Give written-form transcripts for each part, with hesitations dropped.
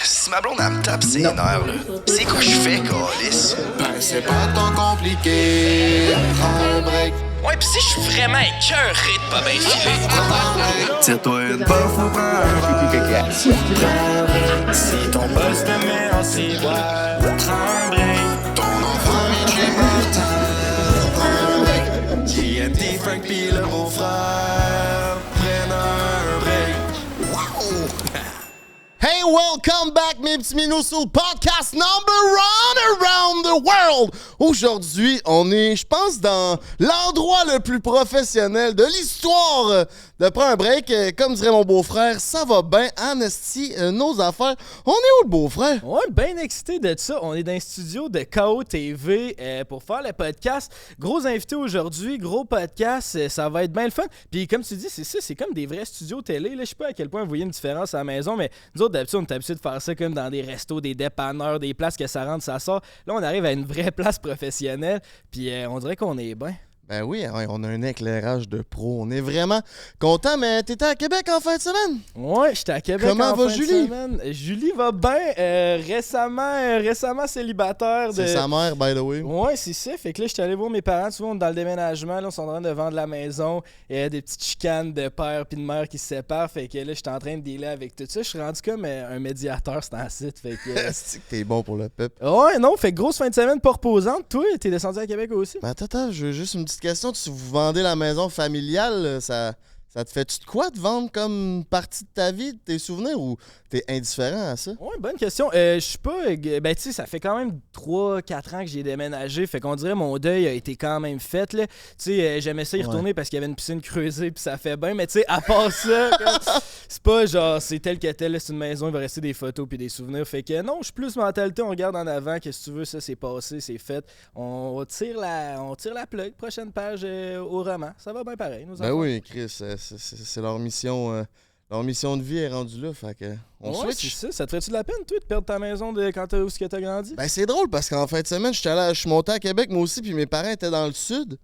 si ma blonde, elle me tape ses nerfs, là, c'est quoi je fais, câlisse? Ben, c'est pas tant compliqué. Prends un break. Ouais, pis si je suis vraiment écœuré de pas bien filer. Tire-toi une puff ou prends un break. Si ton boss te met en ciboire, prends un break. Ton enfant vient chez Martin, prends un break. JMD, Frank pis le beau-frère prennent un break. Wow! Hey, welcome back, mes petits minous, sur le podcast number one around the world. Aujourd'hui, on est, je pense, dans l'endroit le plus professionnel de l'histoire de Prends un break. Comme dirait mon beau-frère, ça va bien, Anastie, nos affaires. On est où, le beau-frère? Ouais, bien excité de ça. On est dans un studio de KO TV pour faire le podcast. Gros invité aujourd'hui, gros podcast, ça va être bien le fun. Puis comme tu dis, c'est ça, c'est comme des vrais studios télé. Là, je sais pas à quel point vous voyez une différence à la maison, mais nous autres, d'habitude, on est habitué de faire ça comme dans des restos, des dépanneurs, des places que ça rentre, ça sort. Là, on arrive à une vraie place professionnelle, puis on dirait qu'on est bien. Ben oui, on a un éclairage de pro. On est vraiment content, mais t'étais à Québec en fin de semaine? Ouais, j'étais à Québec. Comment en va fin Julie? de semaine. Julie va bien. Récemment célibataire. C'est sa mère, by the way. Ouais, c'est ça. Fait que là, j'étais allé voir mes parents. Tu vois, on est dans le déménagement. Là, on est en train de vendre la maison. Il y a des petites chicanes de père puis de mère qui se séparent. Fait que là, j'étais en train de dealer avec tout ça. Je suis rendu comme un médiateur, c'est un site. Fait que. C'est que t'es bon pour le pep. Ouais, non. Fait que grosse fin de semaine pas reposante. Toi, t'es descendu à Québec aussi? Ben attends, j'ai juste une petite question. Si vous vendez la maison familiale, ça te fait-tu de quoi de vendre comme une partie de ta vie, de tes souvenirs, ou t'es indifférent à ça? Ouais, bonne question. Je suis pas. Ben, tu sais, ça fait quand même 3-4 ans que j'ai déménagé. Fait qu'on dirait mon deuil a été quand même fait, là. Tu sais, j'aimais ça y retourner parce qu'il y avait une piscine creusée puis ça fait bien. Mais tu sais, à part ça, c'est pas genre, c'est tel que tel, là, c'est une maison, il va rester des photos puis des souvenirs. Fait que non, je suis plus mentalité, on regarde en avant. Qu'est-ce que tu veux, ça, c'est passé, c'est fait. On tire la plug. Prochaine page au roman. Ça va bien pareil, nous Ben enfants. oui, Chris, c'est leur mission. Leur mission de vie est rendue là, fait que on Ouais, switch. c'est ça. Ça te ferait-tu de la peine, toi, de perdre ta maison où est-ce que t'as grandi? Ben c'est drôle parce qu'en fin de semaine, je suis monté à Québec moi aussi, puis mes parents étaient dans le sud.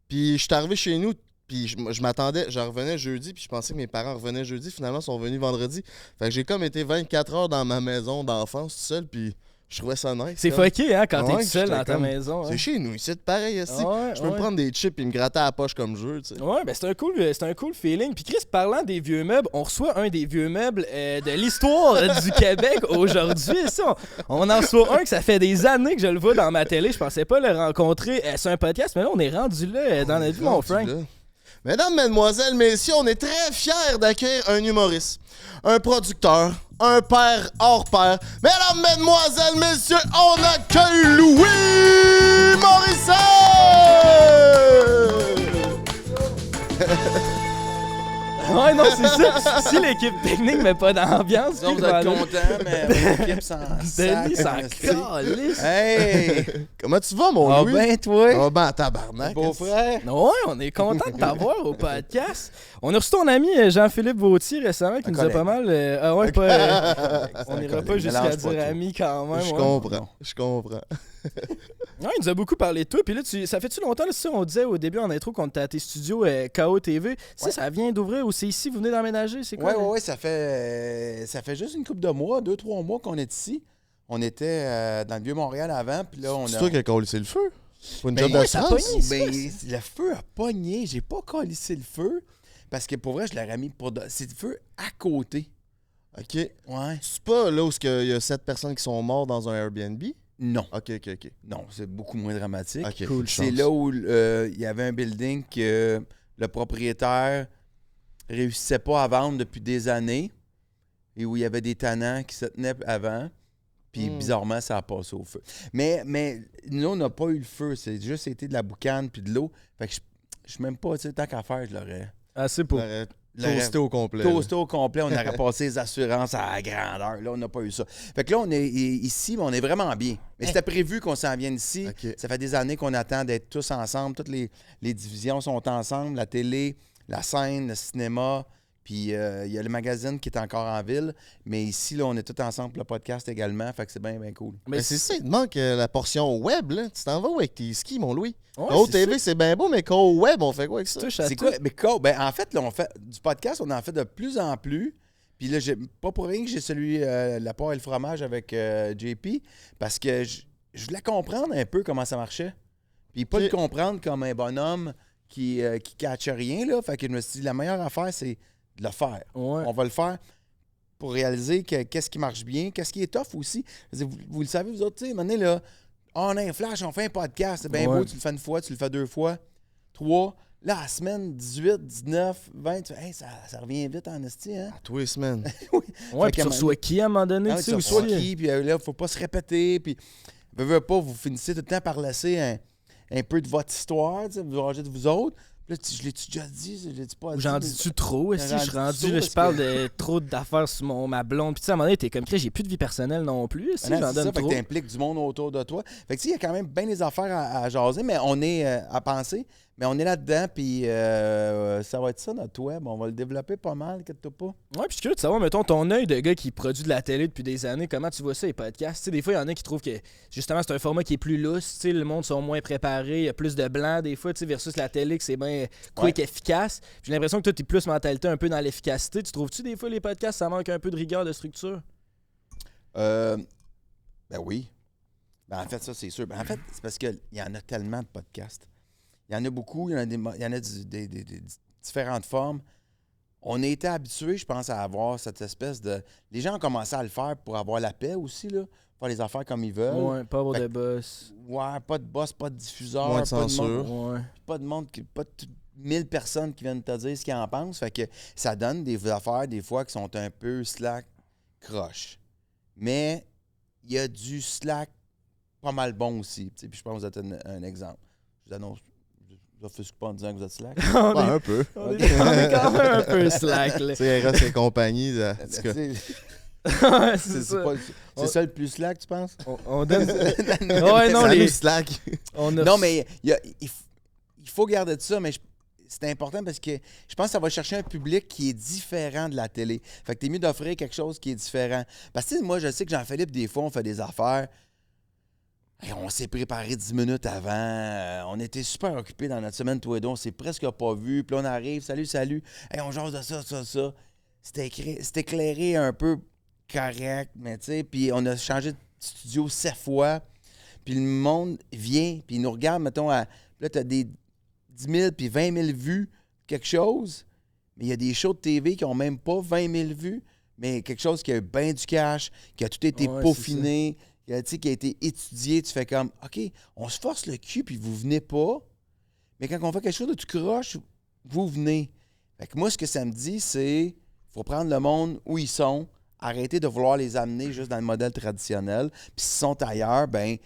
Puis je suis arrivé chez nous, puis je m'attendais, je revenais jeudi, puis je pensais que mes parents revenaient jeudi. Finalement, ils sont venus vendredi. Fait que j'ai comme été 24 heures dans ma maison d'enfance tout seul, puis je trouvais ça nice. C'est comme. fucké, hein, quand Ouais, t'es tout seul j'étais dans ta comme, maison. C'est Hein. chez nous, c'est pareil aussi. Ouais, Je peux me prendre des chips et me gratter à la poche comme je veux, tu sais. Ouais, ben c'est un cool feeling. Puis Chris, parlant des vieux meubles, on reçoit un des vieux meubles de l'histoire du Québec aujourd'hui. Ça, on en reçoit un que ça fait des années que je le vois dans ma télé. Je pensais pas le rencontrer sur un podcast, mais là, on est rendu là dans notre vie, mon Frank. Là. Mesdames, mesdemoiselles, messieurs, on est très fiers d'accueillir un humoriste, un producteur, un père hors pair. Mesdames, mesdemoiselles, messieurs, on accueille Louis Morissette! Ouais, non, c'est ça. Si l'équipe technique met pas d'ambiance, Non, puis vous êtes voilà. content, mais l'équipe s'en Denis s'en sac. calisse. Hey! Comment tu vas, mon Ah Louis? ben, toi, Ah ben, tabarnak. beau-frère. Ouais, on est content de t'avoir au podcast. On a reçu ton ami Jean-Philippe Vautier récemment qui nous a collègue. pas mal. On n'ira pas jusqu'à Mélange pas dire tout. ami quand même. Je ouais. comprends. Ouais, il nous a beaucoup parlé de toi. Puis là, ça fait-tu longtemps, là, ça, on disait au début en intro qu'on était à tes studios KO TV. Ça vient d'ouvrir ou c'est ici, vous venez d'emménager, c'est quoi? Ouais, ça fait juste une couple de mois, 2-3 mois qu'on est ici. On était dans le Vieux-Montréal avant, puis là, on C'est a... toi qui as collé le feu? Pour une Ben, job ouais, d'assurance? ça a pogné. Ben, le feu a pogné. J'ai pas collissé le feu, parce que pour vrai, je l'aurais mis pour... C'est le feu à côté. OK. Ouais. C'est pas là où il y a 7 personnes qui sont mortes dans un Airbnb? Non. OK. Non, c'est beaucoup moins dramatique. OK. Cool. C'est là où il y avait un building que le propriétaire réussissait pas à vendre depuis des années et où il y avait des tannants qui se tenaient avant. Puis bizarrement, ça a passé au feu. Mais nous, on n'a pas eu le feu. C'est juste été de la boucane puis de l'eau. Fait que je suis même pas, tu sais, tant qu'à faire, je l'aurais Assez pour. Toasté au complet. toasté au complet. On aurait passé les assurances à la grandeur. Là, on n'a pas eu ça. Fait que là, on est ici, mais on est vraiment bien. Mais c'était prévu qu'on s'en vienne ici. OK. Ça fait des années qu'on attend d'être tous ensemble. Toutes les divisions sont ensemble. La télé, la scène, le cinéma. Puis il y a le magazine qui est encore en ville. Mais ici, là, on est tous ensemble pour le podcast également. Fait que c'est bien, bien cool. Mais c'est ça, il te manque la portion web, là. Tu t'en vas où avec tes skis, mon Louis? Ouais, KO c'est TV, c'est bien beau, mais KO Web, on fait quoi avec ça? Touche à C'est tout. quoi? Mais ben, en fait, là, on fait du podcast, on en fait de plus en plus. Puis là, pas pour rien que j'ai celui la porc et le fromage avec JP, parce que je voulais comprendre un peu comment ça marchait. Puis pas le comprendre comme un bonhomme qui catche rien, là. Fait que je me suis dit, la meilleure affaire, c'est de le faire. Ouais. On va le faire pour réaliser qu'est-ce qui marche bien, qu'est-ce qui est tough aussi. Vous le savez, vous autres, tu sais, maintenant, là, on a un flash, on fait un podcast, c'est bien beau, tu le fais une fois, tu le fais 2 fois, 3. Là, à la semaine 18, 19, 20, tu fais, hey, ça revient vite en esti, hein? Tous les semaines. Oui. Ouais, puis tu reçois qui à un moment donné, tu sais, tu ou reçois qui, puis là, faut pas se répéter, puis veux pas, vous finissez tout le temps par laisser un peu de votre histoire, tu sais, vous rangez de vous autres. Puis là, je l'ai-tu déjà dit? Je l'ai-tu pas dit? J'en dis-tu trop? Si je suis rendu, trop, là, je parle de trop d'affaires sur ma blonde. Puis tu sais, à un moment donné, t'es comme, j'ai plus de vie personnelle non plus. Si j'en donne Fait trop. que t'impliques du monde autour de toi. Fait que tu sais, il y a quand même bien des affaires à jaser, mais on est à penser. Mais on est là-dedans, puis ça va être ça, notre web. On va le développer pas mal, inquiète-toi pas. Ouais, puis je suis curieux de savoir, mettons, ton œil de gars qui produit de la télé depuis des années, comment tu vois ça, les podcasts? Tu sais, des fois, il y en a qui trouvent que, justement, c'est un format qui est plus lousse, tu sais, le monde sont moins préparés, il y a plus de blanc, des fois, tu sais, versus la télé, que c'est bien quick, efficace. J'ai l'impression que toi, t'es plus mentalité un peu dans l'efficacité. Tu trouves-tu, des fois, les podcasts, ça manque un peu de rigueur, de structure? Ben oui. Ben en fait, ça, c'est sûr. Ben en fait, c'est parce qu'il y en a tellement de podcasts. Il y en a beaucoup, il y en a des différentes formes. On a été habitués, je pense, à avoir cette espèce de... Les gens ont commencé à le faire pour avoir la paix aussi, là. Faire les affaires comme ils veulent. Ouais, pas avoir de boss. Ouais, pas de boss, pas de diffuseur. Moins de pas censure. de monde, Ouais. pas de monde, pas de 1000 personnes qui viennent te dire ce qu'ils en pensent. Fait que ça donne des affaires, des fois, qui sont un peu slack, croche. Mais il y a du slack pas mal bon aussi. Puis je pense que vous êtes un exemple. Je vous annonce... Je ne offusque pas en disant que vous êtes slack. Ouais, un peu. On est quand même un peu slack, là. Tu sais, Eros et compagnie. En tout cas. Ouais, c'est ça. C'est ça le plus slack, tu penses? On donne... ouais, non, Salut, les... Slack. Non, mais il faut garder de ça, mais c'est important parce que je pense que ça va chercher un public qui est différent de la télé. Fait que t'es mieux d'offrir quelque chose qui est différent. Parce que moi, je sais que Jean-Philippe, des fois, on fait des affaires... Hey, on s'est préparé 10 minutes avant. On était super occupés dans notre semaine, toi et deux. On s'est presque pas vus. Puis là, on arrive. Salut. Hey, on jase de ça. C'était éclairé un peu correct, mais tu sais. Puis on a changé de studio 7 fois. Puis le monde vient. Puis il nous regarde, mettons, là, t'as des 10 000 puis 20 000 vues, quelque chose. Mais il y a des shows de TV qui ont même pas 20 000 vues. Mais quelque chose qui a eu bien du cash, qui a tout été peaufiné. Qui a été étudié, tu fais comme, OK, on se force le cul, puis vous venez pas. Mais quand on fait quelque chose de tout croche, vous venez. Fait que moi, ce que ça me dit, c'est faut prendre le monde où ils sont, arrêter de vouloir les amener juste dans le modèle traditionnel. Puis s'ils sont ailleurs, ben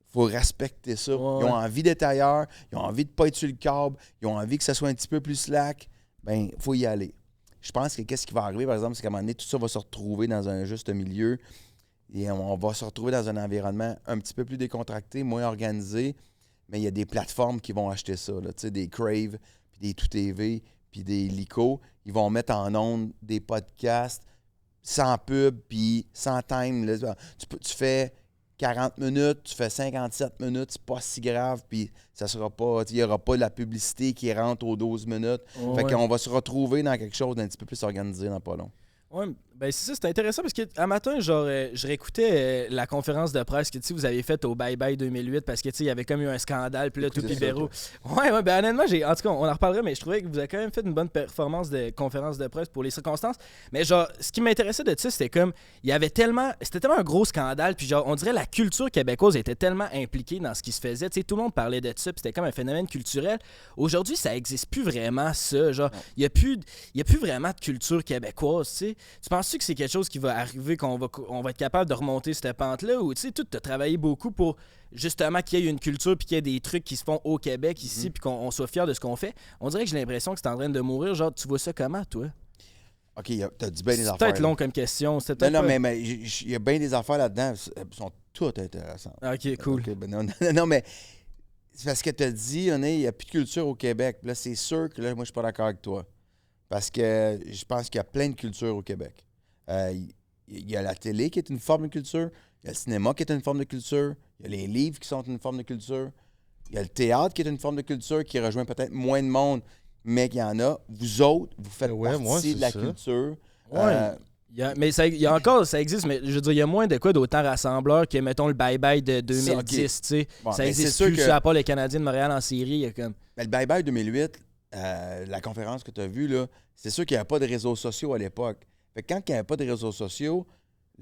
faut respecter ça. Ouais. Ils ont envie d'être ailleurs, ils ont envie de pas être sur le câble, ils ont envie que ça soit un petit peu plus slack. Ben faut y aller. Je pense que qu'est-ce qui va arriver, par exemple, c'est qu'à un moment donné, tout ça va se retrouver dans un juste milieu. Et on va se retrouver dans un environnement un petit peu plus décontracté, moins organisé, mais il y a des plateformes qui vont acheter ça, là, des Crave, puis des Tout TV, puis des Lico. Ils vont mettre en ondes des podcasts sans pub, puis sans time. Là. Tu fais 40 minutes, tu fais 57 minutes, c'est pas si grave, puis ça sera pas, il n'y aura pas la publicité qui rentre aux 12 minutes. Ouais. Fait qu'on va se retrouver dans quelque chose d'un petit peu plus organisé dans pas long. Ouais, ben c'est ça, c'était intéressant parce qu'à matin, genre, je réécoutais la conférence de presse que vous avez faite au Bye Bye 2008 parce que il y avait comme eu un scandale, puis là, tout libéraux. Ouais, ben honnêtement, en tout cas, on en reparlerait, mais je trouvais que vous avez quand même fait une bonne performance de conférence de presse pour les circonstances. Mais genre, ce qui m'intéressait de ça, c'était comme, c'était tellement un gros scandale, puis genre, on dirait la culture québécoise était tellement impliquée dans ce qui se faisait. Tu sais, tout le monde parlait de ça, puis c'était comme un phénomène culturel. Aujourd'hui, ça existe plus vraiment, ça. Genre, il y a plus vraiment de culture québécoise, tu sais. Tu penses-tu que c'est quelque chose qui va arriver, qu'on va être capable de remonter cette pente-là? Ou tu sais, tu as travaillé beaucoup pour justement qu'il y ait une culture puis qu'il y ait des trucs qui se font au Québec ici puis qu'on soit fiers de ce qu'on fait. On dirait que j'ai l'impression que c'est en train de mourir. Genre, tu vois ça comment, toi? OK, t'as dit bien des affaires. C'est peut-être long comme question. Non, mais il y a bien des affaires là-dedans. Elles sont toutes intéressantes. OK, cool. Okay, ben non, mais c'est parce que t'as dit, il n'y a plus de culture au Québec. Puis là, c'est sûr que là, moi, je suis pas d'accord avec toi. Parce que je pense qu'il y a plein de cultures au Québec. Il y a la télé qui est une forme de culture, il y a le cinéma qui est une forme de culture, il y a les livres qui sont une forme de culture, il y a le théâtre qui est une forme de culture qui rejoint peut-être moins de monde, mais qu'il y en a. Vous autres, vous faites partie de la culture. Mais il y a encore, ça existe, mais je veux dire, il y a moins de quoi d'autant rassembleurs que, mettons, le bye-bye de 2010, tu sais. Bon, ça ben, existe c'est sûr plus, que- à part les Canadiens de Montréal en série, il y a comme... Mais le Bye Bye 2008, la conférence que tu as vue, là, c'est sûr qu'il n'y avait pas de réseaux sociaux à l'époque. Fait que quand il n'y avait pas de réseaux sociaux,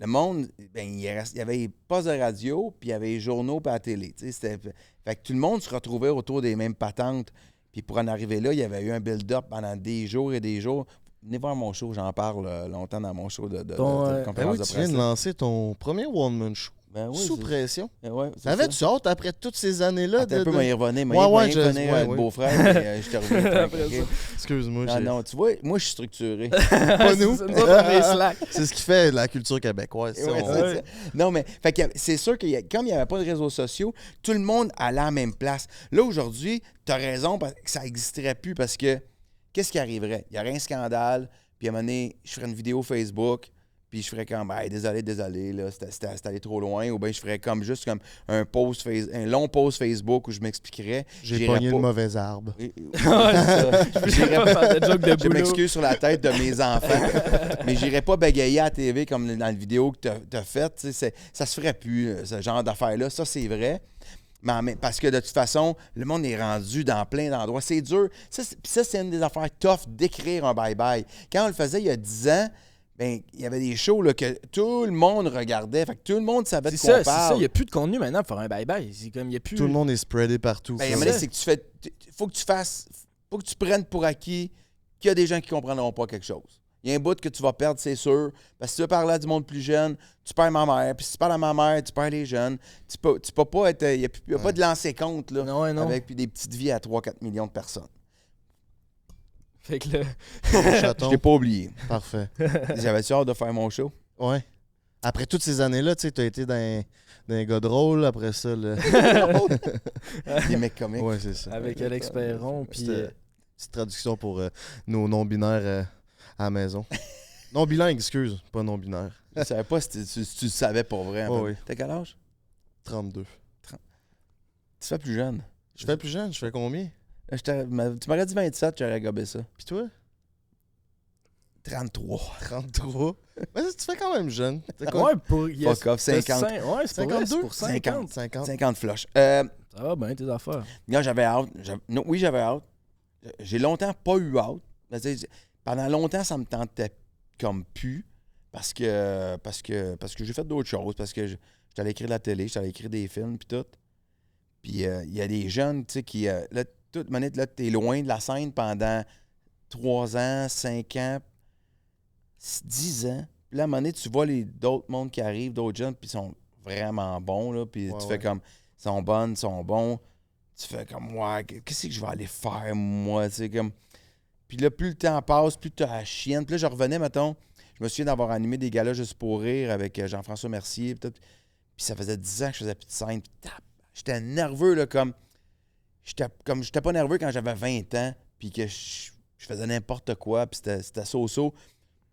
le monde, ben, il y avait les postes de radio, puis il y avait les journaux, puis la télé. Fait que tout le monde se retrouvait autour des mêmes patentes. Puis pour en arriver là, il y avait eu un build-up pendant des jours et des jours. Venez voir mon show, j'en parle longtemps dans mon show de conférence Ben oui, de tu presse. viens de lancer ton premier one-man show. Ben oui, Sous c'est- pression. Ouais, c'est Avais-tu ça. hâte après toutes ces années-là? Attends un peu, de- moi, y revenir. je- ouais, ouais. Beau-frère, mais je te reviens. Après ça. Excuse-moi. Non, non, tu vois, moi, je suis structuré. Pas nous. C'est nous autres, on est slack. C'est ce qui fait la culture québécoise. ça, Ouais, on- c'est ça. Non, mais fait que c'est sûr que comme il n'y avait pas de réseaux sociaux, tout le monde allait à la même place. Là, aujourd'hui, tu as raison parce que ça n'existerait plus parce que qu'est-ce qui arriverait? Il y aurait un scandale, puis à un moment donné, je ferais une vidéo Facebook, puis je ferais comme hey, désolé, là, c'était allé trop loin, ou bien je ferais comme juste comme un long post Facebook où je m'expliquerais. J'ai J'irais pogné pas- le mauvais arbre. Ouais, c'est ça. J'irais pas faire de joke de je boulot. m'excuse sur la tête de mes enfants, mais j'irais pas bégayer à la TV comme dans la vidéo que t'as faite. Ça se ferait plus, ce genre d'affaires-là. Ça, c'est vrai. Mais parce que de toute façon, le monde est rendu dans plein d'endroits. C'est dur. Puis ça, c'est une des affaires tough d'écrire un bye-bye. Quand on le faisait il y a 10 ans, ben, il y avait des shows là, que tout le monde regardait. Fait que tout le monde savait de C'est quoi ça, on c'est ça. parle. Il n'y a plus de contenu maintenant pour faire un bye-bye. C'est comme, il y a plus... Tout le monde est spreadé partout. Ben, à un ça. moment donné, c'est que tu fais. Faut que tu prennes pour acquis qu'il y a des gens qui ne comprendront pas quelque chose. Il y a un bout que tu vas perdre, c'est sûr. Parce que si tu veux parler à du monde plus jeune, tu perds ma mère. Puis si tu parles à ma mère, tu perds les jeunes. Tu peux pas être. Il n'y a pas de lancer compte là, Non, non. avec puis des petites vies à 3-4 millions de personnes. Fait que là... Je Chaton. t'ai pas oublié. Parfait. J'avais-tu hâte de faire mon show? Ouais. Après toutes ces années-là, tu sais, t'as été dans un gars drôle, après ça, le... Des mecs comiques. Ouais, c'est ça. Avec Alex Perron, puis... C'était petite traduction pour nos non-binaires à la maison. Non-bilingue, excuse, pas non-binaire. Je savais pas si tu le savais pour vrai. En fait. Oui. T'as quel âge? 32. Tu fais plus jeune. Je fais plus jeune, je fais combien? Tu m'aurais dit 27, j'aurais gobé ça. Puis toi? 33. 33. Mais tu fais quand même jeune. T'as quoi? Ouais, pour... Fuck off, 50. Ouais, c'est pour vrai, c'est pour 50. 50. 50 flush. Ça va bien, tes affaires. Là, j'avais hâte. Oui, j'avais hâte. J'ai longtemps pas eu hâte. Pendant longtemps, ça me tentait comme plus parce que j'ai fait d'autres choses. Parce que j'étais allé écrire de la télé, j'étais allé écrire des films, puis tout. Puis il y a des jeunes, tu sais, qui... là, toute manette, là, t'es loin de la scène pendant 3 ans, 5 ans, 10 ans. Puis là, à un moment donné, tu vois d'autres mondes qui arrivent, d'autres jeunes, puis ils sont vraiment bons, là. Puis tu fais comme... Ils sont bonnes, ils sont bons. Tu fais comme, ouais, qu'est-ce que je vais aller faire, moi, tu sais, comme... Puis là, plus le temps passe, plus tu as la chienne. Puis là, je revenais, mettons, je me souviens d'avoir animé des galas juste pour rire avec Jean-François Mercier, puis tout. Puis ça faisait 10 ans que je faisais plus de scène. Puis j'étais nerveux, là, comme... J'étais pas nerveux quand j'avais 20 ans, puis que je faisais n'importe quoi, puis c'était so-so.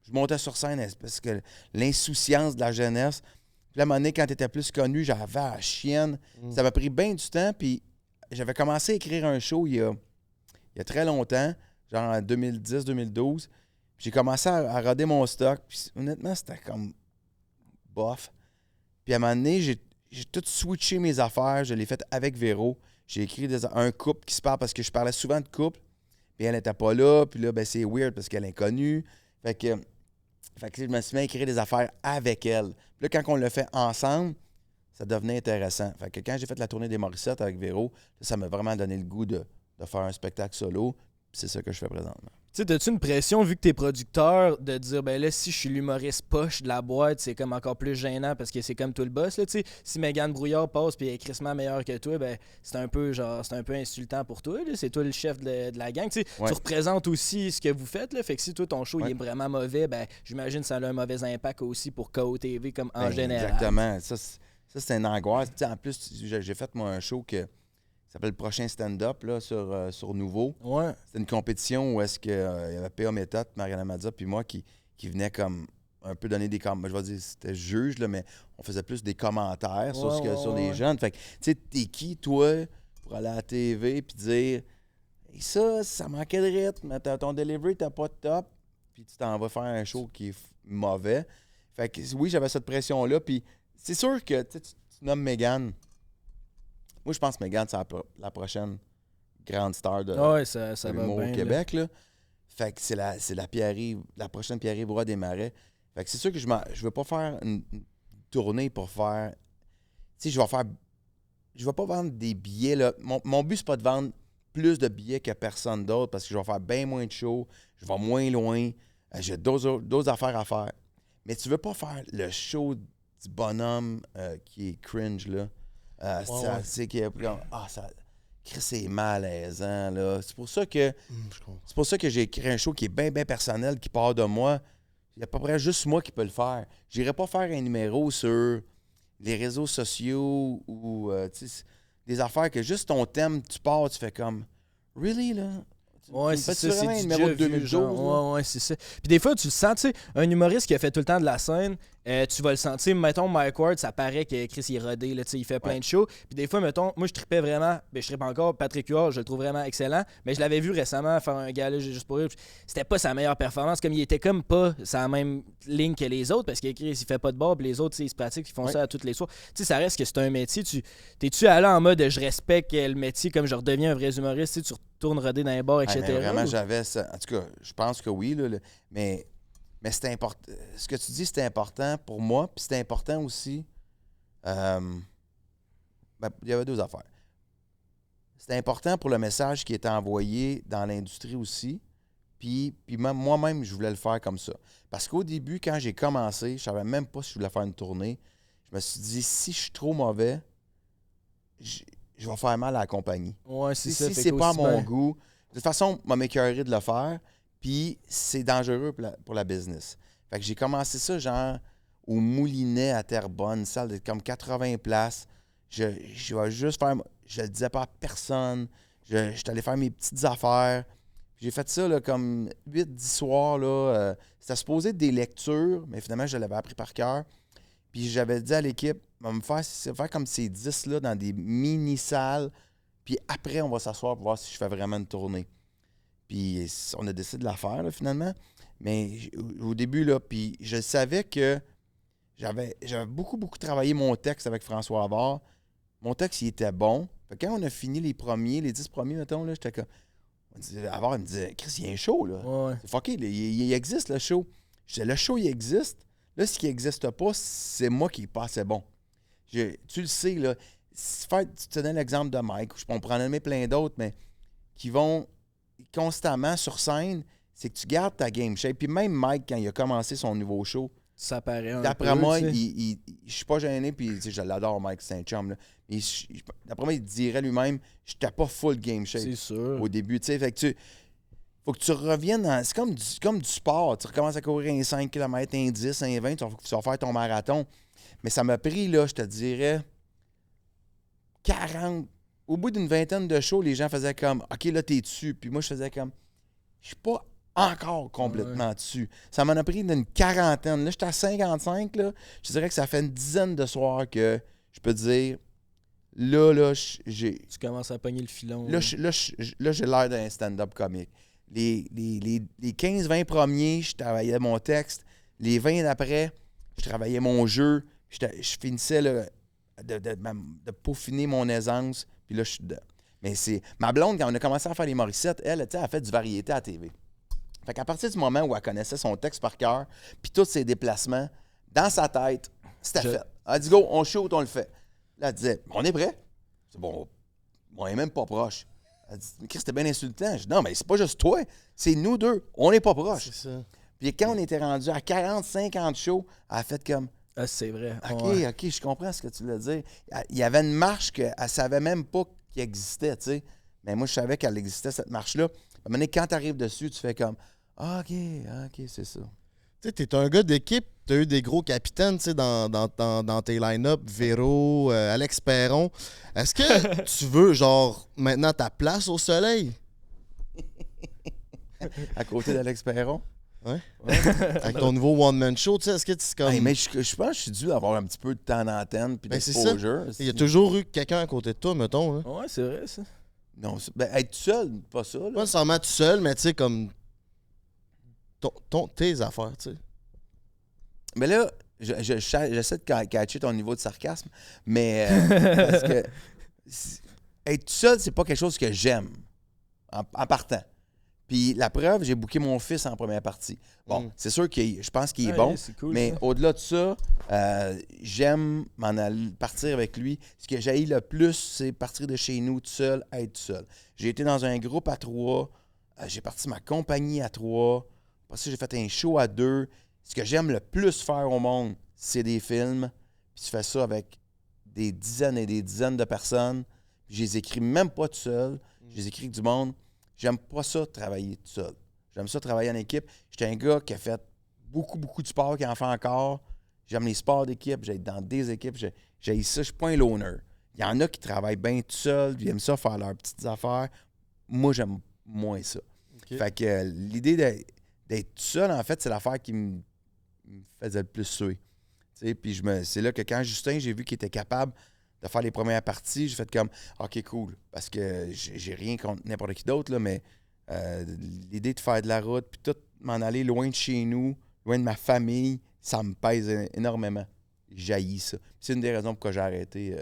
Je montais sur scène parce que l'insouciance de la jeunesse. Puis là, à un moment donné, quand tu étais plus connu, j'avais la chienne. Ça m'a pris bien du temps, puis j'avais commencé à écrire un show il y a très longtemps, genre en 2010-2012. J'ai commencé à roder mon stock, puis honnêtement, c'était comme bof. Puis à un moment donné, j'ai tout switché mes affaires, je l'ai fait avec Véro. J'ai écrit un couple qui se parle parce que je parlais souvent de couple, puis elle n'était pas là, puis là, ben, c'est weird parce qu'elle est inconnue. Fait que je me suis mis à écrire des affaires avec elle. Puis là, quand on le fait ensemble, ça devenait intéressant. Fait que quand j'ai fait la tournée des Morissettes avec Véro, ça m'a vraiment donné le goût de faire un spectacle solo. Puis c'est ça que je fais présentement. Tu sais, t'as-tu une pression, vu que t'es producteur, de dire, ben là, si je suis l'humoriste poche de la boîte, c'est comme encore plus gênant parce que c'est comme tout le boss, là, tu sais. Si Mégane Brouillard passe puis elle est crissement meilleure que toi, ben c'est un peu insultant pour toi, là. C'est toi le chef de la gang, tu sais. Ouais. Tu représentes aussi ce que vous faites, là. Fait que si toi, ton show, il est vraiment mauvais, ben j'imagine que ça a un mauvais impact aussi pour KO-TV comme en Ben, général. Exactement. Ça, c'est une angoisse. Tu sais, en plus, j'ai fait moi un show qui s'appelle Le Prochain Stand-Up là, sur Nouveau. Ouais. C'était une compétition où est-ce qu'il y avait P.A. Méthode, Mariana Mazza, puis moi qui venait comme un peu donner des commentaires. Je vais dire, c'était juge, là, mais on faisait plus des commentaires sur les jeunes. Fait que, tu sais, t'es qui, toi, pour aller à la TV puis dire hey, ça manquait de rythme, ton delivery, t'as pas de top. puis tu t'en vas faire un show qui est mauvais. Fait que oui, j'avais cette pression-là. Puis c'est sûr que tu nommes Megan. Moi, je pense que Megan, c'est la prochaine grande star de ça va l'humour bien, au Québec. Là. Fait que c'est la Pierre-Yves, la prochaine Pierre-Yves Roy des Marais. Fait que c'est sûr que je veux pas faire une tournée pour faire. Tu sais, je vais pas vendre des billets. Là. Mon but, c'est pas de vendre plus de billets que personne d'autre parce que je vais faire bien moins de shows, je vais moins loin, j'ai d'autres affaires à faire. Mais tu veux pas faire le show du bonhomme qui est cringe, là. C'est malaisant, là. C'est pour ça que j'ai écrit un show qui est bien, bien personnel, qui part de moi. Il y a à peu près juste moi qui peux le faire. J'irai pas faire un numéro sur les réseaux sociaux ou des affaires que juste ton thème, tu pars, tu fais comme « Really, là? » Ouais, c'est ça, c'est un du numéro de déjà vu, 2012, genre. Ouais, c'est ça. Puis des fois, tu le sens, tu sais, un humoriste qui a fait tout le temps de la scène, tu vas le sentir. Mettons, Mike Ward, ça paraît que Chris, il est rodé, là, tu sais, il fait plein de shows. Puis des fois, mettons, moi, je trippais vraiment, je trippe encore, Patrick Huard, je le trouve vraiment excellent, mais je l'avais vu récemment faire un gala juste pour rire. C'était pas sa meilleure performance, comme il était comme pas sa même ligne que les autres, parce que Chris, il fait pas de bar, puis les autres, ils se pratiquent, ils font ça à tous les soirs. Tu sais, ça reste que c'est un métier. T'es-tu allé en mode je respecte le métier comme je redeviens un vrai humoriste, tu retournes rodé dans les bars, etc. Mais vraiment, j'avais ça. En tout cas, je pense que oui, là, mais c'est important. Ce que tu dis, c'était important pour moi, puis c'était important aussi. Il y avait deux affaires. C'était important pour le message qui était envoyé dans l'industrie aussi. Puis moi-même, je voulais le faire comme ça. Parce qu'au début, quand j'ai commencé, je savais même pas si je voulais faire une tournée. Je me suis dit, si je suis trop mauvais, je vais faire mal à la compagnie. Ouais, c'est ça. Si c'est pas à mon goût, de toute façon, m'a m'écœuré de le faire. Puis c'est dangereux pour la business. Fait que j'ai commencé ça, genre, au Moulinet à Terrebonne, une salle de comme 80 places. Je vais juste faire. Je le disais pas à personne. J'étais allé faire mes petites affaires. J'ai fait ça là, comme 8-10 soirs. Là, c'était supposé être des lectures, mais finalement, je l'avais appris par cœur. Puis j'avais dit à l'équipe, on va me faire comme ces 10 là dans des mini-salles. Puis après, on va s'asseoir pour voir si je fais vraiment une tournée. Puis on a décidé de la faire, là, finalement. Mais au début, là, puis je savais que j'avais beaucoup, beaucoup travaillé mon texte avec François Havard. Mon texte, il était bon. Fait que quand on a fini les 10 premiers, mettons, là, j'étais comme... Havard, il me disait, Chris, il y a un show, là. Ouais. C'est fucké, il existe, le show. Je disais, le show, il existe. Là, ce qui n'existe pas, c'est moi qui est pas assez bon. Tu le sais, là. Tu te donnes l'exemple de Mike, on pourrait en nommer plein d'autres, mais qui vont constamment sur scène, c'est que tu gardes ta game shape. Puis même Mike, quand il a commencé son nouveau show, ça paraît un d'après peu, moi, tu sais. je suis pas gêné, puis je l'adore, Mike, c'est un chum. Là. Mais d'après moi, il dirait lui-même, j'étais pas full game shape C'est sûr. au début. Fait que faut que tu reviennes dans... C'est comme du sport. Tu recommences à courir un 5 km, un 10, un 20, tu vas faire ton marathon. Mais ça m'a pris, là, je te dirais, 40... Au bout d'une vingtaine de shows, les gens faisaient comme « OK, là, t'es dessus. » Puis moi, je faisais comme « Je suis pas encore complètement dessus. » Ça m'en a pris d'une quarantaine. Là, j'étais à 55, là. Je dirais que ça fait une dizaine de soirs que je peux dire « Là, j'ai... » Tu commences à pogner le filon. Là, j'ai l'air d'un stand-up comique. Les 15-20 premiers, je travaillais mon texte. Les 20 d'après, je travaillais mon jeu. Je finissais là, de peaufiner mon aisance. Puis là, je suis dedans. Mais c'est... Ma blonde, quand on a commencé à faire les Morissettes, elle a fait du variété à la TV. Fait qu'à partir du moment où elle connaissait son texte par cœur, puis tous ses déplacements, dans sa tête, c'était fait. Elle a dit, go, on shoot, on le fait. Là, elle disait, on est prêt? C'est bon, on est même pas proche. Elle dit, mais Chris, c'était bien insultant. Je dis, non, mais c'est pas juste toi, c'est nous deux. On n'est pas proches. C'est ça. Puis quand on était rendu à 40-50 shows, elle a fait comme, Ah, c'est vrai. OK, je comprends ce que tu veux dire. Il y avait une marche qu'elle ne savait même pas qu'il existait, tu sais. Mais moi, je savais qu'elle existait, cette marche-là. À un moment donné, quand tu arrives dessus, tu fais comme, OK, c'est ça. Tu sais, t'es un gars d'équipe, t'as eu des gros capitaines, tu sais, dans tes line-up, Véro, Alex Perron. Est-ce que tu veux, genre, maintenant ta place au soleil? À côté d'Alex Perron. Ouais. Avec ton nouveau one-man show, tu sais, est-ce que tu comme... Hey, mais je pense que je suis dû avoir un petit peu de temps d'antenne puis Ben, c'est d'exposure. Il y a toujours eu quelqu'un à côté de toi, mettons. Là. Ouais, c'est vrai, ça. Non, être seul, pas ça. Là. Pas nécessairement tout seul, mais tu sais, comme... tes affaires, tu sais. Mais là, j'essaie de catcher ton niveau de sarcasme, mais parce que être tout seul, c'est pas quelque chose que j'aime en partant. Puis la preuve, j'ai booké mon fils en première partie. Bon, c'est sûr que je pense qu'il est bon, c'est cool, mais ça. au-delà de ça, j'aime m'en aller partir avec lui. Ce que j'ai le plus, c'est partir de chez nous tout seul, être tout seul. J'ai été dans un groupe à 3, j'ai parti ma compagnie à 3, après ça, j'ai fait un show à 2. Ce que j'aime le plus faire au monde, c'est des films. Puis tu fais ça avec des dizaines et des dizaines de personnes. Puis je les écris même pas tout seul. Je les écris avec du monde. J'aime pas ça, travailler tout seul. J'aime ça, travailler en équipe. J'étais un gars qui a fait beaucoup de sport, qui en fait encore. J'aime les sports d'équipe. J'ai été dans des équipes. J'ai ça. Je suis pas un loner. Il y en a qui travaillent bien tout seul. Ils aiment ça, faire leurs petites affaires. Moi, j'aime moins ça. Okay. Fait que l'idée d'être tout seul, en fait, c'est l'affaire qui me faisait le plus suer. Puis c'est là que quand Justin, j'ai vu qu'il était capable de faire les premières parties, j'ai fait comme OK, cool. Parce que j'ai rien contre n'importe qui d'autre, là, mais l'idée de faire de la route, puis tout m'en aller loin de chez nous, loin de ma famille, ça me pèse énormément. J'haïs ça. C'est une des raisons pourquoi j'ai arrêté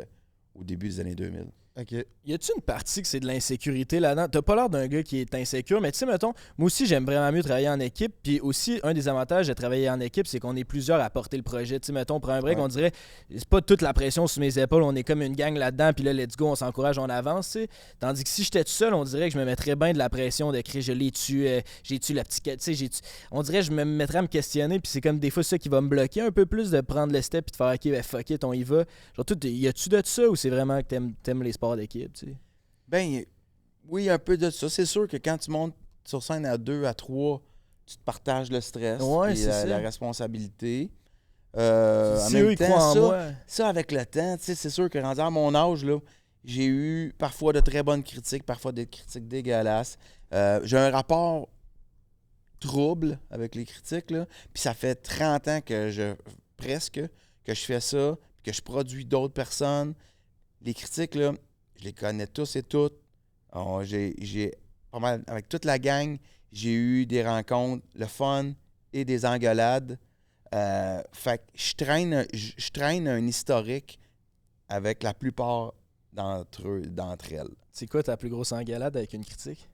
au début des années 2000. OK. Y a-tu une partie que c'est de l'insécurité là-dedans? T'as pas l'air d'un gars qui est insécure, mais tu sais, mettons, moi aussi, j'aime vraiment mieux travailler en équipe. Puis aussi, un des avantages de travailler en équipe, c'est qu'on est plusieurs à porter le projet. Tu sais, mettons, on prend un break, on dirait, c'est pas toute la pression sur mes épaules, on est comme une gang là-dedans, puis là, let's go, on s'encourage, on avance, tu sais. Tandis que si j'étais tout seul, on dirait que je me mettrais bien de la pression d'écrire, je l'ai tué, j'ai tué la petite... Tu sais, on dirait que je me mettrais à me questionner, puis c'est comme des fois ça qui va me bloquer un peu plus de prendre le step, puis de faire, OK, ben fuck it, on y va. Genre, y a-tu de ça, ou c'est vraiment que t'aimes les sports d'équipe, tu sais? Ben oui, un peu de ça. C'est sûr que quand tu montes sur scène à 2, à 3, tu te partages le stress Ouais, et c'est la ça. responsabilité. Si En eux, même ils temps, croient en moi. ça, avec le temps, tu sais, c'est sûr que rendu à mon âge, là, j'ai eu parfois de très bonnes critiques, parfois des critiques dégueulasses. J'ai un rapport trouble avec les critiques, là. Puis ça fait 30 ans que je fais ça, puis que je produis d'autres personnes. Les critiques, là, je les connais tous et toutes. J'ai pas mal, avec toute la gang, j'ai eu des rencontres, le fun et des engueulades. Fait que je traîne un historique avec la plupart d'entre elles. C'est quoi ta plus grosse engueulade avec une critique?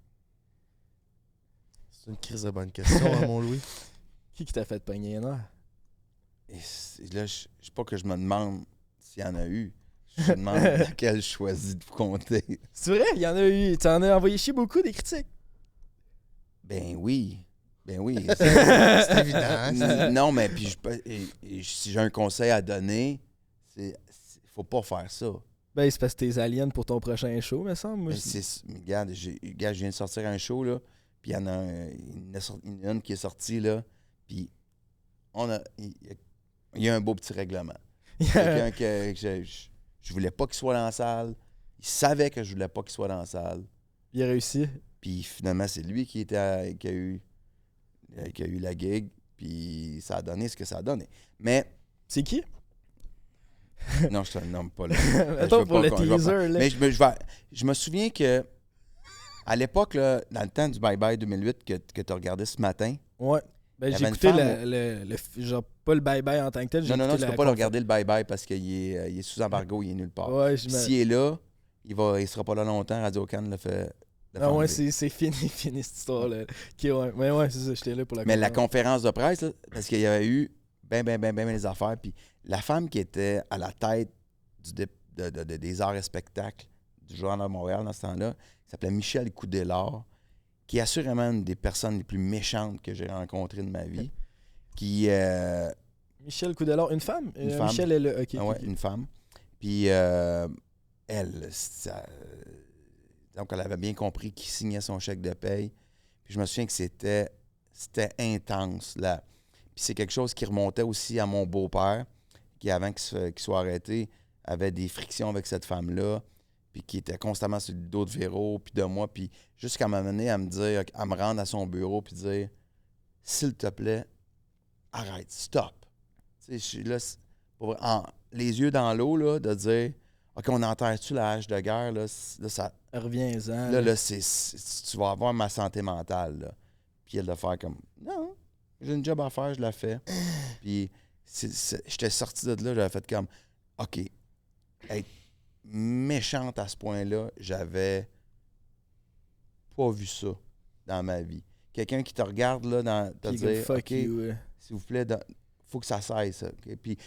C'est une crise de bonne question, hein, mon Louis. Qui t'a fait pogner un heure? Et là, je sais pas que je me demande s'il y en a eu. Je me demande laquelle je choisis de vous compter. C'est vrai, il y en a eu. Tu en as envoyé chier beaucoup des critiques. Ben oui. C'est évident. Hein? Non, mais puis si j'ai un conseil à donner, faut pas faire ça. Ben, c'est parce que t'es alien pour ton prochain show, me semble. Moi, Mais regarde, je viens de sortir un show, là, puis il y en a une qui est sortie, là, puis il y a un beau petit règlement. Quelqu'un que je voulais pas qu'il soit dans la salle. Il savait que je voulais pas qu'il soit dans la salle. Il a réussi. Puis finalement, c'est lui qui a eu la gig. Puis ça a donné ce que ça a donné. Mais... C'est qui? Non, je te le nomme pas là. Mettons pour le teaser, là. Mais je me souviens que à l'époque, là, dans le temps du Bye Bye 2008 que tu as regardé ce matin... Ouais. Ben, Il y j'ai avait écouté une genre pas le bye-bye en tant que tel. Non, tu peux pas le regarder le Bye Bye parce qu'il est sous embargo, il est nulle part. Ouais, S'il est là, il sera pas là longtemps. Radio-Can le fait. Ah ouais, c'est fini cette histoire-là. Okay, ouais. Mais ouais, c'est ça, j'étais là pour la Mais la conférence. conférence de presse, là, parce qu'il y avait eu ben les affaires. Puis la femme qui était à la tête des arts et spectacles du Journal de Montréal dans ce temps-là, qui s'appelait Michel Coudélard, qui est assurément une des personnes les plus méchantes que j'ai rencontrées de ma vie. Qui... Michel Coudélard, une femme? Une femme. Michel est là, ok. Ah ouais, ok. une femme. Puis elle, donc elle avait bien compris qui signait son chèque de paye. Puis je me souviens que c'était intense, là. Puis c'est quelque chose qui remontait aussi à mon beau-père, qui, avant qu'il soit arrêté, avait des frictions avec cette femme-là, puis qui était constamment sur le dos de Véro, puis de moi, puis jusqu'à m'amener à me dire, à me rendre à son bureau, puis dire, s'il te plaît, arrête, stop. Tu sais, je suis là, les yeux dans l'eau, là, de dire, OK, on enterre-tu la hache de guerre, là, ça... Reviens-en. Là, tu vas avoir ma santé mentale, là. Puis elle de faire comme, non, j'ai une job à faire, je la fais. Puis j'étais sorti de là, j'avais fait comme, OK, être méchante à ce point-là, j'avais pas vu ça dans ma vie. Quelqu'un qui te regarde là, te Puis dire, fuck OK, you, s'il vous plaît, faut que ça cesse. Ça, okay? Puis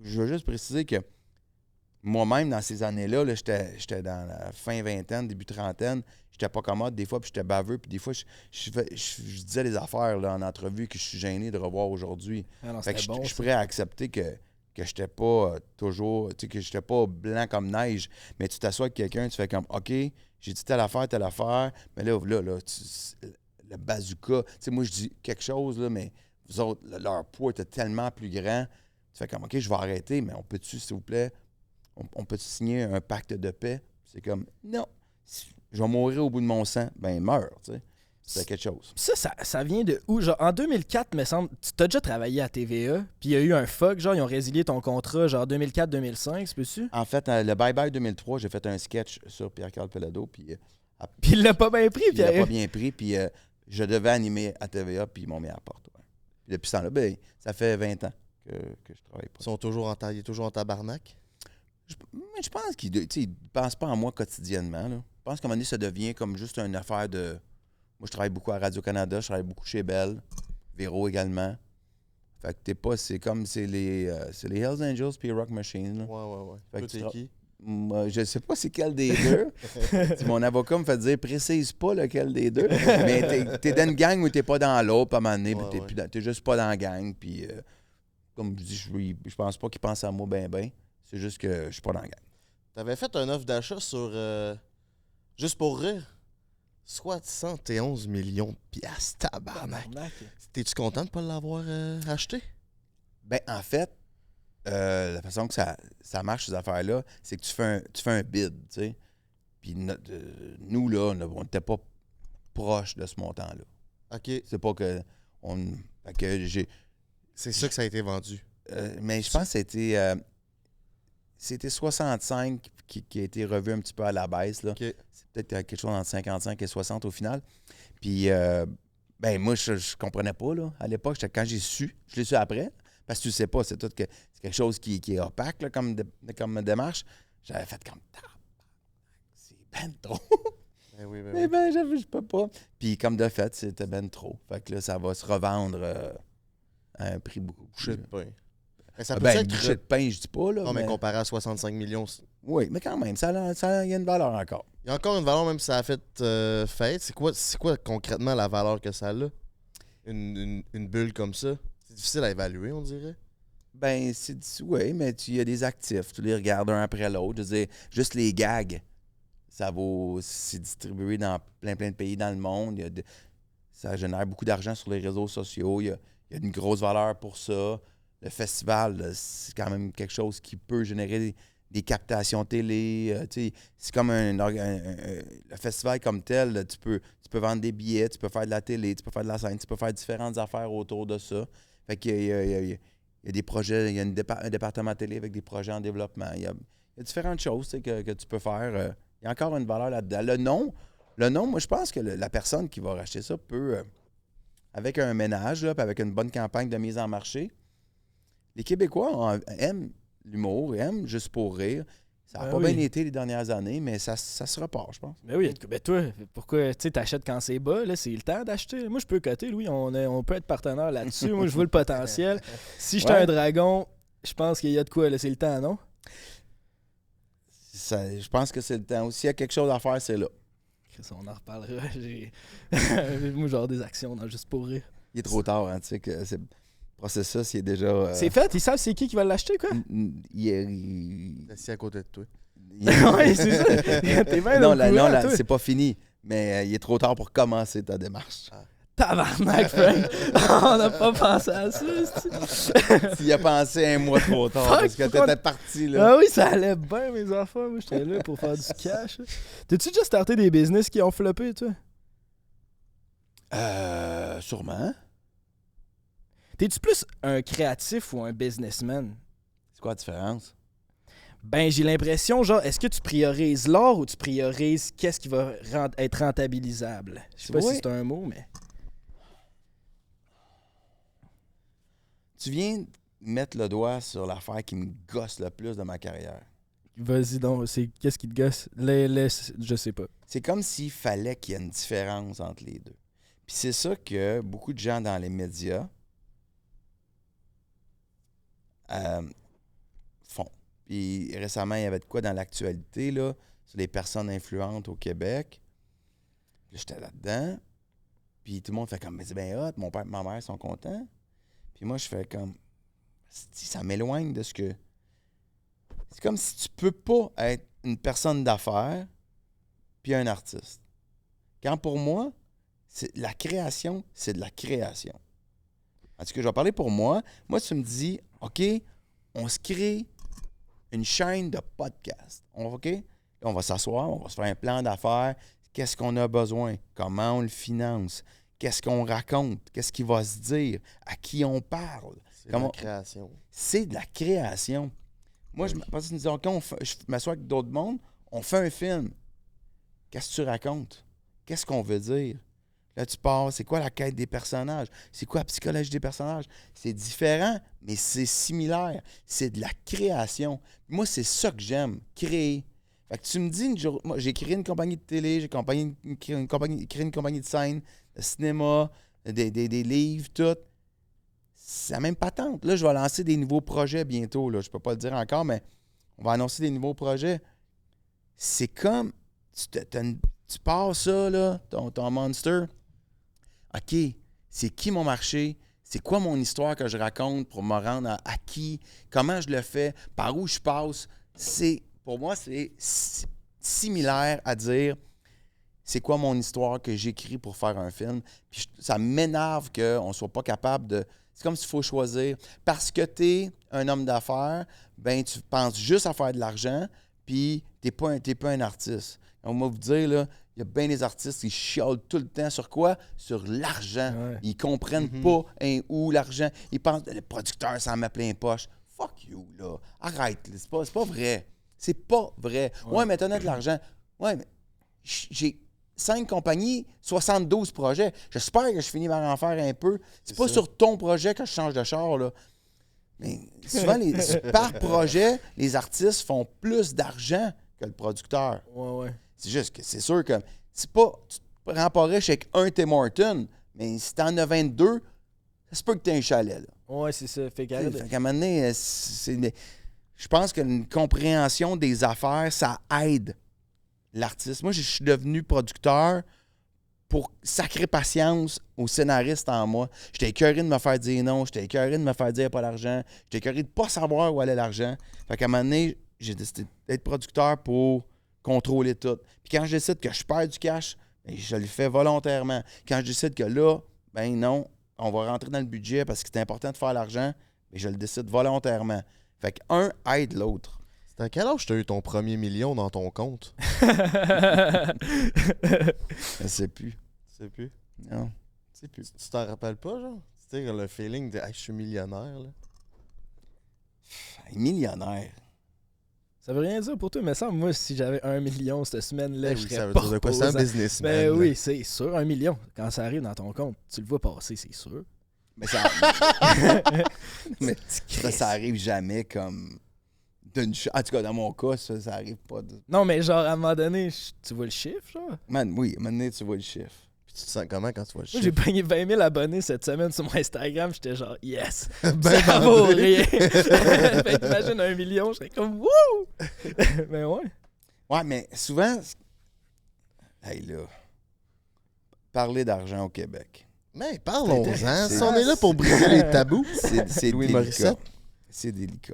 je veux juste préciser que moi-même, dans ces années-là, là, j'étais dans la fin vingtaine, début trentaine, j'étais pas commode des fois, puis j'étais baveux, puis des fois, je disais des affaires là, en entrevue que je suis gêné de revoir aujourd'hui. Ah non, Fait que c'était bon, je suis ça. prêt à accepter que j'étais pas toujours, tu sais, que j'étais pas blanc comme neige, mais tu t'assois avec quelqu'un, tu fais comme, OK, j'ai dit telle affaire, mais là le bazooka, tu sais, moi, je dis quelque chose, là, mais vous autres, leur poids était tellement plus grand, tu fais comme, OK, je vais arrêter, mais on peut-tu, s'il vous plaît, on peut signer un pacte de paix? C'est comme, non, je vais mourir au bout de mon sang. Ben, meurs, tu sais. C'est quelque chose. Ça vient de où? Genre, en 2004, me semble, tu t'as déjà travaillé à TVA, puis il y a eu un fuck, genre, ils ont résilié ton contrat, genre 2004-2005, c'est peux-tu? En fait, le Bye Bye 2003, j'ai fait un sketch sur Pierre-Carl Pelado, puis Puis il l'a pas bien pris, il l'a Pierre. pas bien pris, puis je devais animer à TVA, puis ils m'ont mis à la porte. Ouais. Puis depuis ce temps-là, ben, ça fait 20 ans que je travaille pas. Ils sont toujours il est toujours en tabarnak. Mais je pense qu'ils ne pensent pas en moi quotidiennement. Là. Je pense qu'à un moment donné, ça devient comme juste une affaire de... Moi, je travaille beaucoup à Radio-Canada, je travaille beaucoup chez Bell, Véro également. Fait que t'es pas... C'est comme... C'est les Hells Angels puis Rock Machine. Là. Ouais. Fait que Toi, t'es qui? Moi, je sais pas c'est quel des deux. Mon avocat me fait dire, précise pas lequel des deux. Mais t'es dans une gang ou t'es pas dans l'autre, à un moment donné, puis t'es juste pas dans la gang. Puis, comme je dis, je pense pas qu'ils pensent à moi ben. C'est juste que je suis pas dans la gang. T'avais fait une offre d'achat sur Juste pour rire. 71 millions de piastres, tabarnak. T'es-tu content de ne pas l'avoir acheté? Ben, en fait, la façon que ça marche, ces affaires-là, c'est que tu fais un bid, tu sais. Puis nous, là, on n'était pas proche de ce montant-là. OK. C'est pas que... C'est ça que ça a été vendu. Mais je pense que c'était 65 qui a été revu un petit peu à la baisse. Là. Okay. C'est peut-être quelque chose entre 55 et 60 au final. Puis, ben moi, je comprenais pas. Là. À l'époque, quand j'ai su, je l'ai su après, parce que tu sais pas, c'est quelque chose qui est opaque là, comme démarche. J'avais fait comme... C'est ben trop. Ben oui. Mais je peux pas. Puis comme de fait, c'était ben trop. Fait que là, ça va se revendre à un prix beaucoup plus... Bouchée de pain. Mais ça peut Ben, être... bouchée de pain, je dis pas. Là, Non, mais comparé à 65 millions... Oui, mais quand même, il y a une valeur encore. Il y a encore une valeur, même si ça a fait fête. C'est quoi concrètement la valeur que ça a? Une bulle comme ça? C'est difficile à évaluer, on dirait. Ben, oui, mais il y a des actifs. Tu les regardes un après l'autre. Je veux dire, juste les gags, c'est distribué dans plein de pays dans le monde. Ça génère beaucoup d'argent sur les réseaux sociaux. Il y a une grosse valeur pour ça. Le festival, là, c'est quand même quelque chose qui peut générer des captations télé. C'est comme le festival comme tel, là, tu peux vendre des billets, tu peux faire de la télé, tu peux faire de la scène, tu peux faire différentes affaires autour de ça. Fait qu'il y a des projets, il y a un département télé avec des projets en développement. Il y a différentes choses que tu peux faire. Il y a encore une valeur là-dedans. Le nom, moi, je pense que la personne qui va racheter ça peut, avec un ménage, là, puis avec une bonne campagne de mise en marché, les Québécois aiment l'humour, aiment juste pour rire. Ça n'a pas bien été les dernières années, mais ça se repart, je pense. Ben oui, ben toi, pourquoi tu t'achètes quand c'est bas? Là, c'est le temps d'acheter. Moi, je peux coter, Louis. On peut être partenaire là-dessus. Moi, je vois le potentiel. Si j'étais un dragon, je pense qu'il y a de quoi. Là, c'est le temps, non? Je pense que c'est le temps. S'il y a quelque chose à faire, c'est là. On en reparlera. Moi, genre des actions dans Juste pour rire. Il est trop tard, hein, tu sais que le processus, il est déjà... C'est fait? Ils savent c'est qui va l'acheter, quoi? Il est assis à côté de toi. Oui, c'est ça. T'es bien non, c'est pas fini. Mais il est trop tard pour commencer ta démarche. Tabarnak, Frank! On n'a pas pensé à ça. Tu y as pensé un mois trop tard parce que t'étais parti, là. Ah oui, ça allait bien, mes enfants. Moi, j'étais là pour faire du cash. T'as-tu déjà starté des business qui ont floppé, toi? Sûrement. T'es-tu plus un créatif ou un businessman? C'est quoi la différence? Ben, j'ai l'impression, genre, est-ce que tu priorises l'art ou tu priorises qu'est-ce qui va être rentabilisable? Je sais pas si c'est un mot, mais... Tu viens mettre le doigt sur l'affaire qui me gosse le plus de ma carrière. Vas-y donc, qu'est-ce qui te gosse? Je sais pas. C'est comme s'il fallait qu'il y ait une différence entre les deux. Puis c'est ça que beaucoup de gens dans les médias font. Puis récemment, il y avait de quoi dans l'actualité, là, sur les personnes influentes au Québec. Puis j'étais là-dedans. Puis tout le monde fait comme, mais c'est bien hot, mon père et ma mère sont contents. Puis moi, je fais comme, ça m'éloigne de ce que... C'est comme si tu peux pas être une personne d'affaires puis un artiste. Quand pour moi, la création, c'est de la création. En tout cas, je vais parler pour moi. Moi, tu me dis, OK, on se crée une chaîne de podcast. OK? Là, on va s'asseoir, on va se faire un plan d'affaires. Qu'est-ce qu'on a besoin? Comment on le finance? Qu'est-ce qu'on raconte? Qu'est-ce qui va se dire? À qui on parle? C'est de la création. C'est de la création. Moi, je me dis, OK, je m'assois avec d'autres mondes, on fait un film. Qu'est-ce que tu racontes? Qu'est-ce qu'on veut dire? Là, tu pars, c'est quoi la quête des personnages? C'est quoi la psychologie des personnages? C'est différent, mais c'est similaire. C'est de la création. Moi, c'est ça que j'aime, créer. Fait que tu me dis, moi, j'ai créé une compagnie de télé, j'ai créé une compagnie de scène, de cinéma, des livres, tout. C'est la même patente. Là, je vais lancer des nouveaux projets bientôt. Là. Je peux pas le dire encore, mais on va annoncer des nouveaux projets. C'est comme, tu pars ça, là, ton monster. OK, c'est qui mon marché? C'est quoi mon histoire que je raconte pour me rendre à qui? Comment je le fais? Par où je passe? Pour moi, c'est similaire à dire c'est quoi mon histoire que j'écris pour faire un film. Puis ça m'énerve qu'on ne soit pas capable de... C'est comme s'il faut choisir. Parce que tu es un homme d'affaires, ben tu penses juste à faire de l'argent, puis tu n'es pas un artiste. On va vous dire, là, il y a bien des artistes qui chialent tout le temps sur quoi? Sur l'argent. Ouais. Ils comprennent pas où l'argent. Ils pensent que le producteur s'en met plein poche. Fuck you, là. Arrête, là. C'est pas vrai. C'est pas vrai. Ouais, mais t'en as de l'argent. Ouais, mais j'ai 5 compagnies, 72 projets. J'espère que je finis par en faire un peu. C'est pas sur ton projet que je change de char, là. Mais souvent, par projet, les artistes font plus d'argent que le producteur. Ouais. C'est juste que c'est sûr que c'est pas. Tu te rends pas riche avec un Tim Hortons, mais si t'en as 22, ça se peut que t'aies un chalet, là. Ouais, c'est ça. Fait Fait qu'à un moment donné, je pense qu'une compréhension des affaires, ça aide l'artiste. Moi, je suis devenu producteur pour sacrer patience aux scénaristes en moi. J'étais écœuré de me faire dire non, j'étais écœuré de me faire dire pas l'argent, j'étais écœuré de pas savoir où allait l'argent. Fait qu'à un moment donné, j'ai décidé d'être producteur pour contrôler tout. Puis quand je décide que je perds du cash, ben, je le fais volontairement. Quand je décide que là, ben non, on va rentrer dans le budget parce que c'est important de faire l'argent, mais je le décide volontairement. Fait qu'un aide l'autre. C'est à quel âge tu as eu ton premier million dans ton compte? Je sais plus. Tu sais plus. Non, je sais plus. Tu t'en rappelles pas, genre? Tu sais, le feeling de hey, je suis millionnaire, là. Millionnaire. Ça veut rien dire pour toi, mais ça, moi, si j'avais 1 million cette semaine-là, Eh je oui, serais ça veut pas dire de quoi? C'est un reposant. businessman. Ben là. oui, c'est sûr, 1 million. Quand ça arrive dans ton compte, tu le vois passer, c'est sûr. Mais ça, mais ça arrive jamais comme d'une En tout cas, dans mon cas, ça arrive pas. Non, mais genre, à un moment donné, tu vois le chiffre, genre? Man, oui, à un moment donné, tu vois le chiffre. Puis tu te sens comment quand tu vois le Moi, chiffre? j'ai pogné 20 000 abonnés cette semaine sur mon Instagram. J'étais genre, yes! Ben ça vaut bandé. rien! Fait qu'imagine 1 million, je serais comme, wouh! Mais ouais. Ouais, mais souvent, hey là, parler d'argent au Québec, Mais parlons-en. C'est- Si on est là pour briser les tabous. c'est Louis délicat. Morissette. C'est délicat.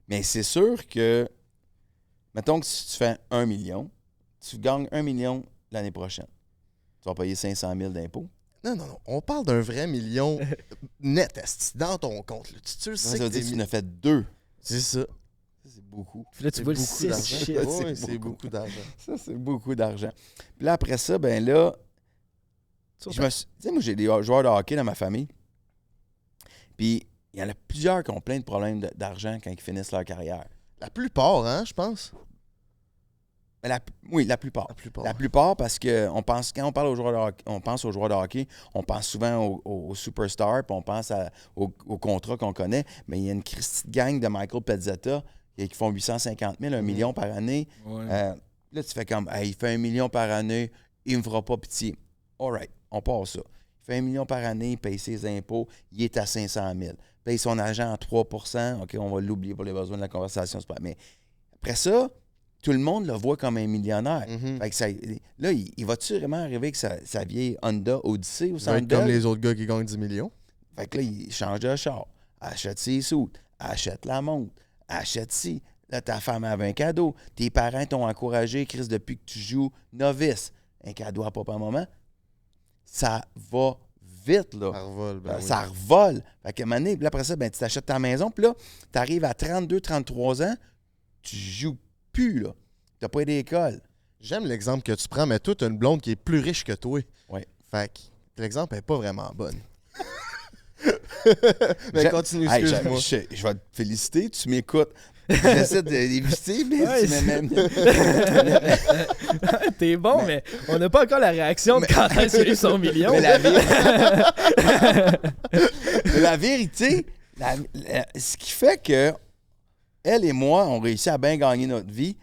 Mais c'est sûr que, mettons que si tu fais 1 million, tu gagnes 1 million l'année prochaine. Tu vas payer 500 000 d'impôts. Non. On parle d'un vrai million net, esti, dans ton compte. Là. Tu le sais Ça veut que dire que tu t'es en as fait 2. C'est ça. Ça, c'est beaucoup. Puis là, tu C'est vois le beaucoup 6 d'argent. chiffres. Ouais, C'est c'est beaucoup. beaucoup d'argent. Ça, c'est beaucoup d'argent. Puis là, après ça, ben là, tu sais, moi, j'ai des joueurs de hockey dans ma famille. Puis, il y en a plusieurs qui ont plein de problèmes d'argent quand ils finissent leur carrière. La plupart, hein, je pense. Oui, la plupart. La plupart parce que quand on parle aux joueurs de hockey, on pense aux joueurs de hockey, on pense souvent aux superstars, puis on pense aux contrats qu'on connaît, mais il y a une Christie de gang de Michael Pezzetta qui font 850 000, 1 million par année. Ouais. Là, tu fais comme, hey, il fait 1 million par année, il me fera pas pitié. All right, on passe ça. Il fait 1 million par année, il paye ses impôts, il est à 500 000. Paye son agent à 3 OK, on va l'oublier pour les besoins de la conversation. Mais après ça, tout le monde le voit comme un millionnaire. Fait que là, il va-tu vraiment arriver que sa vieille Honda Odyssey ou Il va être comme les autres gars qui gagnent 10 millions. Fait que là, il change de char, achète ses sous, achète la montre, achète ci. Là, ta femme avait un cadeau. Tes parents t'ont encouragé, Chris, depuis que tu joues novice. Un cadeau à papa, maman. Ça va vite, là. Ça revole. Ça revole. Fait qu'à un moment donné, puis après ça, tu t'achètes ta maison, puis là, tu arrives à 32, 33 ans, tu joues plus, là. T'as pas d'école. J'aime l'exemple que tu prends, mais toi, t'as une blonde qui est plus riche que toi. Oui. Fait que l'exemple n'est pas vraiment bonne. Mais continue, Hey, excuse-moi. je vais te féliciter, tu m'écoutes. J'essaie d'éviter, mais Ouais, tu m'aimes. T'es bon, mais on n'a pas encore la réaction de quand est-ce qu'il a eu son million. Mais la vérité, ce qui fait que elle et moi, on réussit à bien gagner notre vie,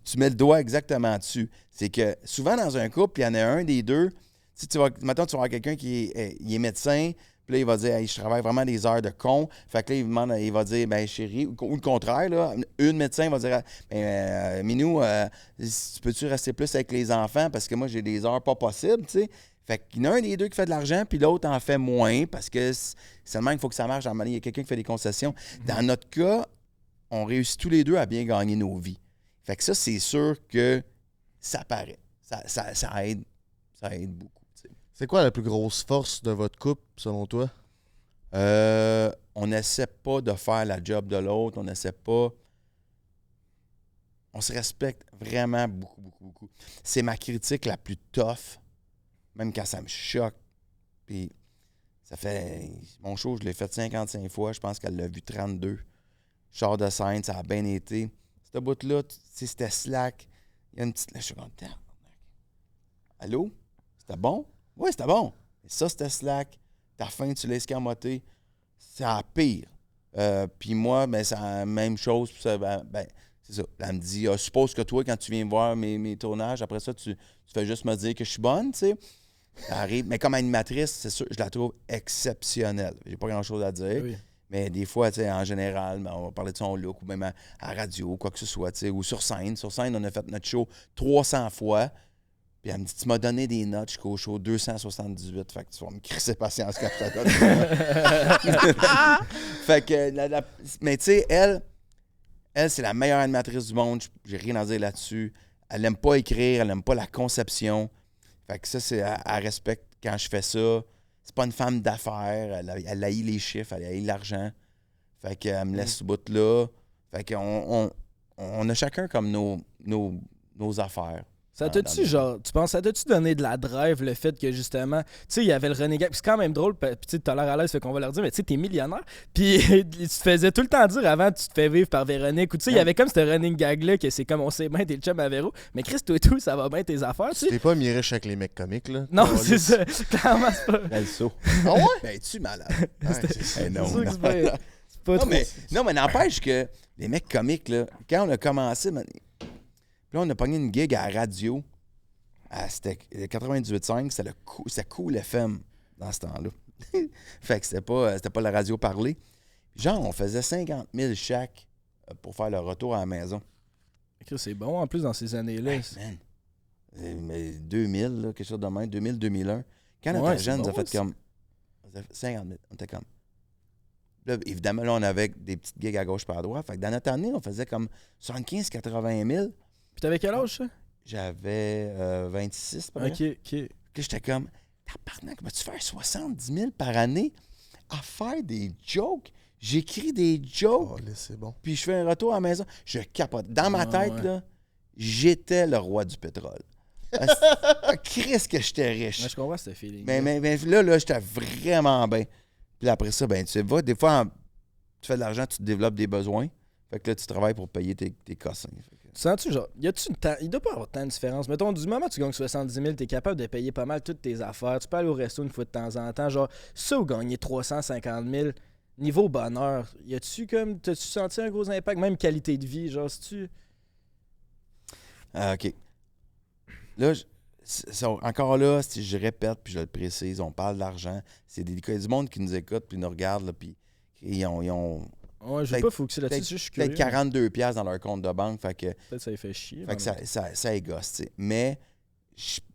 tu mets le doigt exactement dessus. C'est que souvent dans un couple, il y en a un des deux. Si maintenant, tu vas voir quelqu'un qui est médecin, puis là, il va dire hey, je travaille vraiment des heures de con. Fait que là, il va dire ben chérie, ou le contraire, là, une médecin va dire Minou, peux-tu rester plus avec les enfants parce que moi, j'ai des heures pas possibles, tu sais. Fait qu'il y en a un des deux qui fait de l'argent, puis l'autre en fait moins parce que seulement il faut que ça marche. Il y a quelqu'un qui fait des concessions. Dans notre cas, on réussit tous les deux à bien gagner nos vies. Fait que ça, c'est sûr que ça paraît. Ça aide beaucoup. C'est quoi la plus grosse force de votre couple, selon toi? On n'essaie pas de faire la job de l'autre. On n'essaie pas... On se respecte vraiment beaucoup, beaucoup, beaucoup. C'est ma critique la plus tough, même quand ça me choque. Puis ça fait... Mon show, je l'ai fait 55 fois. Je pense qu'elle l'a vu 32. Char de scène, ça a bien été. Ce bout-là, c'était slack. Il y a une petite... Là, je suis content. Allô? C'était bon? Oui, c'était bon. Et ça, c'était slack. Ta faim, tu l'as escamoté. C'est à pire. Puis moi, c'est la même chose. C'est ça. Elle me dit, suppose que toi, quand tu viens voir mes tournages, après ça, tu fais juste me dire que je suis bonne, tu sais. Ça arrive. Mais comme animatrice, c'est sûr, je la trouve exceptionnelle. J'ai pas grand-chose à dire. Oui. Mais des fois, tu sais, en général, on va parler de son look ou même à radio, quoi que ce soit, tu sais, ou sur scène. Sur scène, on a fait notre show 300 fois. Puis elle me dit, tu m'as donné des notes jusqu'au show 278. Fait que tu vas me crisser patience quand je te donne. Fait que, mais tu sais, elle, c'est la meilleure animatrice du monde. J'ai rien à dire là-dessus. Elle n'aime pas écrire, elle n'aime pas la conception. Fait que ça, elle respecte quand je fais ça. C'est pas une femme d'affaires. Elle haït les chiffres, elle haït l'argent. Fait qu'elle me laisse ce bout-là. Fait qu'on a chacun comme nos affaires. Ça t'a-tu, genre, tu penses, ça t'a-tu donné de la drive, le fait que, justement, tu sais, il y avait le renégat, puis c'est quand même drôle, puis tu t'as l'air à l'aise, fait qu'on va leur dire, mais tu sais, t'es millionnaire, puis tu te faisais tout le temps dire avant, tu te fais vivre par Véronique, ou tu sais, il y avait comme ce running gag-là, que c'est comme, on sait bien, t'es le chum à Véro, mais Chris, toi et tout, ça va bien tes affaires, tu sais. T'es pas mis riche avec les mecs comiques, là. Non, c'est ça, clairement, c'est pas... Ben, ça. Ah ouais? Ben, tu malade. Non, c'est pas trop... Non, mais n'empêche que les mecs comiques, là, quand on a commencé, là, on a pogné une gig à la radio. C'était 98.5, c'était Cool FM dans ce temps-là. Fait que c'était pas la radio parlée. Genre, on faisait 50 000 chaque pour faire le retour à la maison. C'est bon, en plus, dans ces années-là. Hey, mais 2000, là, quelque chose de même, 2000, 2001. Quand on était jeune, on a fait comme 50 000. On était comme... Là, évidemment, là, on avait des petites gigs à gauche par à droite. Fait que dans notre année, on faisait comme 75 80 000. Puis t'avais quel âge, ça? J'avais 26, par OK. Puis j'étais comme, tabarnak, vas-tu faire 70 000 par année à faire des jokes? J'écris des jokes. Oh, là, c'est bon. Puis je fais un retour à la maison. Je capote. Dans ma tête, là, j'étais le roi du pétrole. Qu'est-ce que j'étais riche. Ouais, je comprends ce feeling. Mais là, j'étais vraiment bien. Puis après ça, ben tu sais, des fois, tu fais de l'argent, tu te développes des besoins. Fait que là, tu travailles pour payer tes cossins. Sens-tu, genre, il doit pas avoir tant de différence. Mettons, du moment où tu gagnes 70 000, t'es capable de payer pas mal toutes tes affaires. Tu peux aller au resto une fois de temps en temps. Genre, ça ou gagner 350 000, niveau bonheur, t'as-tu senti un gros impact? Même qualité de vie, genre, si tu... OK. Là, encore là, si je répète puis je le précise, on parle d'argent. C'est du monde qui nous écoute puis nous regarde, là, puis ils ont Ouais, je vais pas focusser là-dessus, je suis curieux. peut-être 42 piastres dans leur compte de banque. Fait que Peut-être ça les fait chier. Fait que ça égosse, tu sais. Mais,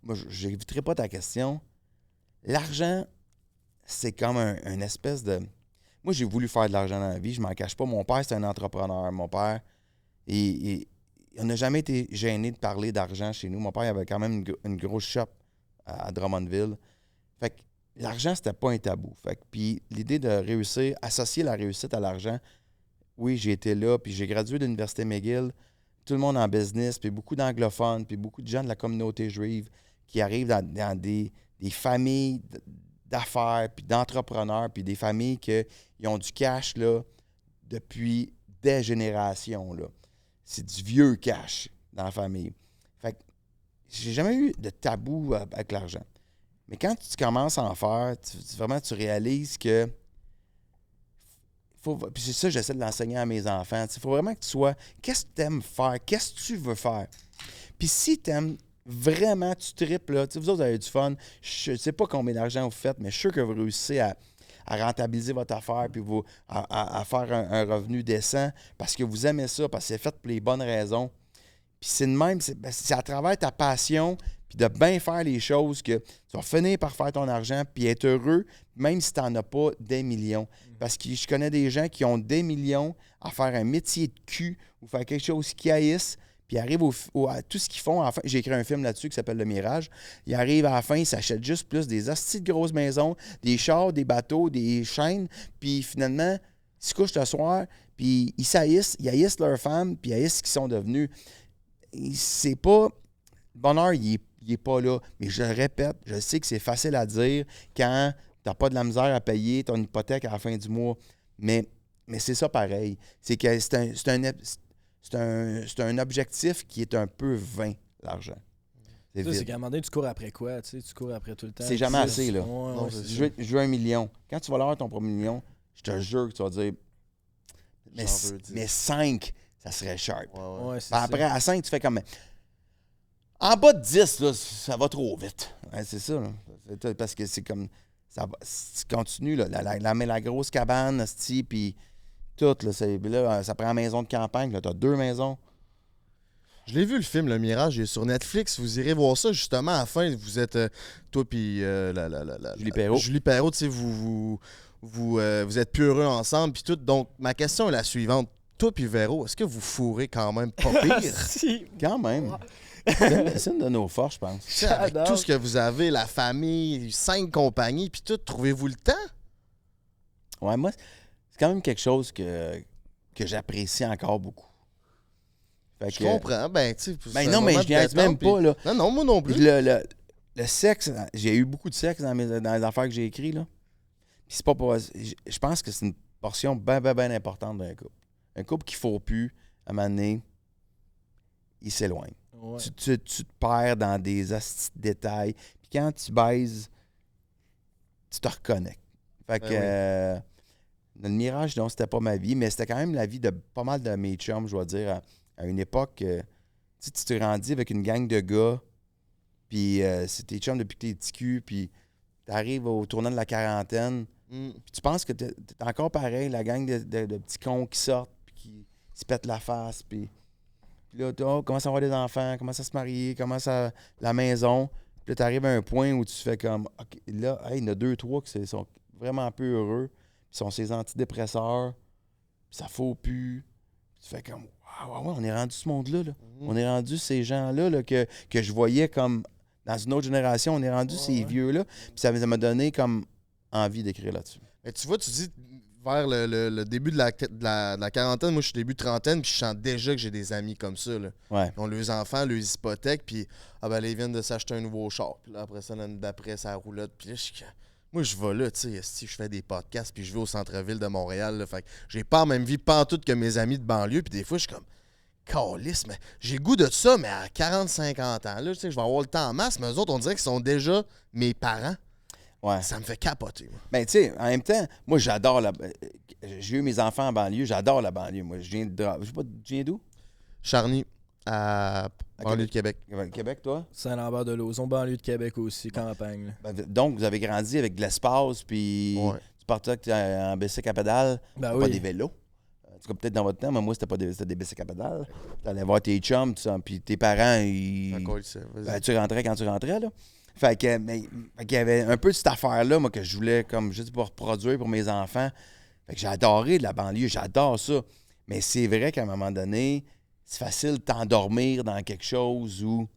moi, j'éviterai pas ta question. L'argent, c'est comme un espèce de... Moi, j'ai voulu faire de l'argent dans la vie, je m'en cache pas. Mon père, c'est un entrepreneur. Mon père, on n'a jamais été gêné de parler d'argent chez nous. Mon père, il avait quand même une grosse shop à Drummondville. Fait que l'argent, c'était pas un tabou. Fait que, puis l'idée de réussir, associer la réussite à l'argent, oui, j'ai été là, puis j'ai gradué de l'Université McGill, tout le monde en business, puis beaucoup d'anglophones, puis beaucoup de gens de la communauté juive qui arrivent dans des familles d'affaires, puis d'entrepreneurs, puis des familles qui ont du cash là, depuis des générations. Là. C'est du vieux cash dans la famille. Fait que j'ai jamais eu de tabou avec l'argent. Mais quand tu commences à en faire, tu réalises que puis c'est ça que j'essaie de l'enseigner à mes enfants. Il faut vraiment que tu sois... Qu'est-ce que tu aimes faire? Qu'est-ce que tu veux faire? Puis si tu aimes vraiment, tu tripes, là, vous autres, vous avez du fun. Je ne sais pas combien d'argent vous faites, mais je suis sûr que vous réussissez à rentabiliser votre affaire puis à faire un revenu décent parce que vous aimez ça, parce que c'est fait pour les bonnes raisons. Puis c'est de même, c'est à travers ta passion puis de bien faire les choses que tu vas finir par faire ton argent puis être heureux, même si tu n'en as pas des millions. Parce que je connais des gens qui ont des millions à faire un métier de cul ou faire quelque chose qu'ils haïssent, puis ils arrivent à tout ce qu'ils font. Enfin, j'ai écrit un film là-dessus qui s'appelle Le Mirage. Ils arrivent à la fin, ils s'achètent juste plus des hosties de grosses maisons, des chars, des bateaux, des chaînes, puis finalement, ils se couchent le soir, puis ils haïssent leur femme, puis ils haïssent ce qu'ils sont devenus. C'est pas... Le bonheur, il est pas là. Mais je le répète, je sais que c'est facile à dire quand tu n'as pas de la misère à payer ton hypothèque à la fin du mois. Mais c'est ça pareil. C'est que c'est un objectif qui est un peu vain, l'argent. C'est qu'à un moment donné, tu cours après quoi? Tu cours après tout le temps. C'est jamais assez, là. Ouais, je veux 1 million. Quand tu vas avoir ton premier million, je te jure que tu vas dire mais 5, ça serait sharp. Ouais, c'est Après, ça. à 5, tu fais comme... En bas de 10, là, ça va trop vite. Ouais, c'est ça. Là. Parce que c'est comme... tu continues, là, la grosse cabane, puis tout. Là, ça prend une maison de campagne. Tu as 2 maisons. Je l'ai vu, le film Le Mirage, il est sur Netflix. Vous irez voir ça, justement. À la fin, vous êtes, toi puis Julie Perrault. Julie Perrault, tu sais, vous êtes plus heureux ensemble, puis tout. Donc, ma question est la suivante. Toi puis Véro, est-ce que vous fourrez quand même pas pire? Si. Quand même. C'est une de nos forces, je pense. Tu sais, avec tout ce que vous avez, la famille, 5 compagnies, puis tout, trouvez-vous le temps? Ouais, moi, c'est quand même quelque chose que j'apprécie encore beaucoup. Fait Je que, comprends. Ben, tu sais, c'est un non, mais moment je de niaise même détente, pas, là. Non, non, moi non plus. Le sexe, j'ai eu beaucoup de sexe dans les affaires que j'ai écrites, là. Puis c'est pas pour... Je pense que c'est une portion bien importante d'un couple. Un couple qui ne faut plus, à un moment donné, il s'éloigne. Ouais. Tu te perds dans des astis de détails. Puis quand tu baises, tu te reconnectes. Fait que le Mirage, non, c'était pas ma vie, mais c'était quand même la vie de pas mal de mes chums, je dois dire, à une époque. Tu te grandis avec une gang de gars, puis c'est tes chums depuis que t'es petit cul, puis t'arrives au tournant de la quarantaine, puis tu penses que t'es encore pareil, la gang de petits cons qui sortent, puis qui se pètent la face, puis là, tu commences à avoir des enfants, commences à se marier, commences à la maison, puis là, t'arrives à un point où tu fais comme, OK, là, il y en a 2-3 qui sont vraiment peu heureux, puis sont ces antidépresseurs, puis ça faut plus. Tu fais comme, wow, on est rendu ce monde-là. Là. On est rendu ces gens-là là, que je voyais comme dans une autre génération. On est rendu ces vieux-là. Puis ça m'a donné comme envie d'écrire là-dessus. Mais tu vois, tu dis vers le début de la quarantaine, moi je suis début de trentaine, puis je sens déjà que j'ai des amis comme ça. Là. Ouais. Ils ont leurs enfants, leurs hypothèques, puis là, ils viennent de s'acheter un nouveau char. Puis là, après ça, l'année d'après, ça roulotte. Puis là, moi, je vais là, tu sais, si je fais des podcasts, puis je vais au centre-ville de Montréal. Là, fait que j'ai pas la même vie pantoute que mes amis de banlieue. Puis des fois, je suis comme, Calisse, mais j'ai le goût de ça, mais à 40-50 ans, là, tu sais, je vais avoir le temps en masse, mais eux autres, on dirait qu'ils sont déjà mes parents. Ouais. Ça me fait capoter, moi. Ben, tu sais, en même temps, moi, j'adore la. J'ai eu mes enfants en banlieue, j'adore la banlieue. Moi, je viens de. Je sais pas, tu viens d'où? Charny, à banlieue de Québec. Québec, toi? Saint-Lambert-de-Lauzon, banlieue de Québec aussi, campagne. Là. Ben, donc, vous avez grandi avec de l'espace, puis Ouais. tu partais en bicycle à pédale, Ben pas oui. des vélos. En tout cas, peut-être dans votre temps, mais moi, c'était des bicycles à pédale. Tu allais voir tes chums, puis tes parents, D'accord, ici, vas-y. ben, tu rentrais quand tu rentrais, là. Fait qu'il y avait un peu de cette affaire-là, moi, que je voulais, comme, je sais pas, reproduire pour mes enfants. Fait que j'ai adoré de la banlieue, j'adore ça. Mais c'est vrai qu'à un moment donné, c'est facile de t'endormir dans quelque chose où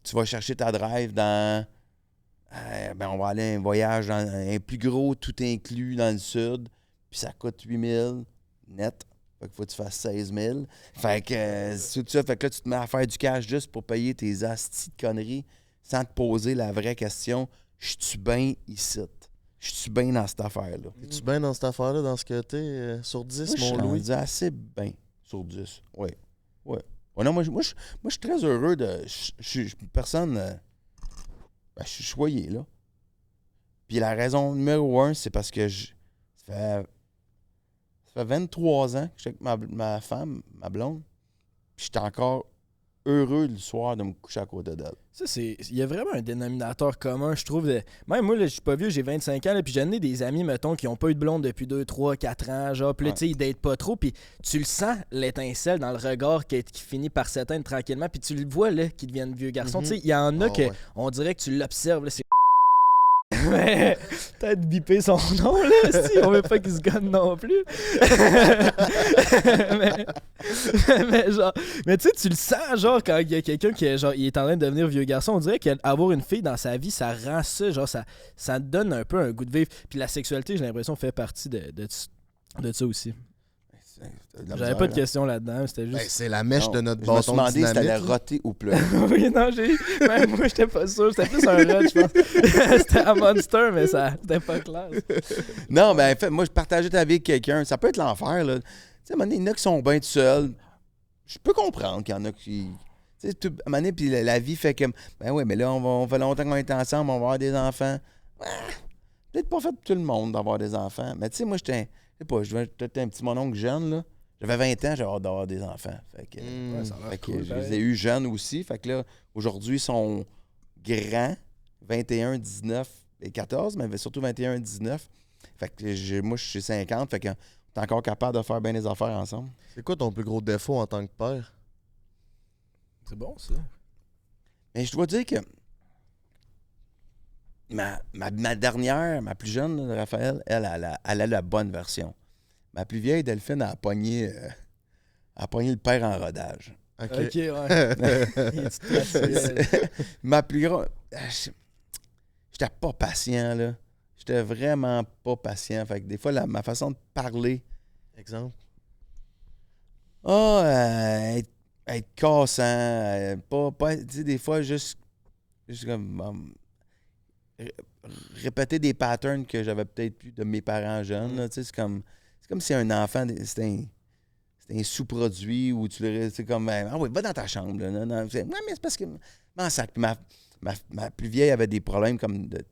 tu vas chercher ta drive dans... ben on va aller à un voyage dans un plus gros, tout inclus dans le sud, puis ça coûte 8 000 net. Fait qu'il faut que tu fasses 16 000. Fait que c'est tout ça. Fait que là, tu te mets à faire du cash juste pour payer tes astis de conneries sans te poser la vraie question, je suis bien ici? Je suis bien dans cette affaire-là? Es-tu bien dans cette affaire-là, dans ce que t'es sur 10, Moi, je mon suis Louis? rendu assez bien sur 10. Oui. Ouais. Ouais, non, moi, je suis très heureux de... Je suis personne... ben, je suis choyé, là. Puis la raison numéro 1, c'est parce que ça fait 23 ans que je suis avec ma femme, ma blonde, puis j'étais encore heureux le soir de me coucher à côté d'elle. Ça, il y a vraiment un dénominateur commun, je trouve. Même moi, là, je suis pas vieux, j'ai 25 ans, là, puis j'en ai des amis, mettons, qui ont pas eu de blonde depuis 2, 3, 4 ans, genre, puis là, tu sais, ils datent pas trop, puis tu le sens, l'étincelle dans le regard qui finit par s'éteindre tranquillement, puis tu le vois, là, qu'ils deviennent vieux garçons. Tu sais, il y en a Ah que, ouais. on dirait que tu l'observes, là, c'est... Mais peut-être biper son nom, là, si on veut pas qu'il se gagne non plus. mais genre, mais tu sais, tu le sens, genre, quand il y a quelqu'un qui genre, il est en train de devenir vieux garçon, on dirait qu'avoir une fille dans sa vie, ça rend ça, genre, ça donne un peu un goût de vivre. Puis la sexualité, j'ai l'impression, fait partie de ça aussi. J'avais pas de questions là-dedans, c'était juste... Ben, c'est la mèche Non, de notre je me suis bâton de demandé si dynamite. t'allais là. roter ou pleurer. oui, non, même moi, j'étais pas sûr. C'était plus un rot, je pense. C'était un monster, mais c'était pas clair. Non, mais en fait, moi, je partageais ta vie avec quelqu'un. Ça peut être l'enfer, là. Tu sais, à un moment donné, il y en a qui sont bien tout seuls. Je peux comprendre qu'il y en a qui... Tu sais, à un moment donné, puis la vie fait que... Ben oui, mais là, on fait longtemps qu'on est ensemble, on va avoir des enfants. Peut-être pas fait pour tout le monde d'avoir des enfants. Mais tu sais, moi, j'étais un petit mononcle jeune, là. J'avais 20 ans, j'avais hâte d'avoir des enfants. Fait que, Ouais, ça a l'air fait que cool, je pareil. les ai eus jeunes aussi. Fait que là, aujourd'hui, ils sont grands. 21, 19 et 14, mais surtout 21, 19. Fait que moi, je suis 50. Fait que t'es encore capable de faire bien des affaires ensemble. C'est quoi ton plus gros défaut en tant que père? C'est bon, ça. Mais je dois dire que ma dernière, ma plus jeune, là, Raphaël, elle a la bonne version. Ma plus vieille, Delphine, a pogné le père en rodage. OK. Ok, ouais. Il est classique. Ma plus grande... J'étais pas patient, là. J'étais vraiment pas patient. Fait que des fois, ma façon de parler... Exemple. Être cassant, pas tu sais, des fois, juste comme... répéter des patterns que j'avais peut-être plus de mes parents jeunes, là, tu sais, c'est comme si un enfant, c'était un sous-produit où tu le... C'est comme, ah oui, va dans ta chambre, là. Non, ouais, mais c'est parce que... Non, ça, ma plus vieille avait des problèmes comme de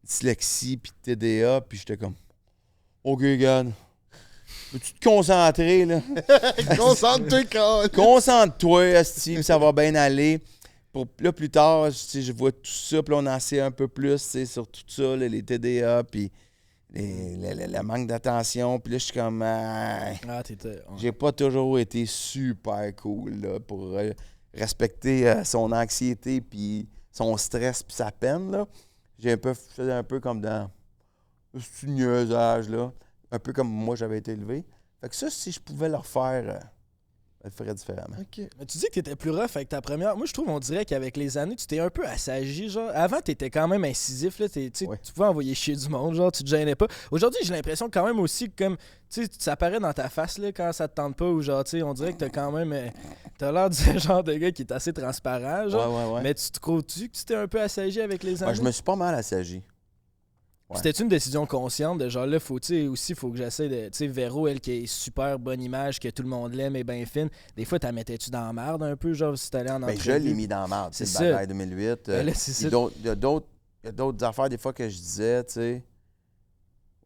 dyslexie puis de TDA, puis j'étais comme, OK, God, peux-tu te concentrer, là? Concentre-toi, Carl. Concentre-toi, esti, puis ça va bien aller. Là, plus tard, je vois tout ça, puis là, on en sait un peu plus, sur tout ça, là, les TDA, puis le manque d'attention. Puis là, je suis comme... Ah, t'étais... J'ai pas toujours été super cool là, pour respecter son anxiété, puis son stress, puis sa peine, là. J'étais un peu comme dans ce niaisage, là. Un peu comme moi, j'avais été élevé. Fait que ça, si je pouvais le refaire... je le ferais différemment. OK. Mais tu dis que t'étais plus rough avec ta première. Moi, je trouve, on dirait qu'avec les années, tu t'es un peu assagi. Genre, avant, t'étais quand même incisif. Là, Ouais. Tu pouvais envoyer chier du monde. Genre, tu te gênais pas. Aujourd'hui, j'ai l'impression quand même aussi que, comme, tu sais, ça apparaît dans ta face là, quand ça te tente pas. Ou genre, tu sais, on dirait que t'as quand même. T'as l'air du genre de gars qui est assez transparent. Genre. Ouais. Mais tu te crois-tu que tu t'es un peu assagi avec les années? Je me suis pas mal assagi. C'était une décision consciente de genre là, faut que j'essaie de. Tu sais, Véro, elle qui est super bonne image, que tout le monde l'aime et bien fine. Des fois, t'as mettais-tu dans la merde un peu, genre si t'allais en entrevue? Je l'ai mis dans la merde. C'est le bagaille 2008. Là, c'est ça. Il y a d'autres affaires, des fois, que je disais, tu sais.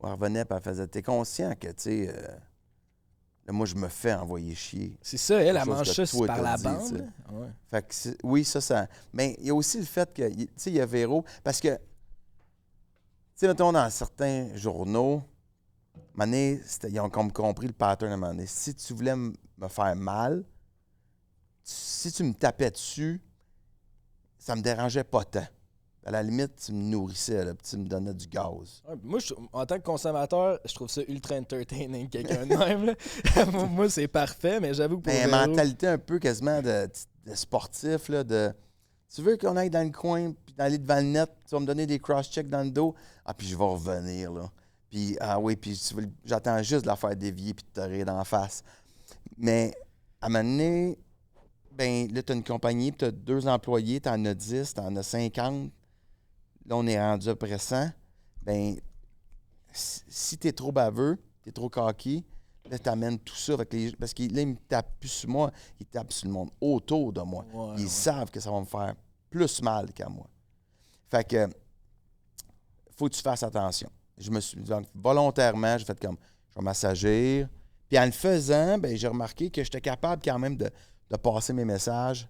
Elle revenait et elle faisait. T'es conscient que, tu sais. Moi, je me fais envoyer chier. C'est ça, elle mange ça par la bande. Ouais. Fait que oui, ça. Mais il y a aussi le fait que, tu sais, il y a Véro. Parce que, tu sais, mettons, dans certains journaux, à un moment donné, ils ont comme compris le pattern à un moment donné. Si tu voulais me faire mal, si tu me tapais dessus, ça me dérangeait pas tant. À la limite, tu me nourrissais, là, puis tu me donnais du gaz. Ouais, moi, en tant que consommateur, je trouve ça ultra entertaining, quelqu'un de même. Là. Moi, c'est parfait, mais j'avoue que pour une Véro... mentalité un peu quasiment de sportif, là, de... Tu veux qu'on aille dans le coin, puis d'aller devant le net, tu vas me donner des cross-checks dans le dos, puis je vais revenir, là. Puis, puis j'attends juste de la faire dévier puis de te rire d'en face. Mais, à un moment donné, là, tu as une compagnie, puis tu as 2 employés, tu en as 10, tu en as 50. Là, on est rendu à près 100. Si tu es trop baveux, tu es trop cocky, là, tu amènes tout ça. Parce que là, ils ne me tapent plus sur moi, ils tapent sur le monde autour de moi. Ils savent que ça va me faire plus mal qu'à moi. Fait que, faut que tu fasses attention. Donc, volontairement, j'ai fait comme, je vais m'assagir. Puis en le faisant, j'ai remarqué que j'étais capable quand même de passer mes messages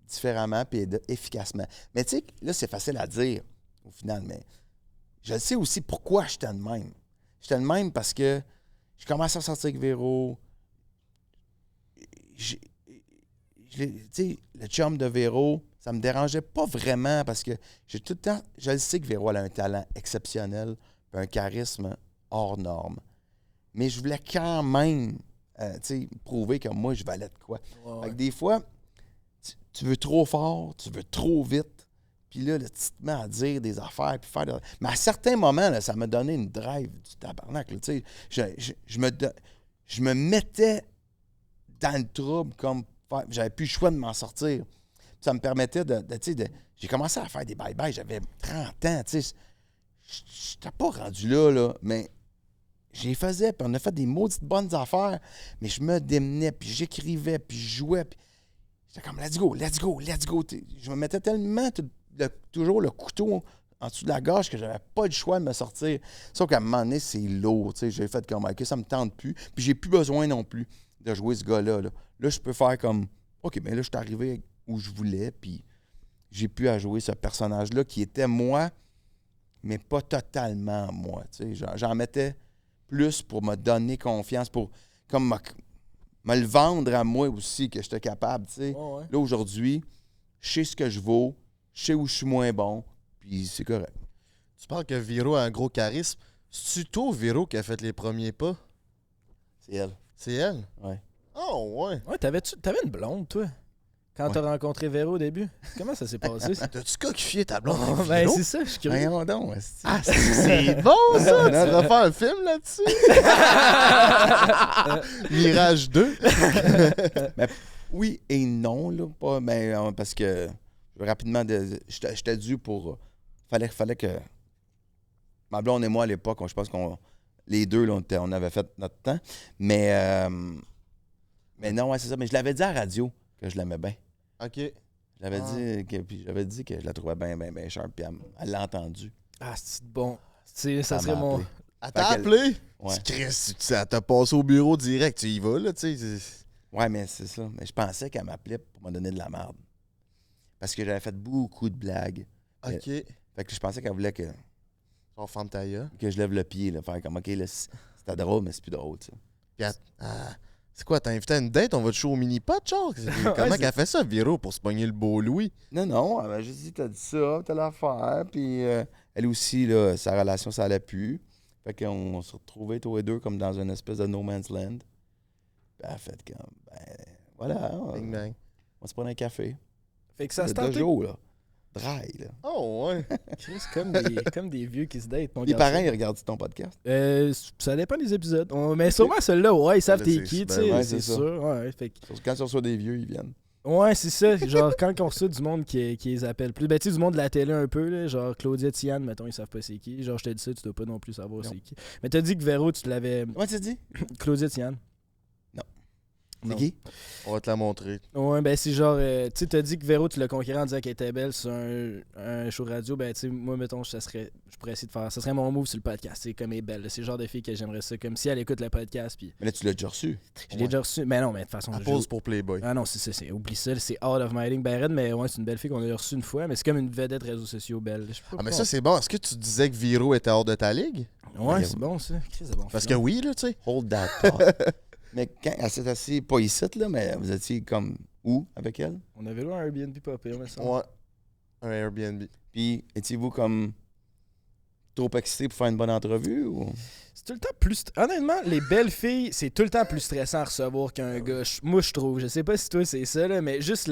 différemment et efficacement. Mais tu sais, là, c'est facile à dire au final, mais je sais aussi pourquoi j'étais de même. J'étais de même parce que je commençais à sortir avec Véro. Tu sais, le chum de Véro, ça me dérangeait pas vraiment parce que j'ai tout le temps... Je le sais que Véro, elle a un talent exceptionnel, un charisme hors norme. Mais je voulais quand même prouver que moi, je valais de quoi. Fait que des fois, tu veux trop fort, tu veux trop vite, puis là, tu te mets à dire des affaires, puis faire Mais à certains moments, là, ça m'a donné une drive du tabarnak. Je me mettais dans le trouble comme... J'avais plus le choix de m'en sortir. Ça me permettait j'ai commencé à faire des bye-bye, j'avais 30 ans, tu sais. Je n'étais pas rendu là, mais j'y faisais, puis on a fait des maudites bonnes affaires, mais je me démenais, puis j'écrivais, puis je jouais, puis j'étais comme « let's go ». Je me mettais tellement toujours le couteau en dessous de la gorge que j'avais pas le choix de me sortir. Sauf qu'à un moment donné, c'est lourd, tu sais. J'ai fait comme « OK, ça me tente plus », puis j'ai plus besoin non plus de jouer ce gars-là. Là, je peux faire comme « OK, bien là, je suis arrivé où je voulais, puis j'ai pu à jouer ce personnage-là qui était moi, mais pas totalement moi. » Tu sais, j'en mettais plus pour me donner confiance, pour comme me le vendre à moi aussi, que j'étais capable, tu sais. Oh, ouais. Là, aujourd'hui, je sais ce que je vaux, je sais où je suis moins bon, puis c'est correct. Tu parles que Véro a un gros charisme. C'est-tu toi, Véro, qui a fait les premiers pas? C'est elle. C'est elle? Ouais. Oh, ouais. Ouais, t'avais une blonde, toi, quand t'as rencontré Véro au début? Comment ça s'est passé? T'as-tu coquifié ta blonde avec Ben, Véro? c'est ça, je suis curieux. Voyons donc, esti. Ah, c'est bon, ça! Tu vas faire un film là-dessus? Mirage 2? Mais oui et non, là. Pas, parce que rapidement, j'étais dû pour... Fallait que... Ma blonde et moi, à l'époque, je pense qu'on... Les deux, là, on avait fait notre temps. Mais non, ouais, c'est ça. Mais je l'avais dit à la radio que je l'aimais bien. OK. Je l'avais dit que je la trouvais bien sharp, puis elle l'a entendu. Ah, c'est bon. Ça serait m'a mon... appelé. Elle t'a Fait appelé? Ouais. Chris, ça t'a passé au bureau direct. Tu y vas, là, tu sais. Ouais, mais c'est ça. Mais je pensais qu'elle m'appelait pour me donner de la merde. Parce que j'avais fait beaucoup de blagues. OK. Fait que je pensais qu'elle voulait que Genre, ferme ta gueule. je lève le pied, là, faire comme, OK, là, c'était drôle, mais c'est plus drôle, tu sais. Puis c'est quoi, t'as invité à une date? On va te show au mini-pot, genre? Comment qu'elle fait ça, Véro, pour se pogner le beau Louis? Non, elle m'a juste dit, t'as dit ça, t'as l'affaire. Puis elle aussi, là, sa relation, ça allait plus. Fait qu'on s'est retrouvés tous les deux comme dans une espèce de no man's land. Puis elle a fait comme, voilà, Bing, bang. on se prend un café. Fait que ça se C'est 2 tentait. jours, là. Dry, là. Oh, ouais. Chris, comme des vieux qui se datent. mon Les garçon. parents, ils regardent ton podcast. Ça dépend des épisodes. Mais sûrement celui-là, ouais, ils savent Là, t'es c'est- qui, tu ben sais, ouais, c'est c'est ça. sûr. Ouais, fait que... Quand tu reçois des vieux, ils viennent. Ouais, c'est ça. Genre, quand on reçoit du monde qui les appelle plus, ben, tu sais, du monde de la télé un peu, là, genre Claudia Tiane, mettons, ils savent pas c'est qui. Genre, je te dis ça, tu dois pas non plus savoir c'est qui. Mais t'as dit que Véro, tu l'avais. Comment tu dis? Claudia Tiane. C'est Non. qui? On va te la montrer. Ouais, ben, c'est genre. Tu sais, t'as dit que Véro, tu l'as conquéré en disant qu'elle était belle sur un show radio. Ben, tu sais, moi, mettons, je pourrais essayer de faire. Ça serait mon move sur le podcast. C'est comme elle est belle. C'est le genre de fille que j'aimerais ça. Comme si elle écoute le podcast. Puis Mais là, tu l'as déjà reçu. je l'ai déjà reçu. Mais non, mais de toute façon. Elle je- pose pour Playboy. Ah non, oublie ça, c'est out of my league. Ben, Red, mais ouais, c'est une belle fille qu'on a reçue une fois, mais c'est comme une vedette réseaux sociaux belle. Je sais pas Ah, mais pourquoi. ça, c'est bon. Est-ce que tu disais que Viro était hors de ta ligue? Ouais, c'est bon ça. Chris, c'est bon. Parce que oui, là, tu sais. Hold that thought. Mais quand elle s'est assise, pas ici, là, mais vous étiez comme où avec elle? On avait là un Airbnb pas pire, mais ça. Ouais. Un Airbnb. Puis, étiez-vous comme trop excité pour faire une bonne entrevue ou? C'est tout le temps plus. Honnêtement, les belles filles, c'est tout le temps plus stressant à recevoir qu'un gars. Moi, je trouve. Je sais pas si toi, c'est ça, là, mais juste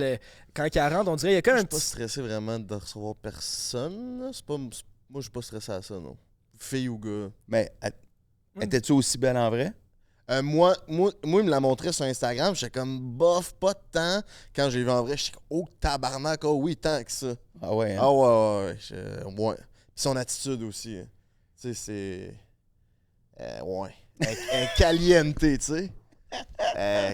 quand elle rentre, on dirait qu'il y a quand Je même suis pas stressé vraiment de recevoir personne. Là. Moi, je suis pas stressé à ça, non. Fille ou gars. Mais étais-tu aussi belle en vrai? Moi, il me l'a montré sur Instagram. J'étais comme bof, pas de temps. Quand j'ai vu en vrai, je suis comme, oh tabarnak, oh oui, tant que ça. Ah ouais, hein? Ah ouais. Ouais. Puis son attitude aussi. Hein. Tu sais, c'est. Ouais. Un caliente, tu sais.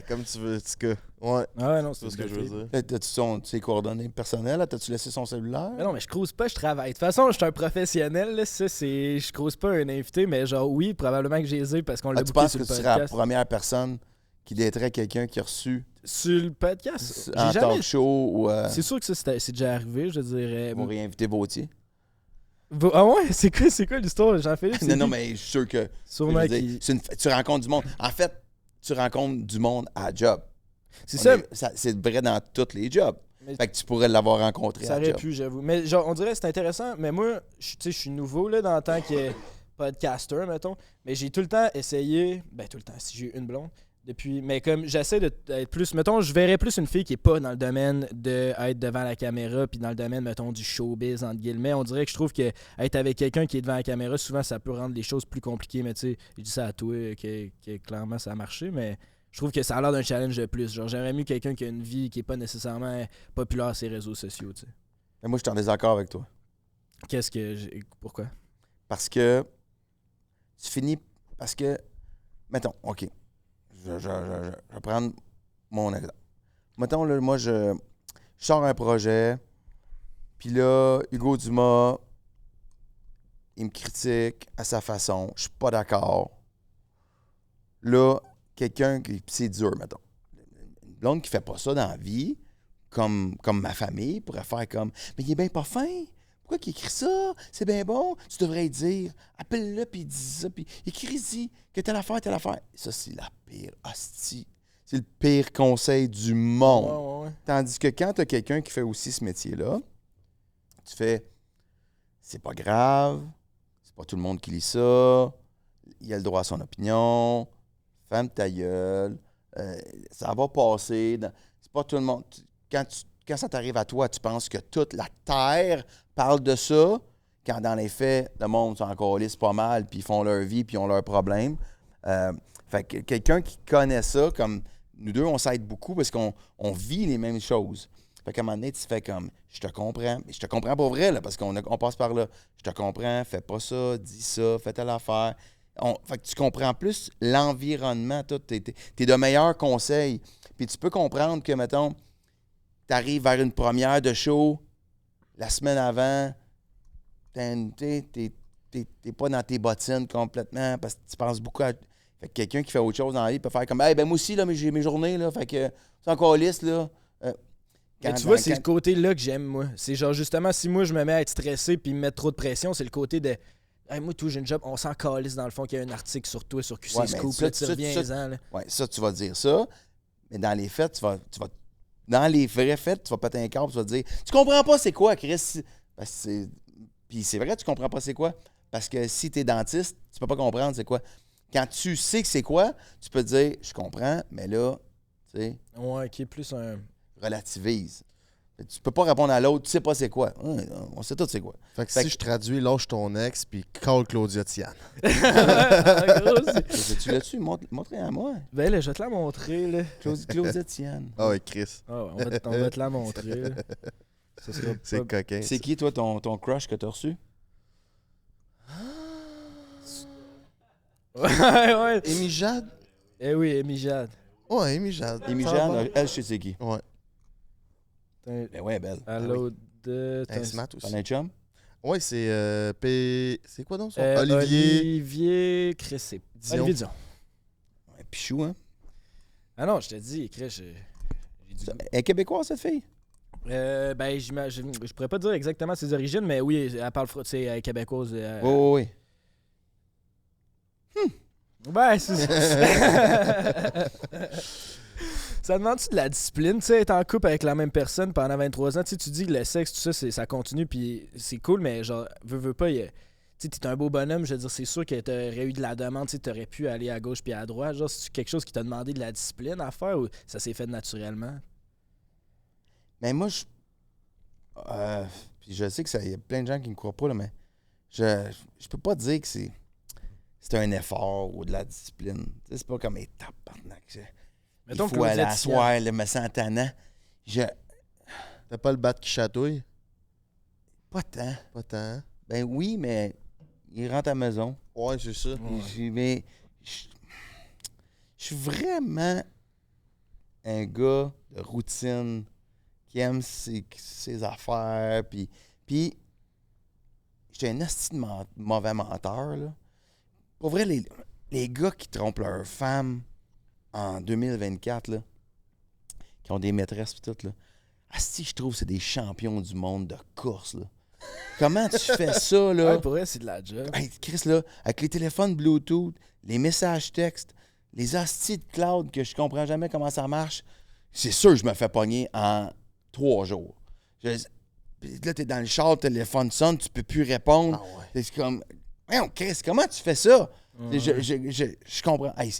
Comme tu veux, en tout cas. Ouais. Ah ouais, non, C'est c'est ce que je veux dire. T'as-tu ses coordonnées personnelles? T'as-tu laissé son cellulaire? Mais non, mais je crouse pas, je travaille. De toute façon, je suis un professionnel, là, ça, c'est. Je crouse pas un invité, mais genre, oui, probablement que j'ai les ai parce qu'on l'a Tu booké penses sur que le tu serais la podcast. première personne qui daterait quelqu'un qui a reçu Sur le podcast? en J'ai jamais. talk show ou C'est sûr que ça, c'est déjà arrivé, je dirais. pour réinviter Vautier? Ah ouais? C'est quoi l'histoire, Jean-Philippe? C'est Non, non, qui? mais je suis sûr que Sûrement je veux qui. dire, tu rencontres du monde. En fait, tu rencontres du monde à job. C'est ça. C'est vrai dans tous les jobs. Mais- Fait que tu pourrais l'avoir rencontré Ça à aurait job. pu, j'avoue. Mais genre, on dirait que c'est intéressant. Mais moi, tu sais, je suis nouveau là, dans le temps que podcaster, mettons. Mais j'ai tout le temps essayé. Ben, tout le temps, si j'ai eu une blonde. Depuis. Mais comme j'essaie d'être plus. Mettons, je verrais plus une fille qui est pas dans le domaine d'être devant la caméra, puis dans le domaine, mettons, du showbiz, entre guillemets. On dirait que je trouve que être avec quelqu'un qui est devant la caméra, souvent, ça peut rendre les choses plus compliquées. Mais tu sais, je dis ça à toi, que clairement, ça a marché. Mais je trouve que ça a l'air d'un challenge de plus. Genre, j'aimerais mieux quelqu'un qui a une vie qui est pas nécessairement populaire sur les réseaux sociaux, tu sais. Mais moi, je suis en désaccord avec toi. Pourquoi? Parce que tu finis. Parce que. Mettons, OK. Je vais prendre mon exemple. Mettons, là, moi, je sors un projet, puis là, Hugo Dumas, il me critique à sa façon. Je suis pas d'accord. Là, quelqu'un qui. Puis c'est dur, mettons. Une blonde qui fait pas ça dans la vie, comme ma famille, pourrait faire comme. Mais il est bien pas fin. Pourquoi qu'il écrit ça? C'est bien bon. Tu devrais dire. Appelle-le, puis dis ça, puis écris-y que telle affaire, telle affaire. Ça, c'est la pire hostie. C'est le pire conseil du monde. Ouais. Tandis que quand tu as quelqu'un qui fait aussi ce métier-là, tu fais c'est pas grave, c'est pas tout le monde qui lit ça, il a le droit à son opinion, ferme ta gueule, ça va passer. C'est pas tout le monde. Quand ça t'arrive à toi, tu penses que toute la terre parle de ça, quand dans les faits, le monde s'en calisse pas mal, puis ils font leur vie, puis ils ont leurs problèmes. Fait que quelqu'un qui connaît ça, comme nous deux, on s'aide beaucoup parce qu'on vit les mêmes choses. Fait qu'à un moment donné, tu fais comme, je te comprends, mais je te comprends pas vrai, là, parce qu'on passe par là. Je te comprends, fais pas ça, dis ça, fais telle affaire. Fait que tu comprends plus l'environnement, tout. T'es de meilleurs conseils. Puis tu peux comprendre que, mettons, t'arrives vers une première de show, la semaine avant, t'es pas dans tes bottines complètement parce que tu penses beaucoup à. Fait que quelqu'un qui fait autre chose dans la vie peut faire comme, hey, ben moi aussi, là, mais j'ai mes journées, là, fait que c'est encore lisse, là. Mais tu vois, c'est le côté-là que j'aime, moi. C'est genre, justement, si moi, je me mets à être stressé puis me mettre trop de pression, c'est le côté de. Hey, moi, tout, j'ai une job, on s'en calisse dans le fond qu'il y a un article sur toi, sur QC Ouais, mais Scoop, ça, là, tu ça, reviens-en, là. Ouais, ça, tu vas dire ça, mais dans les faits, tu vas dans les vrais faits, tu vas péter un câble, tu vas te dire, tu comprends pas c'est quoi, Chris? Puis c'est vrai, tu comprends pas c'est quoi, parce que si t'es dentiste, tu peux pas comprendre c'est quoi. Quand tu sais que c'est quoi, tu peux te dire, je comprends, mais là, tu sais, Ouais, qui est plus un. relativise. Tu peux pas répondre à l'autre, tu sais pas c'est quoi. On sait tout c'est quoi. Fait que Fait si que- je traduis, lâche ton ex puis call Claudia Tian. En gros, Tu l'as-tu? Montrez à moi. ben là, je vais te la montrer, là. Claudia Tian. Ah ouais, Chris. Ah ouais, on va te la montrer, là. Ça sera C'est pas... coquin. C'est qui, toi, ton crush que t'as reçu? ouais. Amy Jade? Eh oui, Amy Jade. Ouais, Amy Jade. Amy Ça Jeanne, va. elle, je sais c'est qui. Ouais. Ben ouais, belle. À l'autre de... Elle se mate T'en aussi. as un chum? Ouais, c'est C'est quoi donc son Olivier Olivier... Chris, c'est... Dion. Olivier Dion. Ouais, Pichou, hein? Ah non, je te dis, Chris, j'ai dit... Elle est québécoise, cette fille? Ben, j'imagine... Je pourrais pas dire exactement ses origines, mais oui, elle parle... Tu sais, québécoise. Oui. Ouais, c'est ça demande-tu de la discipline, tu sais, être en couple avec la même personne pendant 23 ans, tu sais, tu dis que le sexe, tout ça, ça continue, puis c'est cool, mais genre, veux pas, tu sais, t'es un beau bonhomme, je veux dire, c'est sûr que t'aurais eu de la demande, tu sais, t'aurais pu aller à gauche puis à droite, genre, c'est quelque chose qui t'a demandé de la discipline à faire ou ça s'est fait naturellement? Mais moi, puis je sais que il y a plein de gens qui ne croient pas, là, mais je peux pas dire que c'est un effort ou de la discipline. Tu sais, c'est pas comme étape, tabarnak. Il Mettons faut aller Claudia à Tian. soir, là, me sens tannant. T'as pas le bat qui chatouille? Pas tant. Pas tant. Ben oui, mais il rentre à la maison. Ouais, c'est ça. Mais je suis vraiment un gars de routine qui aime ses affaires. Puis j'étais un asti de mauvais menteur, là. Pour vrai, les gars qui trompent leur femme en 2024, là, qui ont des maîtresses et tout, là, asti, je trouve que c'est des champions du monde de course, là. Comment tu fais ça, là? Ouais, pour vrai, c'est de la job. Hey, Chris, là, avec les téléphones Bluetooth, les messages textes, les astis de cloud que je comprends jamais comment ça marche, c'est sûr que je me fais pogner en 3 jours. Puis là, t'es dans le char, le téléphone sonne, tu peux plus répondre. Ah ouais. C'est comme, voyons, Chris, comment tu fais ça? Je comprends. Hey,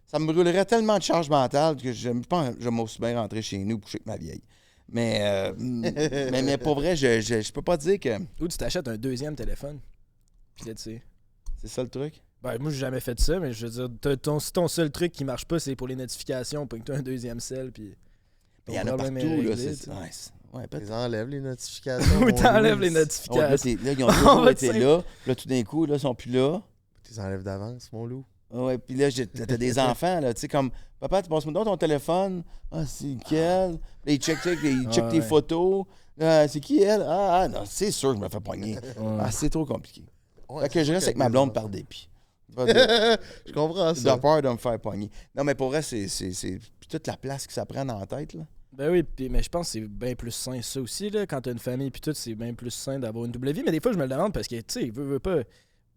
ça me brûlerait tellement de charge mentale que je pense que je m'ose bien rentrer chez nous coucher avec ma vieille. Mais pour vrai, je peux pas dire que Ou tu t'achètes un deuxième téléphone. Puis là, tu sais. c'est ça le truc. Ben, moi, j'ai jamais fait ça, mais je veux dire, si ton seul truc qui marche pas, c'est pour les notifications, pas que tu un deuxième sel, puis. Il y en a partout, là. Ouais, peut-être. Ils enlèvent les notifications. Ou mon t'enlèves Louis. les Là, notifications. là, ils ont On toujours va été te là. Puis là, tout d'un coup, là, ils sont plus là. Tu les enlèves d'avance, mon loup. Ouais, puis là, t'as des enfants, là, tu sais, comme, papa, tu passes-moi donc ton téléphone. Ah, c'est lequel? Là, ils checkent tes ouais. photos. C'est qui, elle? Non, c'est sûr que je me fais pogner. Ah, c'est trop compliqué. Fait que je reste avec ma blonde par dépit. Je comprends J'ai ça. peur de me faire pogner. Non, mais pour vrai, c'est puis toute la place que ça prend dans la tête, là. Ben oui, mais je pense que c'est bien plus sain, ça aussi, là. Quand t'as une famille, puis tout, c'est bien plus sain d'avoir une double vie. Mais des fois, je me le demande parce que, tu sais, veut pas.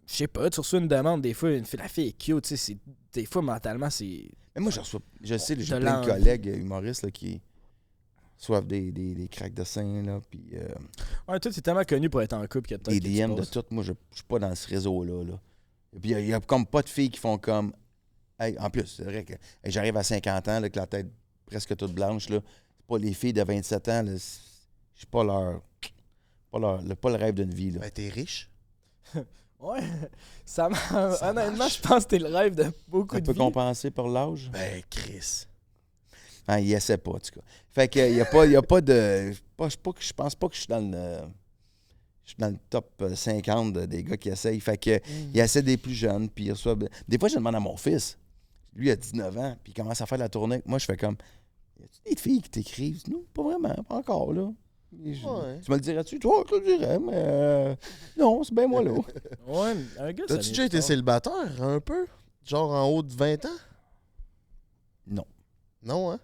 Je sais pas, tu reçois une demande, des fois, la fille est cute, tu sais, des fois, mentalement, c'est. Mais moi, je sais, j'ai de plein de l'envie. collègues humoristes là, qui reçoivent des craques de sein, là, puis Ouais, toi, c'est tellement connu pour être en couple que peut-être. des que tu DM de passes. tout. Moi, je suis pas dans ce réseau-là. Là. Et puis, il y a comme pas de filles qui font comme. Hey, en plus, c'est vrai que hey, j'arrive à 50 ans, là, avec la tête presque toute blanche. Là. C'est pas les filles de 27 ans. Je suis pas leur. Pas le rêve d'une vie. Là. Ben, t'es riche. Ouais, honnêtement, je pense que t'es le rêve de beaucoup Ça de peut vie. compenser par l'âge? Ben, Chris. Ah, il essaie pas, en tout cas. Fait que, il y a pas de. Je pense pas que je suis dans le. Je suis dans le top 50 des gars qui essayent. Fait que, il essaie des plus jeunes, puis il reçoit. Des fois, je demande à mon fils. Lui, il a 19 ans, puis il commence à faire de la tournée. Moi, je fais comme. Y a-tu des filles qui t'écrivent? Non, pas vraiment, pas encore, là. Ouais. Tu me le dirais-tu? Toi, je te le dirais, mais. Non, c'est bien moi, là. Ouais, un gars, ça T'as-tu vient déjà été fort. célibataire, un peu? Genre en haut de 20 ans? Non. Non, hein?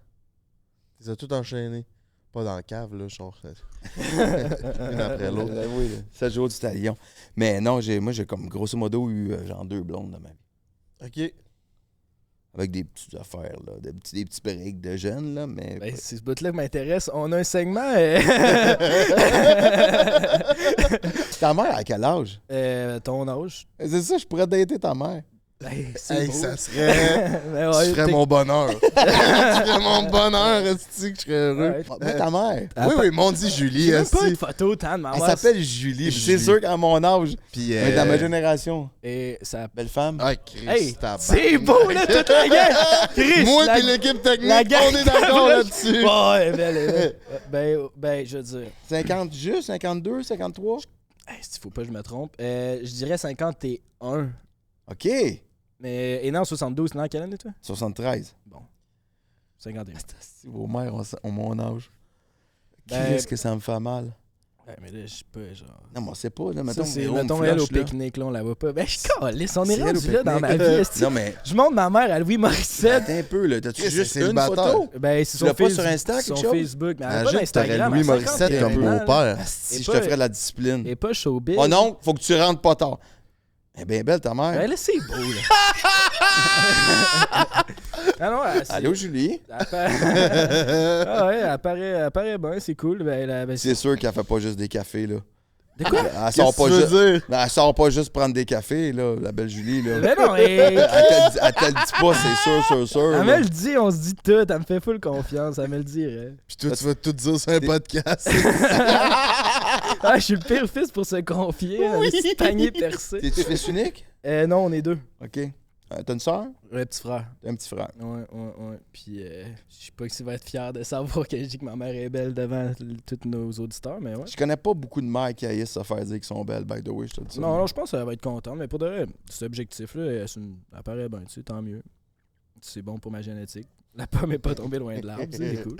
Ils ont tout enchaîné. Pas dans la cave, là, genre. Une après l'autre. Oui, 7 jours du talion. Mais non, moi, j'ai comme grosso modo eu genre 2 blondes dans ma vie. OK. Avec des petites affaires, là. Des petits breaks de jeunes, là, mais. Ben, c'est ce bout-là qui m'intéresse. On a un segment. Ta mère, à quel âge? Ton âge. C'est ça, je pourrais dater ta mère. C'est Hey, beau. ça serait... Mais ouais, tu ferais mon bonheur. Tu ferais mon bonheur, est-ce que je serais heureux? Ouais. Mais ta mère, Oui, mon dit Julie, J'ai même pas de esti. photo, tant de ma elle mère. s'appelle Julie. puis C'est Julie. sûr qu'à mon âge, Puis, mais dans ma génération, Et ça... belle femme. Ah, Christ, Hey, tabarnak. c'est beau, là, toute la gang! Chris, Moi la- et l'équipe technique, la gang on est d'accord de- là-dessus. Ouais, ben, je veux dire... 50 juste, 52, 53. S'il faut pas que je me trompe. Je dirais 51. OK. Mais... Et non, 72, non, quelle année, toi? 73. 51. Si vos mères ont mon âge. Ben- Qu'est-ce que ça me fait mal? Ouais, mais là, je sais pas, genre... Non, mais on sait pas. Là, Ça, mettons, c'est, Véro me mettons, elle au flush, là. pique-nique, là, on la voit pas. Ben, je calisse, on est C'est elle au rendu là dans ma pique-nique. vie, esti. Non, mais Je montre ma mère à Louis Morissette. attends un peu, là. T'as-tu Chris, juste c'est une célibataire. photo? Ben, c'est Tu l'as son pas Facebook. sur Insta, quelque son chose? Facebook. Mais elle a pas Imagine, t'aurais d'Instagram. Louis à 50 Morissette comme ans, là. beau-père. Si Et je pas- te ferais de la discipline. Et pas showbiz. Oh non, faut que tu rentres pas tard. Elle est bien belle, ta mère. Ben là, c'est beau, là. Ah non, elle, c'est- Allô, Julie? elle apparaît... Ah ouais, elle apparaît bien, c'est cool. Ben, C'est sûr qu'elle fait pas juste des cafés, là. De quoi? Elle sort Qu'est-ce pas que tu juste. veux dire? Non, elle sort pas juste prendre des cafés, là, la belle Julie, là. Ben non, et... Elle te le dit pas, c'est sûr. Elle là. me le dit, on se dit tout. Elle me fait full confiance, elle me le dirait. Puis toi, tu vas tout dire sur un podcast. Ah, je suis le pire fils pour se confier. Un petit panier percé. T'es-tu fils unique? Non, on est deux. OK. T'as une soeur? Un petit frère. T'as un petit frère. Ouais. Puis, je sais pas s'il va être fier de savoir que je dis que ma mère est belle devant tous nos auditeurs, mais ouais. Je connais pas beaucoup de mères qui haïssent se faire dire qu'ils sont belles, by the way, je te le dis. Non, je pense qu'elle va être contente, mais pour de vrai, cet objectif-là, elle apparaît bien, tu sais, tant mieux. C'est bon pour ma génétique. La pomme est pas tombée loin de l'arbre, c'est cool.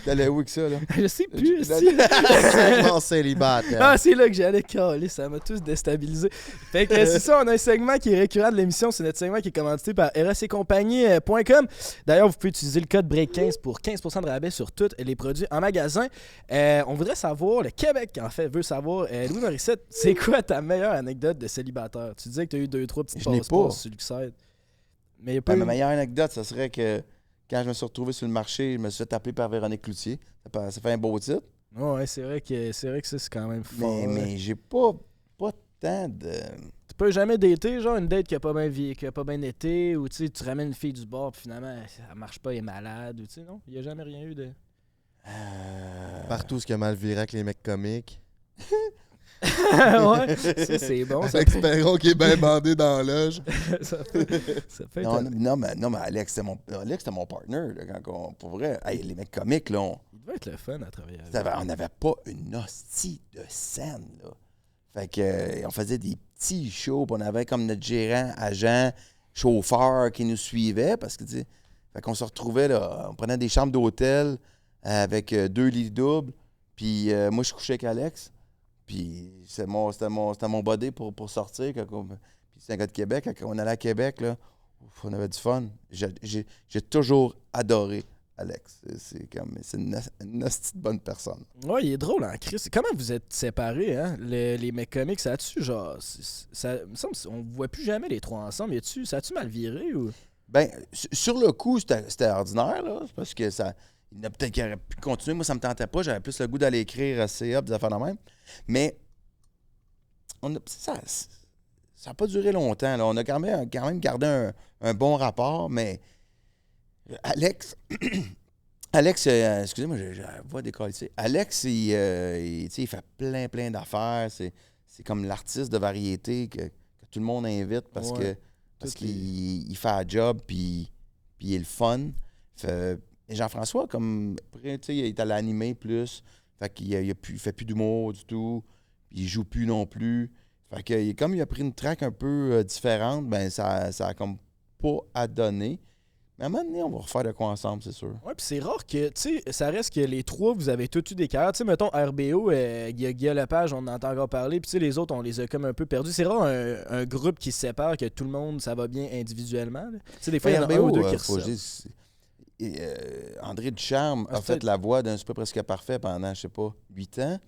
T'allais où avec ça, là? Je sais plus, si. Segment célibataire. Ah, c'est là que j'allais caler, ça m'a tous déstabilisé. Fait que c'est ça, on a un segment qui est récurrent de l'émission, c'est notre segment qui est commandité par rsccompagnie.com. D'ailleurs, vous pouvez utiliser le code BREAK15 pour 15% de rabais sur tous les produits en magasin. On voudrait savoir, le Québec en fait veut savoir, Louis Morissette, c'est quoi ta meilleure anecdote de célibataire? Tu disais que tu as eu 2-3 petites Je n'ai passeports pas. sur le site. Mais il y a pas Ma eu- meilleure anecdote, ça serait que quand je me suis retrouvé sur le marché, je me suis fait appeler par Véronique Cloutier. Ça fait un beau titre. Ouais, c'est vrai que ça, c'est quand même fort. Mais j'ai pas tant de. Tu peux jamais dater, genre une date qui a pas bien été, ou tu sais, tu ramènes une fille du bord, puis finalement, elle marche pas, elle est malade, ou tu sais, non? Il y a jamais rien eu de... Partout ce qui a mal viré avec les mecs comiques. Ouais, ça c'est bon. Ça Avec Perron qui est bien bandé dans la loge. ça peut être... Non, mais Alex, c'était mon partner. Là, pour vrai, hey, les mecs comiques, là, Il devait être le fun à travailler avec. on n'avait pas une hostie de scène. Là. Fait que, on faisait des petits shows, puis on avait comme notre gérant, agent, chauffeur qui nous suivait, parce que, tu sais, fait qu'on se retrouvait, là, on prenait des chambres d'hôtel avec 2 lits doubles, puis moi, je couchais avec Alex. Puis c'était mon buddy pour sortir. Puis c'est un gars de Québec. Quand on allait à Québec, là, on avait du fun. J'ai toujours adoré Alex. C'est une hostie de bonne personne. Ouais, il est drôle, hein, Chris. Comment vous êtes séparés, hein? Les mecs comiques, ça a-tu, genre... Ça me semble on voit plus jamais les trois ensemble. Ça a-tu mal viré, ou... Ben, sur le coup, c'était ordinaire, là, parce que ça... Il y en a peut-être qui auraient pu continuer. Moi, ça me tentait pas. J'avais plus le goût d'aller écrire à CA, des affaires de même. Mais ça n'a pas duré longtemps. Là. On a quand même gardé un bon rapport, mais Alex, excusez-moi, j'ai la voix décalissée. Alex, il fait plein d'affaires. C'est comme l'artiste de variété que tout le monde invite parce qu'il fait un job puis il est le fun. Et Jean-François, comme après, tu sais, il est allé animer plus. Fait qu'il il fait plus d'humour du tout. Il joue plus non plus. Fait que comme il a pris une track un peu différente, ben ça a comme pas à donner. Mais à un moment donné, on va refaire de quoi ensemble, c'est sûr. Ouais, puis c'est rare que, tu sais, ça reste que les trois, vous avez tous eu des carrières. Tu sais, mettons, RBO, Guillaume Lepage, on en entend encore parler, puis tu sais, les autres, on les a comme un peu perdus. C'est rare un groupe qui se sépare, que tout le monde, ça va bien individuellement. Tu sais, des fois, il y en a un ou deux qui ressortent. André Ducharme a fait la voix d'un Super Presque Parfait pendant, je sais pas, 8 ans.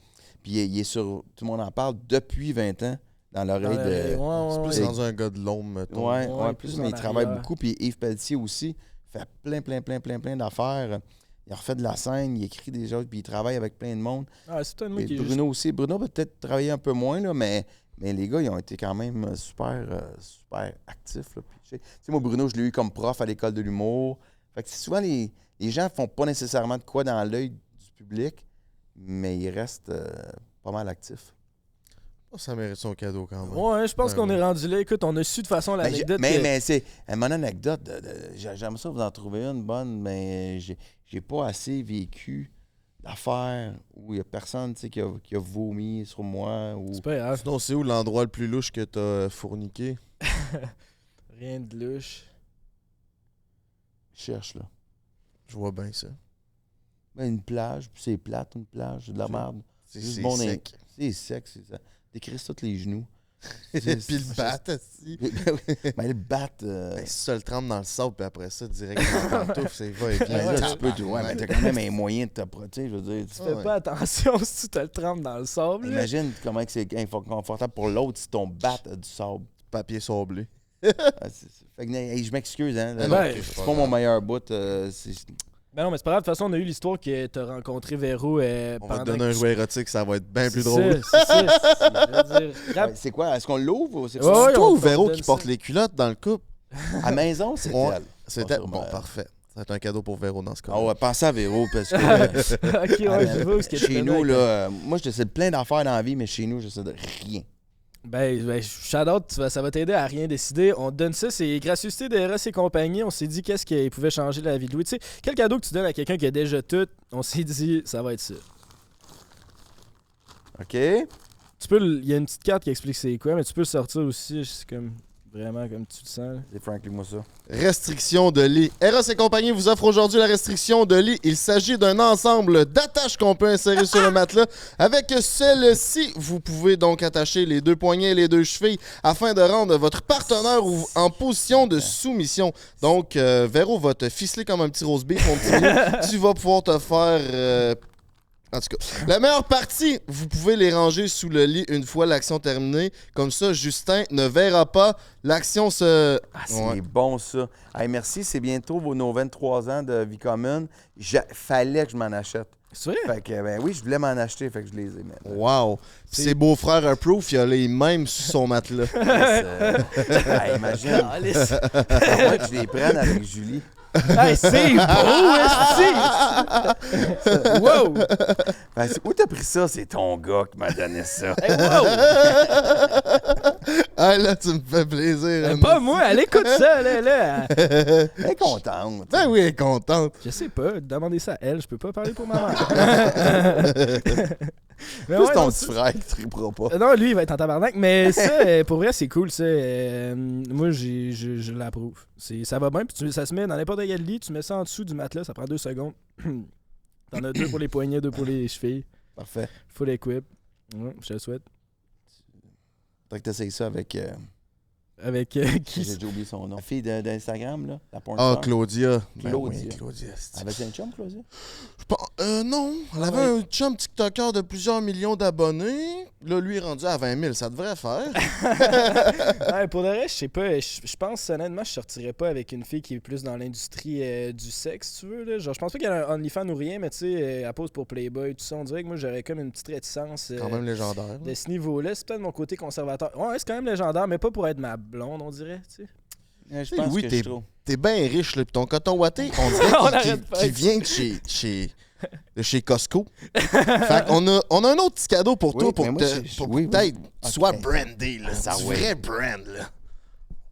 Puis il est sur, tout le monde en parle, depuis 20 ans, dans l'oreille de... C'est plus dans un gars de l'ombre, mettons. Ouais, plus, mais il travaille arrière. beaucoup. Puis Yves Pelletier aussi fait plein d'affaires. Il a refait de la scène, il écrit des choses, puis il travaille avec plein de monde. Ah, c'est peut-être moi Et qui est Bruno aussi. Bruno peut peut-être travailler un peu moins, là, mais Mais les gars, ils ont été quand même super actifs. Là. Puis, tu sais, moi, Bruno, je l'ai eu comme prof à l'école de l'humour. Fait que souvent, les gens font pas nécessairement de quoi dans l'œil du public, mais ils restent pas mal actifs. Ça mérite son cadeau quand même. Ouais, je pense qu'on est rendu là. Écoute, on a su de façon l'anecdote. Mais c'est mon anecdote. J'aimerais ça vous en trouver une bonne, mais j'ai pas assez vécu d'affaires où il y a personne qui a vomi sur moi. Ou... C'est pas grave. Sinon, c'est où l'endroit le plus louche que t'as fourniqué? Rien de louche. Je cherche, là. Je vois bien ça. Ben, une plage, puis c'est plate, une plage, de la merde. C'est sec. C'est sec, c'est ça. T'écris ça tous les genoux. Puis le bat, aussi. Mais le bat... Si ça le trempe dans le sable, puis après ça, directement dans le pantoufle, c'est va et vient. là, tu peux... Ouais, mais t'as quand même un moyen de te protéger, je veux dire. Tu fais pas attention si tu te le trempes dans le sable. Imagine comment c'est inconfortable pour l'autre si ton bat a du sable. Papier sablé. Fait que, hey, je m'excuse, hein. C'est pas mon meilleur bout. Ben non, mais c'est pas grave. De toute façon, on a eu l'histoire que t'as rencontré Véro On va pendant... te donner un jouet érotique, ça va être bien plus C'est drôle. ça, c'est ça. Je veux dire, C'est quoi? Est-ce qu'on l'ouvre ou c'est Ouais, C'est toi on ou Véro donne qui ça. porte les culottes dans le couple? À maison, c'est Ouais. elle. C'était Bon, bon, sûrement. parfait. Ça va être un cadeau pour Véro dans ce cas. Ah ouais, pensez à Véro, parce que ok, ouais, je vois où ce que tu chez fais nous, là. là, moi, je sais de plein d'affaires dans la vie, mais chez nous, je sais de rien. Ben shout-out, ça va t'aider à rien décider. On te donne ça, c'est gracieuseté de Eros et compagnie. On s'est dit qu'est-ce qui pouvait changer la vie de Louis. Tu sais, quel cadeau que tu donnes à quelqu'un qui a déjà tout, on s'est dit, ça va être ça. OK? Il y a une petite carte qui explique c'est quoi, mais tu peux le sortir aussi, c'est comme vraiment comme tu le sens. Là. C'est Frank, lis-moi ça. Restriction de lit. Eros et compagnie vous offre aujourd'hui la restriction de lit. Il s'agit d'un ensemble d'attaches qu'on peut insérer sur le matelas. Avec celle-ci, vous pouvez donc attacher les deux poignets et les deux chevilles afin de rendre votre partenaire en position de soumission. Donc, Véro va te ficeler comme un petit roast beef, mon petit minou. Tu vas pouvoir te faire... En tout cas, la meilleure partie, vous pouvez les ranger sous le lit une fois l'action terminée. Comme ça, Justin ne verra pas l'action se... Ah, c'est Ouais. bon, ça. Hey, merci, c'est bientôt nos 23 ans de vie commune. Fallait que je m'en achète. C'est vrai? Fait que, ben oui, je voulais m'en acheter, fait que je les ai maintenant. Wow! Ses beaux-frères Approve, il a les mêmes sur son matelas. Hey, imagine. Alice. Moi, que je les prenne avec Julie. Hey, c'est beau, esti! Wow! Ben, où t'as pris ça? C'est ton gars qui m'a donné ça. Hey, wow! Ah là, tu me fais plaisir. Anne. Pas moi, elle écoute ça, là. Elle est contente. Ben oui, elle est contente. Je sais pas, demandez ça à elle, je peux pas parler pour ma mère. Mais Plus ouais, ton non, petit frère qui trippera pas. non, lui, il va être en tabarnak, mais ça, pour vrai, c'est cool, ça. Moi, je l'approuve. Ça va bien, puis ça se met dans n'importe quel lit, tu mets ça en dessous du matelas, ça prend 2 secondes. T'en as 2 pour les poignets, 2 pour les chevilles. Parfait. Full equip. Ouais, je te le souhaite. Faudrait que t'essayes ça avec... Avec qui? J'ai déjà oublié son nom. La fille d'Instagram, là. La porn Ah, star. Claudia. Ben Claudia. oui, Claudia. c'est- Avait-tu un chum, Claudia? Non, elle avait un chum TikToker de plusieurs millions d'abonnés. Là, lui est rendu à 20 000, ça devrait faire. Ouais, pour le reste, je sais pas. Je pense, honnêtement, je sortirais pas avec une fille qui est plus dans l'industrie du sexe, si tu veux. Là. Genre, je pense pas qu'elle a un OnlyFans ou rien, mais tu sais, elle pose pour Playboy, tout ça. On dirait que moi, j'aurais comme une petite réticence Quand même légendaire. de ce niveau-là. C'est peut-être mon côté conservateur. Ouais, c'est quand même légendaire, mais pas pour être ma blonde, on dirait, tu sais. Je pense pense oui, que t'es- je trouve. T'es bien riche, là. Pis ton coton watté, on On dirait arrête pas qu'il vient de chez Costco. Fait qu'on a un autre petit cadeau pour Oui, toi, pour mais moi, que pour oui, peut-être oui. tu sois Ok. brandé, là. Ça, Du ouais. vrai brand, là.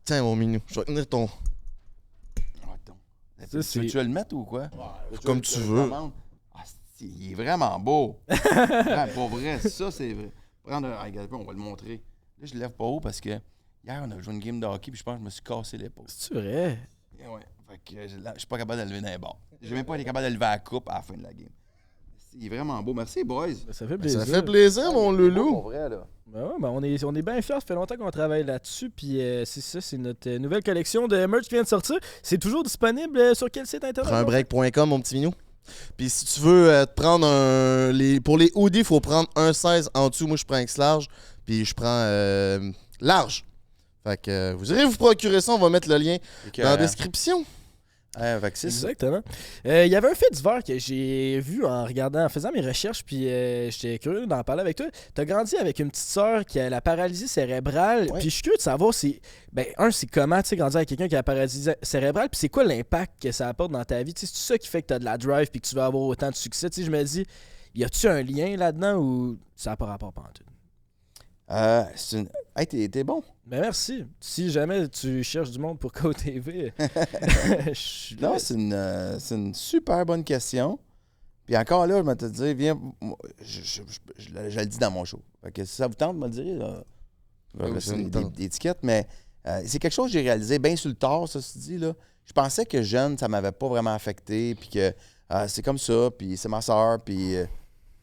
Tiens, mon minou, je vais tenir ton... Attends. Ça, c'est- Tu veux le mettre ou quoi? comme tu veux. Ah, il est vraiment beau. Ouais, pour vrai, ça, c'est vrai. Prendre un... Regarde, on va le montrer. Là, je le lève pas haut parce que hier, on a joué une game de hockey puis je pense que je me suis cassé l'épaule. C'est-tu vrai? Et ouais. Fait que je suis pas capable de le lever dans les bords. J'ai même pas été capable de lever la coupe à la fin de la game. Il est vraiment beau. Merci, boys. Ça fait plaisir. Ça fait plaisir, mon Il est beau, loulou. pour vrai, là. Ben ouais, ben on est bien fiers, ça fait longtemps qu'on travaille là-dessus, puis c'est ça, c'est notre nouvelle collection de merch qui vient de sortir. C'est toujours disponible sur quel site internet? Prendbreak.com, mon petit minou. Puis si tu veux te prendre pour les hoodies, il faut prendre un 16 en dessous. Moi, je prends X large, puis je prends large. Fait que vous irez vous procurer ça, on va mettre le lien dans la description. Fait que c'est ça. Exactement. Il y avait un fait divers que j'ai vu en faisant mes recherches, puis j'étais curieux d'en parler avec toi. T'as grandi avec une petite sœur qui a la paralysie cérébrale, Ouais. puis je suis curieux de savoir c'est comment tu sais grandir avec quelqu'un qui a la paralysie cérébrale, puis c'est quoi l'impact que ça apporte dans ta vie. Tu sais, c'est ça qui fait que t'as de la drive puis que tu veux avoir autant de succès. Tu sais, je me dis, y a-tu un lien là-dedans ou ça n'a pas rapport pantoute? C'est une... Hey, t'es bon. Ben merci. Si jamais tu cherches du monde pour KOTV, je suis là. Non, c'est une super bonne question. Puis encore là, je vais te dire, viens, je le dis dans mon show. Fait que si ça vous tente de me le dire, là, je vais Oui, laisser ça me des tente. étiquettes, mais c'est quelque chose que j'ai réalisé bien sur le tard, ça se dit. Là. Je pensais que jeune, ça m'avait pas vraiment affecté, puis que c'est comme ça, puis c'est ma soeur, puis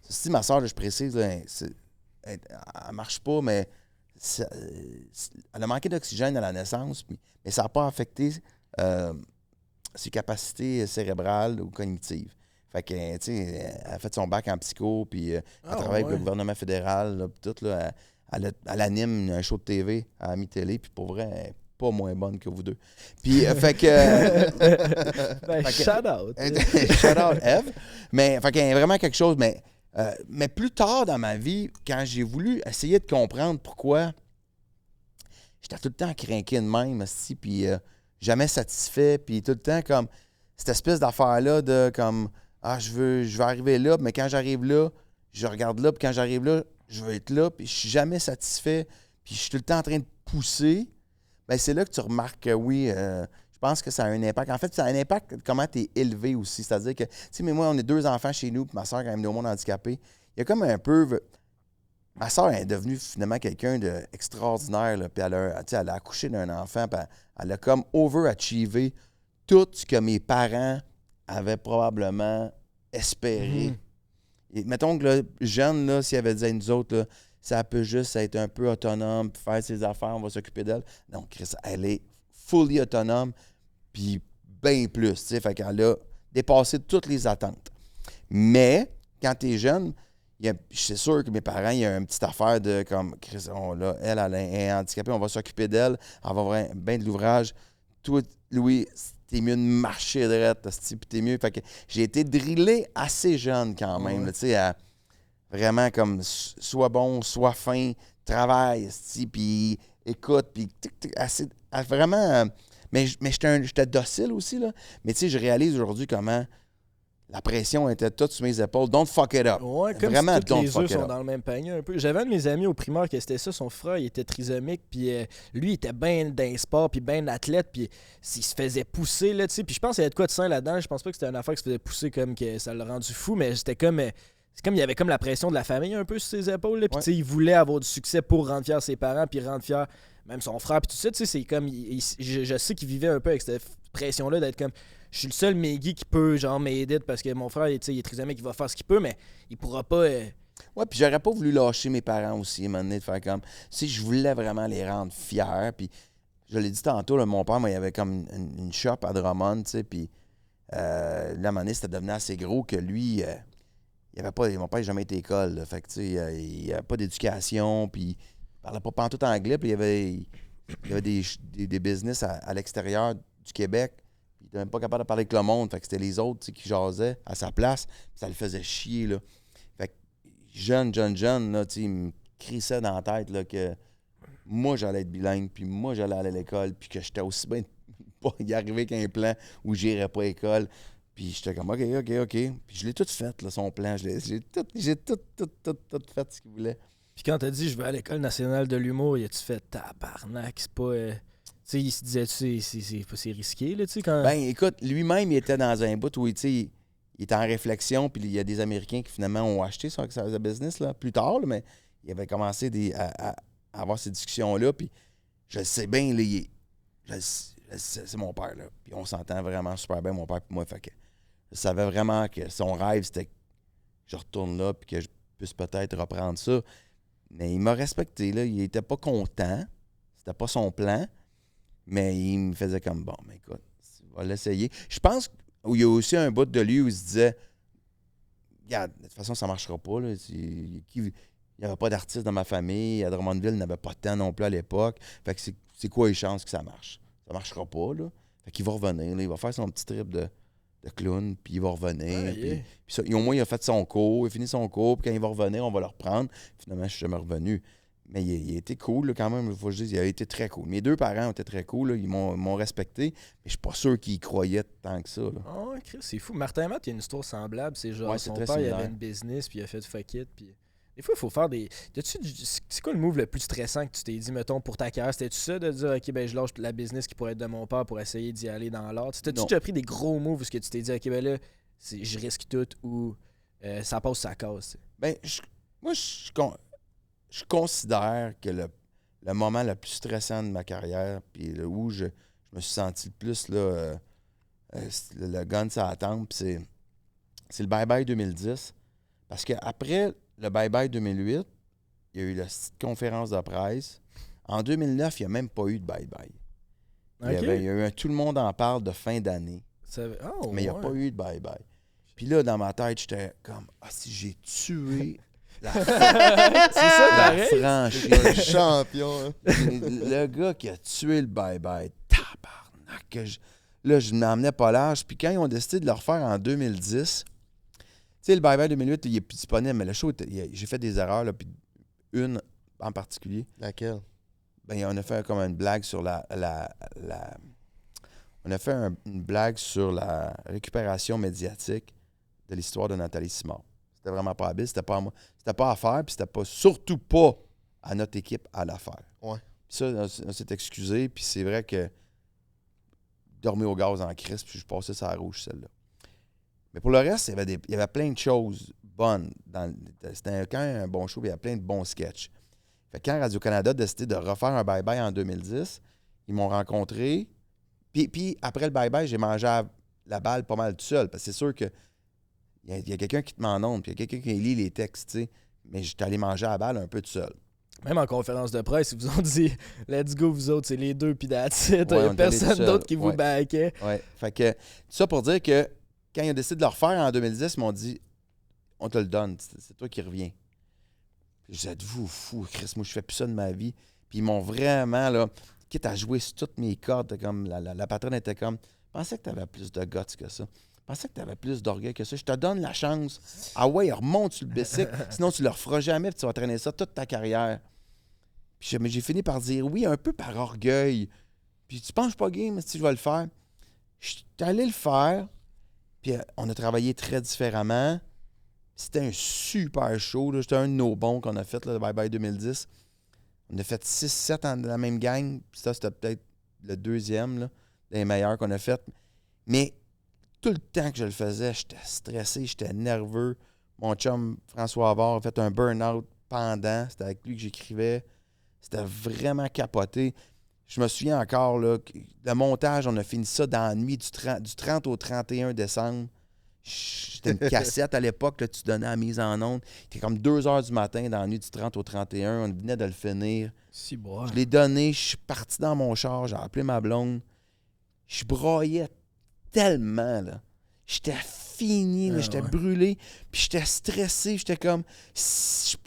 si ma soeur, je précise, là, elle marche pas, mais elle a manqué d'oxygène à la naissance, mais ça n'a pas affecté ses capacités cérébrales ou cognitives. Fait que, tu sais, elle a fait son bac en psycho, puis elle travaille avec le gouvernement fédéral, là, puis tout, là, elle anime un show de TV à Mi-Télé, puis pour vrai, elle n'est pas moins bonne que vous deux. Puis, fait que... Ben, shout out. Shout out, Eve. Mais, fait qu'il y a vraiment quelque chose, mais plus tard dans ma vie, quand j'ai voulu essayer de comprendre pourquoi j'étais tout le temps crinqué de même, puis jamais satisfait, puis tout le temps comme cette espèce d'affaire-là de comme je vais arriver là, mais quand j'arrive là, je regarde là, puis quand j'arrive là, je veux être là, puis je suis jamais satisfait, puis je suis tout le temps en train de pousser. Ben c'est là que tu remarques que oui, je pense que ça a un impact. En fait, ça a un impact comment tu es élevé aussi. C'est-à-dire que, tu sais, mais moi, on est 2 enfants chez nous, puis ma soeur, quand même, est au monde handicapé. Il y a comme un peu. Ma soeur est devenue finalement quelqu'un d'extraordinaire, là, puis elle a accouché d'un enfant, puis elle a comme overachievé tout ce que mes parents avaient probablement espéré. Et mettons que là, jeune, là, s'il avait dit à nous autres, là, ça peut juste être un peu autonome, puis faire ses affaires, on va s'occuper d'elle. Non, Chris, elle est fully autonome, puis bien plus, tu sais, fait qu'elle a dépassé toutes les attentes. Mais, quand t'es jeune, c'est sûr que mes parents, il y a une petite affaire de comme, Chris, elle est handicapée, on va s'occuper d'elle, elle va avoir bien de l'ouvrage. Toi, Louis, t'es mieux de marcher droite, puis t'es mieux. Fait que j'ai été drillé assez jeune quand même, tu sais, à vraiment comme, sois bon, sois fin, travaille, puis écoute, puis assez, vraiment. Mais j'étais docile aussi, là. Mais tu sais, je réalise aujourd'hui comment la pression était toute sur mes épaules. Don't fuck it up. Ouais, comme Vraiment, si tous don't les fuck œufs it sont up. dans le même panier un peu. J'avais un de mes amis au primaire que c'était ça, son frère, il était trisomique, puis lui, il était bien dans le sport, puis bien athlète, puis il se faisait pousser, là, tu sais. Puis je pense qu'il y avait de quoi de sain là-dedans. Je pense pas que c'était une affaire qui se faisait pousser comme que ça l'a rendu fou, mais c'était comme... c'est comme il y avait comme la pression de la famille un peu sur ses épaules, là, puis tu sais, il voulait avoir du succès pour rendre fier ses parents, puis rendre fier même son frère, puis tout ça, tu sais, c'est comme... je sais qu'il vivait un peu avec cette pression-là d'être comme... Je suis le seul Meggy qui peut genre m'aider parce que mon frère, il est trisomique, il va faire ce qu'il peut, mais il pourra pas. Ouais, puis j'aurais pas voulu lâcher mes parents aussi, à un moment donné, de faire comme. Si je voulais vraiment les rendre fiers, puis je l'ai dit tantôt, là, mon père, moi, il avait comme une shop à Drummond, tu sais, puis là, à un moment donné, c'était devenu assez gros que lui, il avait pas. Mon père n'a jamais été à l'école, là, fait que, tu sais, il n'avait pas d'éducation, puis il parlait pas pantoute anglais, puis il y avait des business à l'extérieur du Québec. Il n'était même pas capable de parler avec le monde. Fait que c'était les autres qui jasaient à sa place. Ça le faisait chier. Là. Fait que jeune, là, il me crissait dans la tête là, que moi, j'allais être bilingue, puis moi, j'allais aller à l'école, puis que j'étais aussi bien pas y arriver qu'un plan où j'irais pas à l'école. Puis j'étais comme, OK. Puis je l'ai tout fait, là, son plan. J'ai tout fait ce qu'il voulait. Puis quand t'as dit je vais à l'École nationale de l'humour, y a-tu fait tabarnak? C'est pas. Tu sais, il se disait, c'est risqué, là, tu sais, quand... Ben, écoute, lui-même, il était dans un bout où, tu sais, il était en réflexion, puis il y a des Américains qui, finalement, ont acheté sa business, là, plus tard, là, mais il avait commencé à avoir ces discussions-là, puis je sais bien, là, c'est mon père, là, puis on s'entend vraiment super bien, mon père et moi, fait que je savais vraiment que son rêve, c'était que je retourne là, puis que je puisse peut-être reprendre ça, mais il m'a respecté, là, il était pas content, c'était pas son plan, mais il me faisait comme, bon, mais écoute, on va l'essayer. Je pense qu'il y a aussi un bout de lui où il se disait, regarde, de toute façon, ça ne marchera pas. Là. Il n'y avait pas d'artiste dans ma famille. À Drummondville, il n'y avait pas de temps non plus à l'époque. Fait que c'est quoi les chances que ça marche? Ça ne marchera pas, là. Fait qu'il va revenir, là, il va faire son petit trip de clown, puis il va revenir. Ah, yeah. Puis ça, au moins, il a fait son cours, il a fini son cours, puis quand il va revenir, on va le reprendre. Finalement, je suis jamais revenu. Mais il a été cool, là, quand même, il faut que je dise, il a été très cool. Mes 2 parents ont été très cool, là, ils m'ont respecté, mais je suis pas sûr qu'ils y croyaient tant que ça. Là. Oh, Chris, c'est fou. Martin Matt, il y a une histoire semblable. C'est genre, Ouais, c'est son très père, il similaire. avait une business, puis il a fait fuck it, puis... Des fois, il faut faire des... C'est quoi le move le plus stressant que tu t'es dit, mettons, pour ta carrière? C'était-tu ça de dire, OK, ben je lâche la business qui pourrait être de mon père pour essayer d'y aller dans l'art? T'as-tu Non. déjà pris des gros moves où ce que tu t'es dit, OK, ben là, je risque tout ou ça passe, ça casse? Ben, je considère que le moment le plus stressant de ma carrière, puis où je me suis senti le plus, là, le gun sur la tempe, c'est le bye-bye 2010. Parce qu'après le bye-bye 2008, il y a eu la petite conférence de presse. En 2009, il n'y a même pas eu de bye-bye. Il y a eu un tout le monde en parle de fin d'année. Mais il n'y a pas eu de bye-bye. Puis là, dans ma tête, j'étais comme, si j'ai tué la franchise. Champion. Hein. Le gars qui a tué le bye-bye, tabarnak. Là, je n'emmenais pas l'âge. Puis quand ils ont décidé de le refaire en 2010, tu sais, le bye-bye 2008, il est plus disponible, mais le show, j'ai fait des erreurs, là, puis une en particulier. Laquelle? Ben, on a fait comme une blague sur on a fait une blague sur la récupération médiatique de l'histoire de Nathalie Simard. C'était vraiment pas habile, c'était pas à moi. C'était pas à faire, puis c'était surtout pas à notre équipe à la faire. Ouais. Puis ça, on s'est excusé, puis c'est vrai que dormir au gaz en crise, puis je passais ça à rouge, celle-là. Mais pour le reste, il y avait plein de choses bonnes. C'était quand même un bon show, il y avait plein de bons sketchs. Fait que quand Radio-Canada a décidé de refaire un bye-bye en 2010, ils m'ont rencontré. Puis après le bye-bye, j'ai mangé la balle pas mal tout seul. Parce que c'est sûr qu'il y a quelqu'un qui te m'en onde, puis il y a quelqu'un qui lit les textes, tu sais. Mais j'étais allé manger la balle un peu tout seul. Même en conférence de presse, ils vous ont dit « Let's go, vous autres, c'est les 2, puis that's it. » Ouais, Il n'y on a est allés personne tout d'autre qui seul. vous Ouais. backait. Ouais. Fait que, tout ça pour dire que quand ils ont décidé de le refaire en 2010, ils m'ont dit « On te le donne, c'est toi qui reviens. » Puis je disais « Êtes-vous fou, Chris, moi je fais plus ça de ma vie. » Puis ils m'ont vraiment, là, quitte à jouer sur toutes mes cordes, comme la patronne était comme « Je pensais que tu avais plus de guts que ça. Je pensais que tu avais plus d'orgueil que ça. Je te donne la chance. Ah ouais, remonte sur le bicycle, sinon tu le referas jamais, puis tu vas traîner ça toute ta carrière. » Puis j'ai fini par dire oui, un peu par orgueil. Puis tu penses pas game, si je vais le faire. Je suis allé le faire. Puis on a travaillé très différemment. C'était un super show. C'était un de nos bons qu'on a fait, le Bye Bye 2010. On a fait 6-7 dans la même gang. Puis ça, c'était peut-être le deuxième, là, des meilleurs qu'on a fait. Mais tout le temps que je le faisais, j'étais stressé, j'étais nerveux. Mon chum, François Havard, a fait un burn-out pendant. C'était avec lui que j'écrivais. C'était vraiment capoté. Je me souviens encore, là, le montage, on a fini ça dans la nuit du 30 au 31 décembre. C'était une cassette à l'époque, là, tu donnais la mise en onde. C'était comme 2 h du matin dans la nuit du 30 au 31. On venait de le finir. Si, bon. Je l'ai donné, je suis parti dans mon char, j'ai appelé ma blonde. Je broyais tellement, là. J'étais fini, là, j'étais brûlé, puis j'étais stressé, j'étais comme...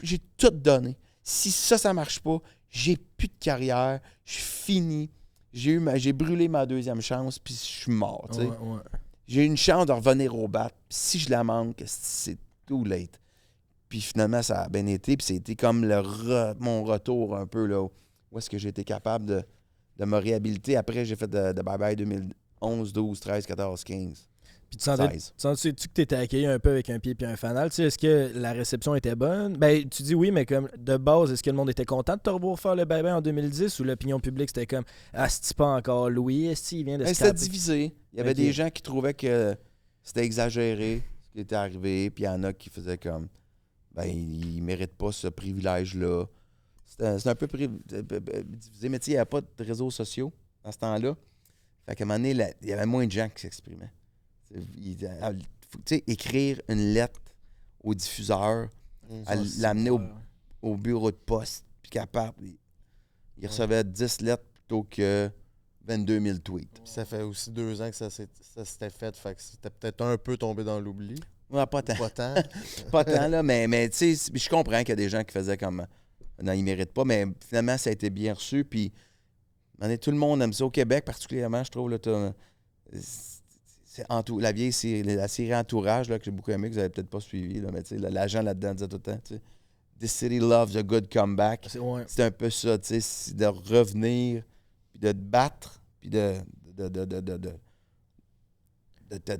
J'ai tout donné. Si ça marche pas, j'ai plus de carrière, je suis fini. J'ai brûlé ma deuxième chance, puis je suis mort, tu sais. Ouais. J'ai eu une chance de revenir au bat. Si je la manque, c'est too late. Puis finalement, ça a bien été, puis c'était comme mon retour un peu, là, où est-ce que j'ai été capable de me réhabiliter. Après, j'ai fait de bye-bye 2011, 12, 13, 14, 15. Puis tu sens-tu que tu étais accueilli un peu avec un pied puis un fanal? Tu sais, est-ce que la réception était bonne? Ben, tu dis oui, mais comme de base, est-ce que le monde était content de te revoir faire le bye-bye en 2010 ou l'opinion publique, c'était comme « Ah, c'est pas encore Louis, est-ce qu'il vient de C'était divisé. Il y avait des gens qui trouvaient que c'était exagéré ce qui était arrivé, puis il y en a qui faisaient comme « Ben, il mérite pas ce privilège-là. » C'était un peu divisé, mais tu sais, il n'y avait pas de réseaux sociaux dans ce temps-là. Fait qu'à un moment donné, il y avait moins de gens qui s'exprimaient. Tu sais, écrire une lettre au diffuseur, l'amener au bureau de poste, puis capable. Il recevait 10 lettres plutôt que 22 000 tweets. Puis ça fait aussi 2 ans que ça s'était fait que c'était peut-être un peu tombé dans l'oubli. Ouais, pas tant. Pas tant. Pas tant, là, mais tu sais, je comprends qu'il y a des gens qui faisaient comme non, ils méritent pas, mais finalement, ça a été bien reçu. Puis tout le monde aime ça. Au Québec, particulièrement, je trouve, là, la série Entourage là, que j'ai beaucoup aimé, que vous n'avez peut-être pas suivi, là, mais l'agent là-dedans disait tout le temps, This city loves a good comeback. C'est un peu ça, c'est de revenir, puis de te battre, puis de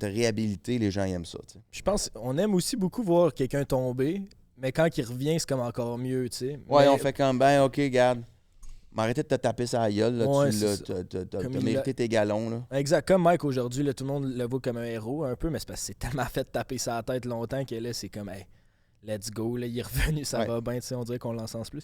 réhabiliter, les gens ils aiment ça. T'sais. Je pense qu'on aime aussi beaucoup voir quelqu'un tomber, mais quand il revient, c'est comme encore mieux, tu sais. Ouais, mais... on fait comme, OK, regarde, m'arrêter de te taper sa gueule, là, ouais, t'as mérité tes galons, là. Exact, comme Mike aujourd'hui, là, tout le monde le voit comme un héros un peu, mais c'est parce que c'est tellement fait taper sa tête longtemps que là, c'est comme, hey, let's go, là, il est revenu, ça va bien, on dirait qu'on l'encense plus.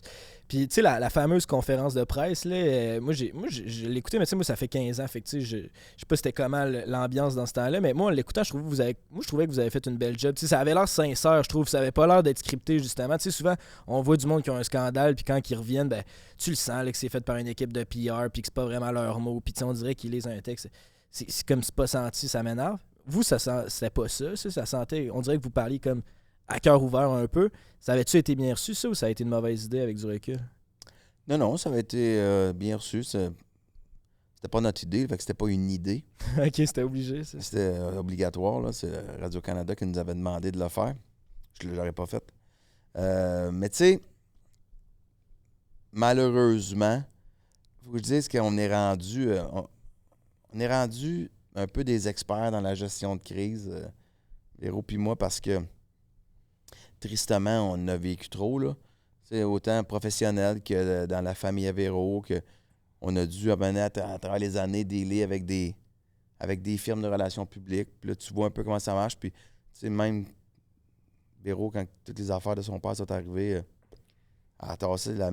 Puis, tu sais, la fameuse conférence de presse, là, moi, je l'écoutais, mais tu sais, moi, ça fait 15 ans, fait que, tu sais, je sais pas c'était comment l'ambiance dans ce temps-là, mais moi, en l'écoutant, je trouvais que vous avez fait une belle job. Tu sais, ça avait l'air sincère, je trouve, ça avait pas l'air d'être scripté, justement. Tu sais, souvent, on voit du monde qui a un scandale, puis quand ils reviennent, ben, tu le sens, là, que c'est fait par une équipe de PR, puis que c'est pas vraiment leur mot, puis tu sais, on dirait qu'ils lisent un texte. C'est comme c'est pas senti, ça m'énerve. Vous, c'était pas ça sentait, on dirait que vous parliez comme à cœur ouvert un peu. Ça avait-tu été bien reçu, ça, ou ça a été une mauvaise idée avec du recul? Non, ça avait été bien reçu. C'était pas notre idée, fait que c'était pas une idée. OK, c'était obligé, ça. C'était obligatoire, là. C'est Radio-Canada qui nous avait demandé de le faire. Je ne l'aurais pas fait. Mais tu sais, malheureusement, il faut que je dise qu'on est rendu... on est rendu un peu des experts dans la gestion de crise, Véro puis moi, parce que tristement, on a vécu trop, là. C'est autant professionnel que dans la famille à Véro, qu'on a dû amener à travers les années dealer avec des firmes de relations publiques. Puis là, tu vois un peu comment ça marche. Puis, tu sais, même Véro, quand toutes les affaires de son père sont arrivées, a tassé la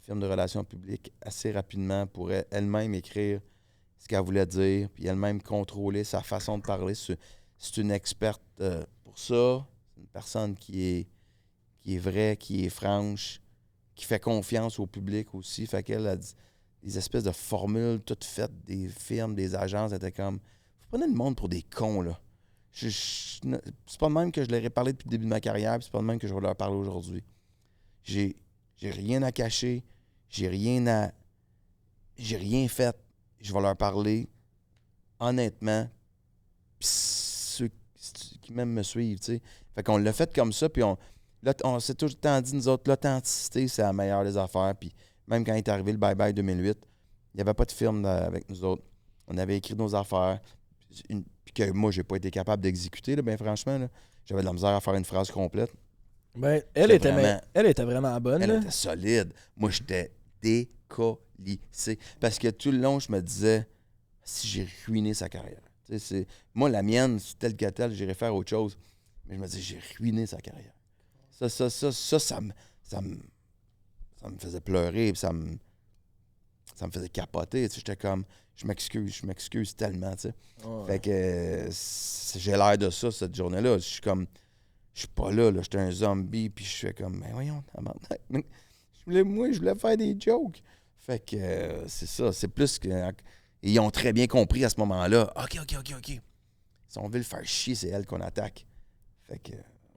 firme de relations publiques assez rapidement pour elle-même écrire ce qu'elle voulait dire, puis elle-même contrôler sa façon de parler. C'est une experte pour ça. C'est une personne qui est vraie, qui est franche, qui fait confiance au public aussi. Fait qu'elle a des espèces de formules toutes faites, des firmes, des agences. Elle était comme, vous prenez le monde pour des cons, là. C'est pas de même que je leur ai parlé depuis le début de ma carrière, puis c'est pas de même que je vais leur parler aujourd'hui. J'ai rien à cacher, j'ai rien fait. Je vais leur parler honnêtement, puis ceux qui même me suivent, tu sais. Fait qu'on l'a fait comme ça, puis on s'est tout le temps dit, nous autres, l'authenticité, c'est la meilleure des affaires. Puis même quand est arrivé le Bye Bye 2008, il n'y avait pas de film avec nous autres. On avait écrit nos affaires, puis que moi, j'ai pas été capable d'exécuter, là, ben franchement. Là, j'avais de la misère à faire une phrase complète. Ben, elle était vraiment bonne. Elle là. était solide. Moi, j'étais décollissé. Parce que tout le long, je me disais, si j'ai ruiné sa carrière. Moi, la mienne, telle que telle, j'irais faire autre chose. Mais je me disais, j'ai ruiné sa carrière. Ça me faisait pleurer, puis ça me faisait capoter. J'étais comme, je m'excuse tellement. Ouais. Fait que j'ai l'air de ça cette journée-là. Je suis comme, je suis pas là, j'étais un zombie, puis je fais comme, mais voyons, je voulais faire des jokes. Fait que c'est ça, c'est plus que. Ils ont très bien compris à ce moment-là. OK. Si on veut le faire chier, c'est elle qu'on attaque. Fait que.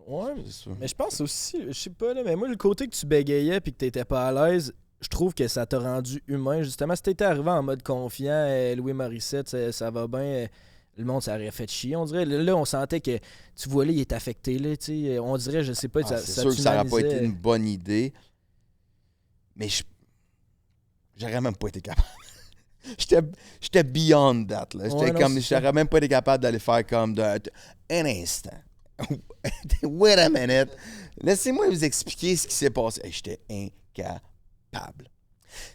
Ouais, mais je pense aussi, je sais pas, là, mais moi, le côté que tu bégayais puis que t'étais pas à l'aise, je trouve que ça t'a rendu humain. Justement, si t'étais arrivé en mode confiant, Louis Morissette, ça va bien, le monde, ça aurait fait chier, on dirait. Là, on sentait que, tu vois, là, il est affecté, là, tu sais. On dirait, je sais pas, c'est sûr que ça n'aurait pas été une bonne idée, mais j'aurais même pas été capable. J'étais beyond that, là. J'aurais même pas été capable d'aller faire comme un instant. Wait a minute. Laissez-moi vous expliquer ce qui s'est passé. J'étais incapable.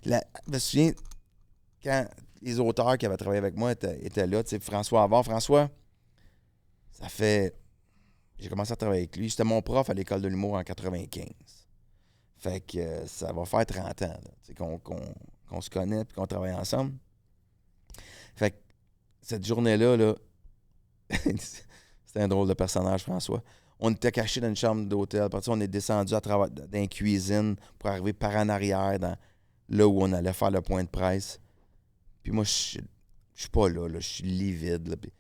Je me souviens, quand les auteurs qui avaient travaillé avec moi étaient là, tu sais, François Havard. François, j'ai commencé à travailler avec lui. C'était mon prof à l'école de l'humour en 95. Fait que ça va faire 30 ans là, qu'on se connaît et qu'on travaille ensemble. Fait que cette journée-là, là, c'était un drôle de personnage, François. On était cachés dans une chambre d'hôtel. Après ça, on est descendu à travers dans une cuisine pour arriver par en arrière, là où on allait faire le point de presse. Puis moi, je suis pas là, je suis livide. Là, puis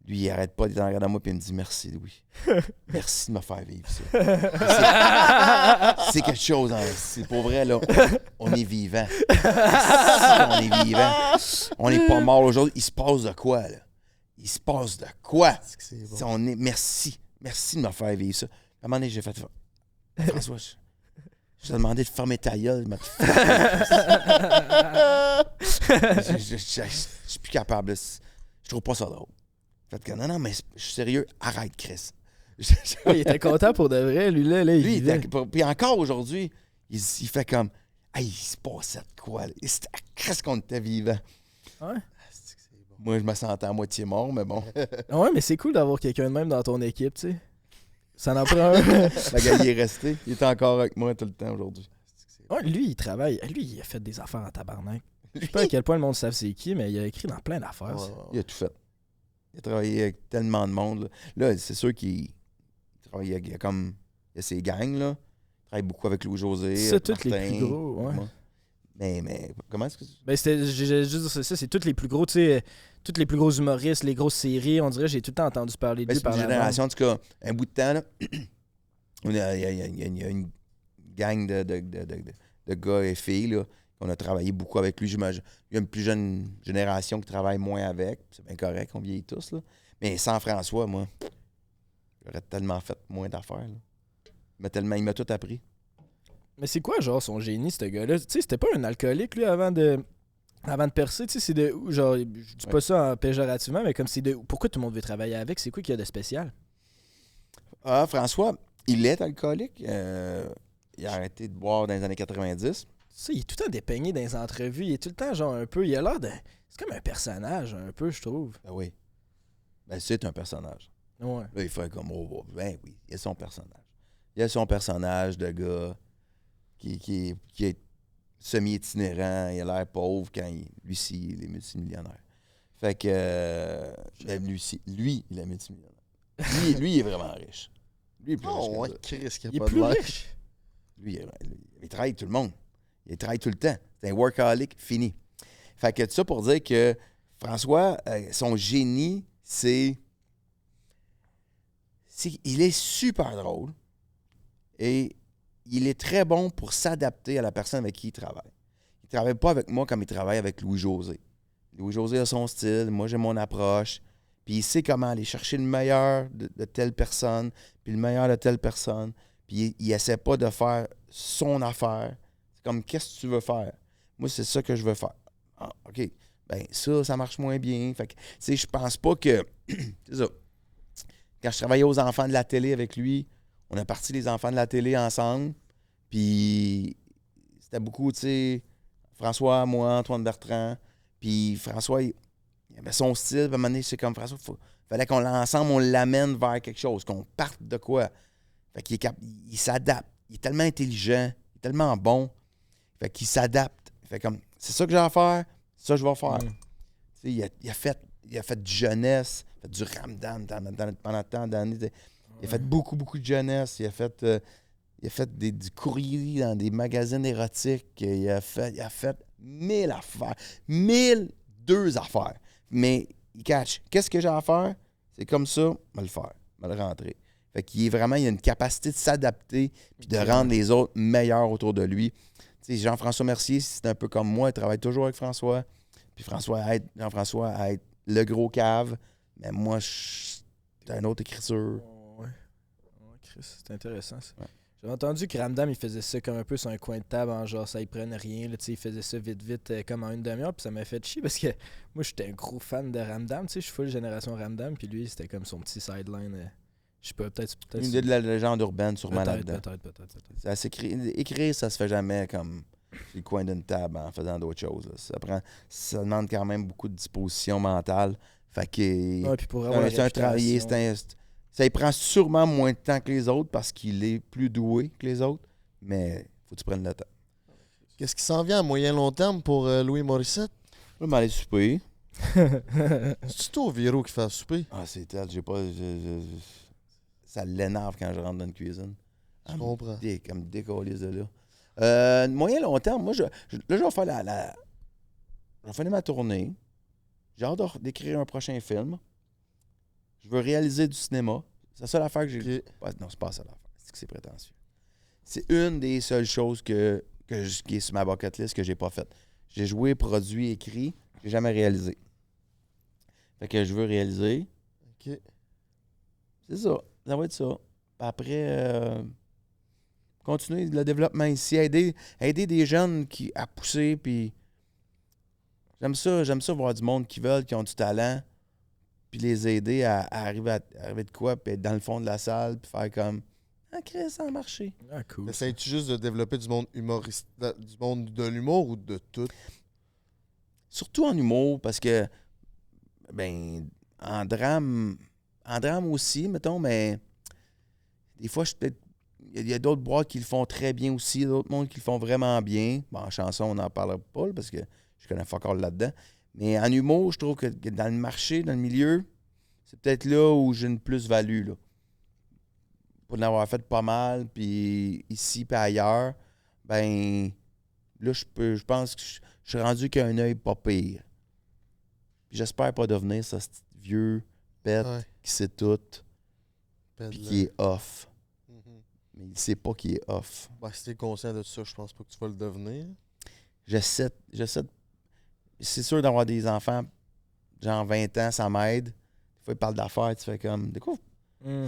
Lui, il arrête pas d'être en arrière de moi et il me dit merci, Louis. Merci de me faire vivre ça. C'est quelque chose, hein. C'est pour vrai, là. On est vivant. On est vivant. On n'est pas mort aujourd'hui. Il se passe de quoi, là? Il se passe de quoi? C'est bon. On est, merci. Merci de me faire vivre ça. À un moment donné, j'ai fait François, je t'ai demandé de fermer ta gueule. Je suis plus capable. Je trouve pas ça drôle. Fait que non, mais je suis sérieux. Arrête, Chris. Ouais, il était content pour de vrai, lui, là. Lui, puis encore aujourd'hui, il fait comme hey, il se passait de quoi? Là? C'était Chris qu'on était vivant. Ouais. Moi, je me sentais à moitié mort, mais bon. Ouais, mais c'est cool d'avoir quelqu'un de même dans ton équipe, tu sais. Ça en prend un. Le gars, il est resté. Il est encore avec moi tout le temps aujourd'hui. Ouais, lui, il travaille. Lui, il a fait des affaires en tabarnak. Je sais pas à quel point le monde savent c'est qui, mais il a écrit dans plein d'affaires. Il a tout fait. Il a travaillé avec tellement de monde. Là c'est sûr qu'il travaille. Il y a ses gangs, là. Il travaille beaucoup avec Louis-José. C'est tous les Martin, plus gros, ouais. moi. Mais comment est-ce que Ben, j'ai juste dit ça, c'est tous les plus gros, tu sais, tous les plus gros humoristes, les grosses séries, on dirait, j'ai tout le temps entendu parler de lui c'est par une la génération, en tout cas, un bout de temps, là. Il y a une gang de gars et filles, là. On a travaillé beaucoup avec lui. Il y a une plus jeune génération qui travaille moins avec. C'est bien correct, on vieillit tous, là. Mais sans François, moi, j'aurais tellement fait moins d'affaires, là. Il m'a tout appris. Mais c'est quoi, genre, son génie, ce gars-là? Tu sais, c'était pas un alcoolique, lui, avant de percer, tu sais, c'est de... Genre, je dis pas ça péjorativement, mais comme c'est de... Pourquoi tout le monde veut travailler avec? C'est quoi qu'il y a de spécial? Ah, François, il est alcoolique. Il a arrêté de boire dans les années 90. Ça, il est tout le temps dépeigné dans les entrevues. Il est tout le temps, genre, un peu... Il a l'air de... C'est comme un personnage, un peu, je trouve. Ben oui. Ben, c'est un personnage. Ouais. Là, il fait comme... Oh, ben oui, il a son personnage. Il a son personnage de gars qui est semi-itinérant. Il a l'air pauvre quand lui, il est multimillionnaire. Fait que... lui, il est multimillionnaire. Lui, il est vraiment riche. Lui, il est plus riche. Oh, ouais, que ça. Chris, qui a Il est pas plus de l'air. riche. Lui, il travaille tout le monde. Il travaille tout le temps. C'est un workaholic fini. Fait que tout ça pour dire que François, son génie, il est super drôle et il est très bon pour s'adapter à la personne avec qui il travaille. Il ne travaille pas avec moi comme il travaille avec Louis-José. Louis-José a son style, moi j'ai mon approche, puis il sait comment aller chercher le meilleur de telle personne, puis le meilleur de telle personne, puis il essaie pas de faire son affaire. C'est comme, qu'est-ce que tu veux faire? Moi, c'est ça que je veux faire. Ah, OK. Ben ça marche moins bien. Fait que, tu sais, je pense pas que... c'est ça. Quand je travaillais aux enfants de la télé avec lui, on a parti les enfants de la télé ensemble, puis c'était beaucoup, tu sais, François, moi, Antoine Bertrand, puis François, il avait son style, puis à un moment donné, c'est comme François, fallait qu'on l'ensemble, on l'amène vers quelque chose, qu'on parte de quoi. Fait qu'il il s'adapte. Il est tellement intelligent, il est tellement bon, fait qu'il s'adapte. Fait comme, c'est ça que j'ai à faire, ça je vais faire. Tu sais, il a fait du jeunesse, il a fait du ramdam pendant tant d'années. Il a fait beaucoup, beaucoup de jeunesse. Il a fait du courrier dans des magazines érotiques. Il a fait 1000 affaires. 1002 affaires. Mais il catch. Qu'est-ce que j'ai à faire? C'est comme ça, je vais le faire. Je vais le rentrer. Fait qu'il est vraiment, il a une capacité de s'adapter et de rendre les autres meilleurs autour de lui. Tu sais, Jean-François Mercier, c'est un peu comme moi. Il travaille toujours avec François. Puis Jean-François a être le gros cave. Mais moi, c'est une autre écriture. Ouais, Chris, c'est intéressant ça. Ouais. J'avais entendu que Ramdam, il faisait ça comme un peu sur un coin de table, en genre ça, il prenait rien, là, il faisait ça vite, comme en une demi-heure, puis ça m'a fait chier parce que moi, j'étais un gros fan de Ramdam, je suis full génération Ramdam, puis lui, c'était comme son petit sideline. Je sais pas, peut-être. Une idée de la légende urbaine, sûrement là-dedans. Peut-être. Ça écrire, ça se fait jamais comme sur le coin d'une table en faisant d'autres choses. Là. Ça demande quand même beaucoup de disposition mentale. Fait que Ouais, puis pour avoir c'est un travail, ça y prend sûrement moins de temps que les autres parce qu'il est plus doué que les autres, mais faut que tu prennes le temps. Qu'est-ce qui s'en vient à moyen-long terme pour Louis Morissette? Je vais m'aller souper. C'est-tu toi, Viro, qui fait le souper? Ah, c'est tel, j'ai pas... ça l'énerve quand je rentre dans une cuisine. Je comprends. Comme décollise de là. Moyen long terme, moi, là, je vais faire je vais finir ma tournée. J'ai hâte d'écrire un prochain film. Je veux réaliser du cinéma. C'est la seule affaire que j'ai. Ok. Ouais, non, c'est pas ça l'affaire. C'est que c'est prétentieux. C'est une des seules choses qui est sur ma bucket list que j'ai pas faite. J'ai joué, produit, écrit. J'ai jamais réalisé. Fait que je veux réaliser. Ok. C'est ça. Ça va être ça. Puis après, continuer le développement ici. Aider des jeunes à pousser. Puis j'aime ça voir du monde qui veulent, qui ont du talent. Puis les aider à arriver de quoi, puis être dans le fond de la salle, puis faire comme ah, Chris, ça a marché. Ah, cool. Essayes-tu juste de développer du monde humoriste, du monde de l'humour ou de tout? Surtout en humour, parce que, ben, en drame aussi, mettons, mais des fois, il y a d'autres boîtes qui le font très bien aussi, d'autres mondes qui le font vraiment bien. Bon, en chanson, on n'en parlera pas, là, parce que je connais pas encore là-dedans. Mais en humour, je trouve que dans le marché, dans le milieu, c'est peut-être là où j'ai une plus-value, là. Pour en avoir fait pas mal, puis ici, puis ailleurs, ben, là, je pense que je suis rendu qu'un œil pas pire. Puis j'espère pas devenir ce petit vieux pète Ouais. qui sait tout, Pète puis là. qui est off. Mhm. Mais il sait pas qu'il est off. Ben, si t'es conscient de ça, je pense pas que tu vas le devenir. J'essaie de... C'est sûr d'avoir des enfants, genre 20 ans, ça m'aide. Des fois, ils parlent d'affaires, tu fais comme... De quoi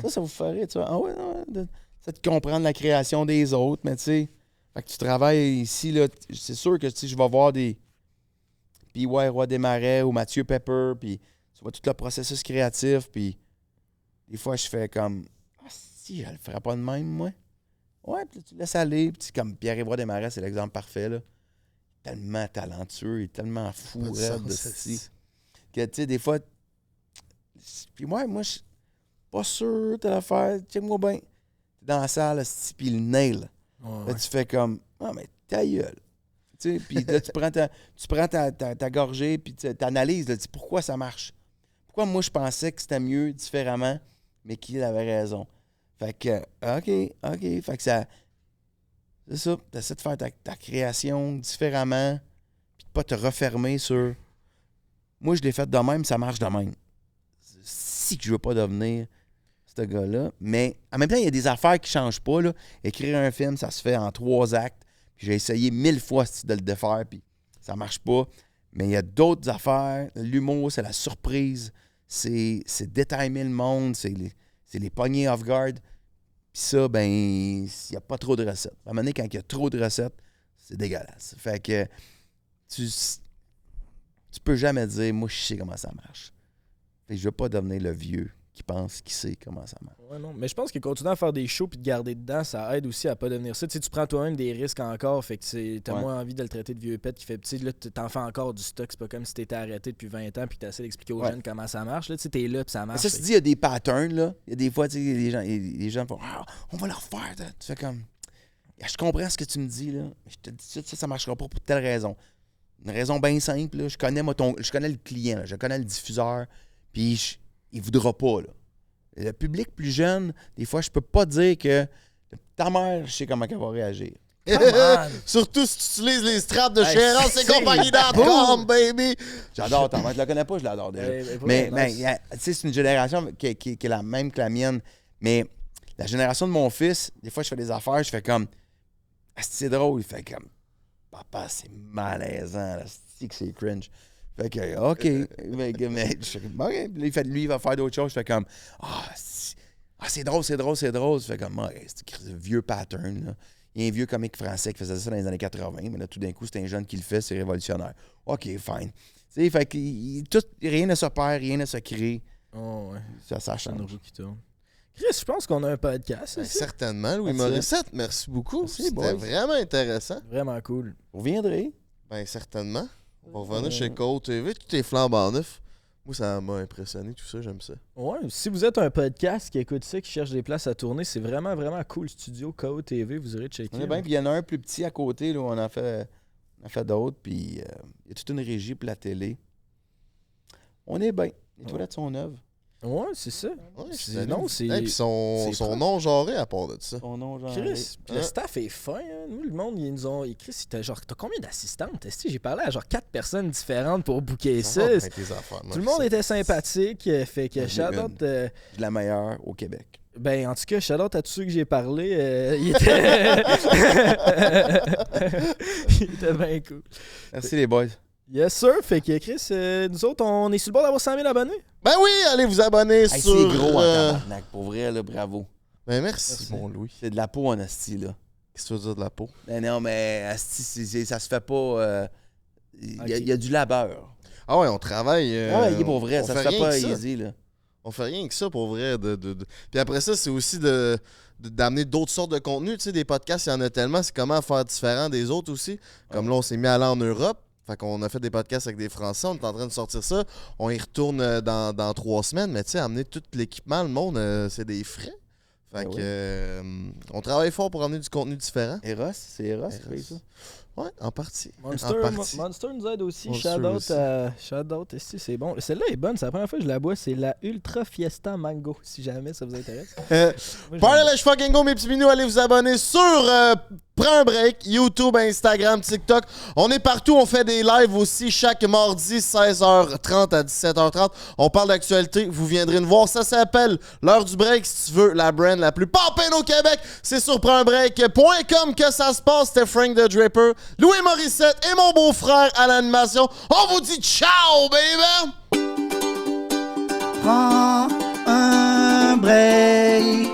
ça vous ferait, tu vois? Ah ouais, non, c'est de comprendre la création des autres, mais tu sais... Fait que tu travailles ici, là, c'est sûr que je vais voir des... Puis ouais, Roy Desmarais ou Mathieu Pepper, puis tu vois tout le processus créatif, puis des fois, je fais comme... Ah si, je le ferais pas de même, moi. Ouais, puis tu laisses aller, puis comme Pierre-Yves Desmarais, c'est l'exemple parfait, là. Tellement talentueux, il est tellement fou, Pas de raide de sens, style. Que, tu sais, des fois... Puis moi, je suis pas sûr, telle affaire, check-moi bien. T'es dans la salle, puis il nail. Là, tu fais comme, ah, mais ta gueule. Tu sais, puis là, tu prends ta gorgée, puis tu analyses, tu dis pourquoi ça marche. Pourquoi moi, je pensais que c'était mieux différemment, mais qu'il avait raison. Fait que, OK. Fait que ça. C'est ça. Tu essaies de faire ta création différemment, puis de pas te refermer sur. Moi, je l'ai fait de même, ça marche de même. Si que je veux pas devenir ce gars-là. Mais en même temps, il y a des affaires qui changent pas, là. Écrire un film, ça se fait en 3 actes. Puis j'ai essayé 1000 fois de le défaire, puis ça marche pas. Mais il y a d'autres affaires. L'humour, c'est la surprise. C'est détimer le monde. C'est les pogner off-guard. Puis ça, ben, il n'y a pas trop de recettes. À un moment donné, quand il y a trop de recettes, c'est dégueulasse. Fait que tu peux jamais dire, moi, je sais comment ça marche. Fait que je veux pas devenir le vieux qui pense qu'il sait comment ça marche. Ouais, non. Mais je pense que continuer à faire des shows puis de garder dedans, ça aide aussi à pas devenir ça. Tu sais, tu prends toi-même des risques encore, fait que t'as moins envie de le traiter de vieux pète qui fait petit. Là, t'en fais encore du stock. C'est pas comme si t'étais arrêté depuis 20 ans puis que t'essaies d'expliquer aux jeunes comment ça marche. Là, tu sais, t'es là puis ça marche. Ça se dit, il y a des patterns, là. Il y a des fois, tu sais, les gens font ah, on va le refaire. Tu fais comme, je comprends ce que tu me dis, là. Mais je te dis ça marchera pas pour telle raison. Une raison bien simple, là. Je connais le client, là. Je connais le diffuseur, puis il voudra pas, là. Le public plus jeune, des fois, je peux pas dire que ta mère, je sais comment elle va réagir. Surtout si tu utilises les straps de Chéran, c'est c'est- compagnie.com, baby! J'adore ta mère. Je la connais pas, je l'adore déjà. Mais tu sais, c'est une génération qui est la même que la mienne. Mais la génération de mon fils, des fois, je fais des affaires, je fais comme c'est drôle. Il fait comme papa, c'est malaisant. C'est que c'est cringe. Fait que, OK. mais je fais comme, OK. Puis lui, il va faire d'autres choses. Je fais comme, c'est drôle. Je fais comme, c'est un vieux pattern. Là. Il y a un vieux comique français qui faisait ça dans les années 80, mais là, tout d'un coup, c'est un jeune qui le fait, c'est révolutionnaire. OK, fine. Tu sais, fait que rien ne se perd, rien ne se crée. Oh, ouais. Ça C'est une change. roue qui tourne. Chris, je pense qu'on a un podcast. Ben, ici. certainement, Louis Morissette. Merci beaucoup. Merci, C'était boys. vraiment intéressant. Vraiment cool. Vous reviendrez. Ben, certainement. On va revenir chez Code TV. Tout est flambant neuf. Moi, ça m'a impressionné, tout ça. J'aime ça. Ouais, si vous êtes un podcast qui écoute ça, qui cherche des places à tourner, c'est vraiment, vraiment cool. Studio KO TV, vous irez checker. On est bien, puis il y en a un plus petit à côté, là, où on a fait d'autres, puis il y a toute une régie pour la télé. On est bien. Les toilettes sont neuves. Ouais, c'est ça. Ouais, Sinon, c'est. Et puis son propre. nom genré à part de ça. Son nom, genre. Chris, le staff est fin. Hein. Nous, le monde, ils nous ont écrit. T'as combien d'assistantes? J'ai parlé à genre 4 personnes différentes pour booker ça. Ben, tes affaires, moi, Tout le monde ça. était sympathique. Fait que shout-out. La meilleure au Québec. Ben, en tout cas, shout-out à tous ceux que j'ai parlé. Il était. Il était bien cool. Merci les boys. Yes, sir. Fait que Chris, nous autres, on est sur le bord d'avoir 100 000 abonnés. Ben oui, allez vous abonner Hey, sur... c'est gros en tabarnak, pour vrai, là, bravo. Ben merci, mon Louis. C'est de la peau en asti, là. Qu'est-ce que tu veux dire de la peau? Ben non, mais asti, ça se fait pas... Il y a du labeur. Ah ouais, on travaille... il est pour vrai, on ça se fait fait rien pas que ça. easy, là. On fait rien que ça pour vrai. Puis après ça, c'est aussi d'amener d'autres sortes de contenus. Tu sais, des podcasts, il y en a tellement. C'est comment faire différent des autres aussi. Comme là, on s'est mis à aller en Europe. Fait qu'on a fait des podcasts avec des Français. On est en train de sortir ça. On y retourne dans 3 semaines. Mais tu sais, amener tout l'équipement, le monde, c'est des frais. Fait que on travaille fort pour amener du contenu différent. Eros, c'est Eros qui fait ça. Ouais, en partie. Monster nous aide aussi. Monster Shout-out, c'est bon. Celle-là est bonne. C'est la première fois que je la bois. C'est la Ultra Fiesta Mango, si jamais ça vous intéresse. Parlage fucking go, mes petits minous. Allez vous abonner sur Prends un break, YouTube, Instagram, TikTok. On est partout. On fait des lives aussi chaque mardi, 16h30 à 17h30. On parle d'actualité. Vous viendrez nous voir. Ça s'appelle L'heure du break. Si tu veux, la brand la plus poppin' au Québec, c'est sur prendunbreak.com que ça se passe. C'était Frank the Draper, Louis Morissette et mon beau-frère à l'animation. On vous dit ciao, baby! Prends un break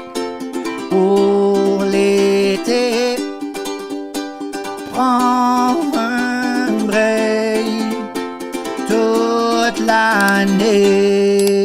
pour l'été. Prends un break toute l'année.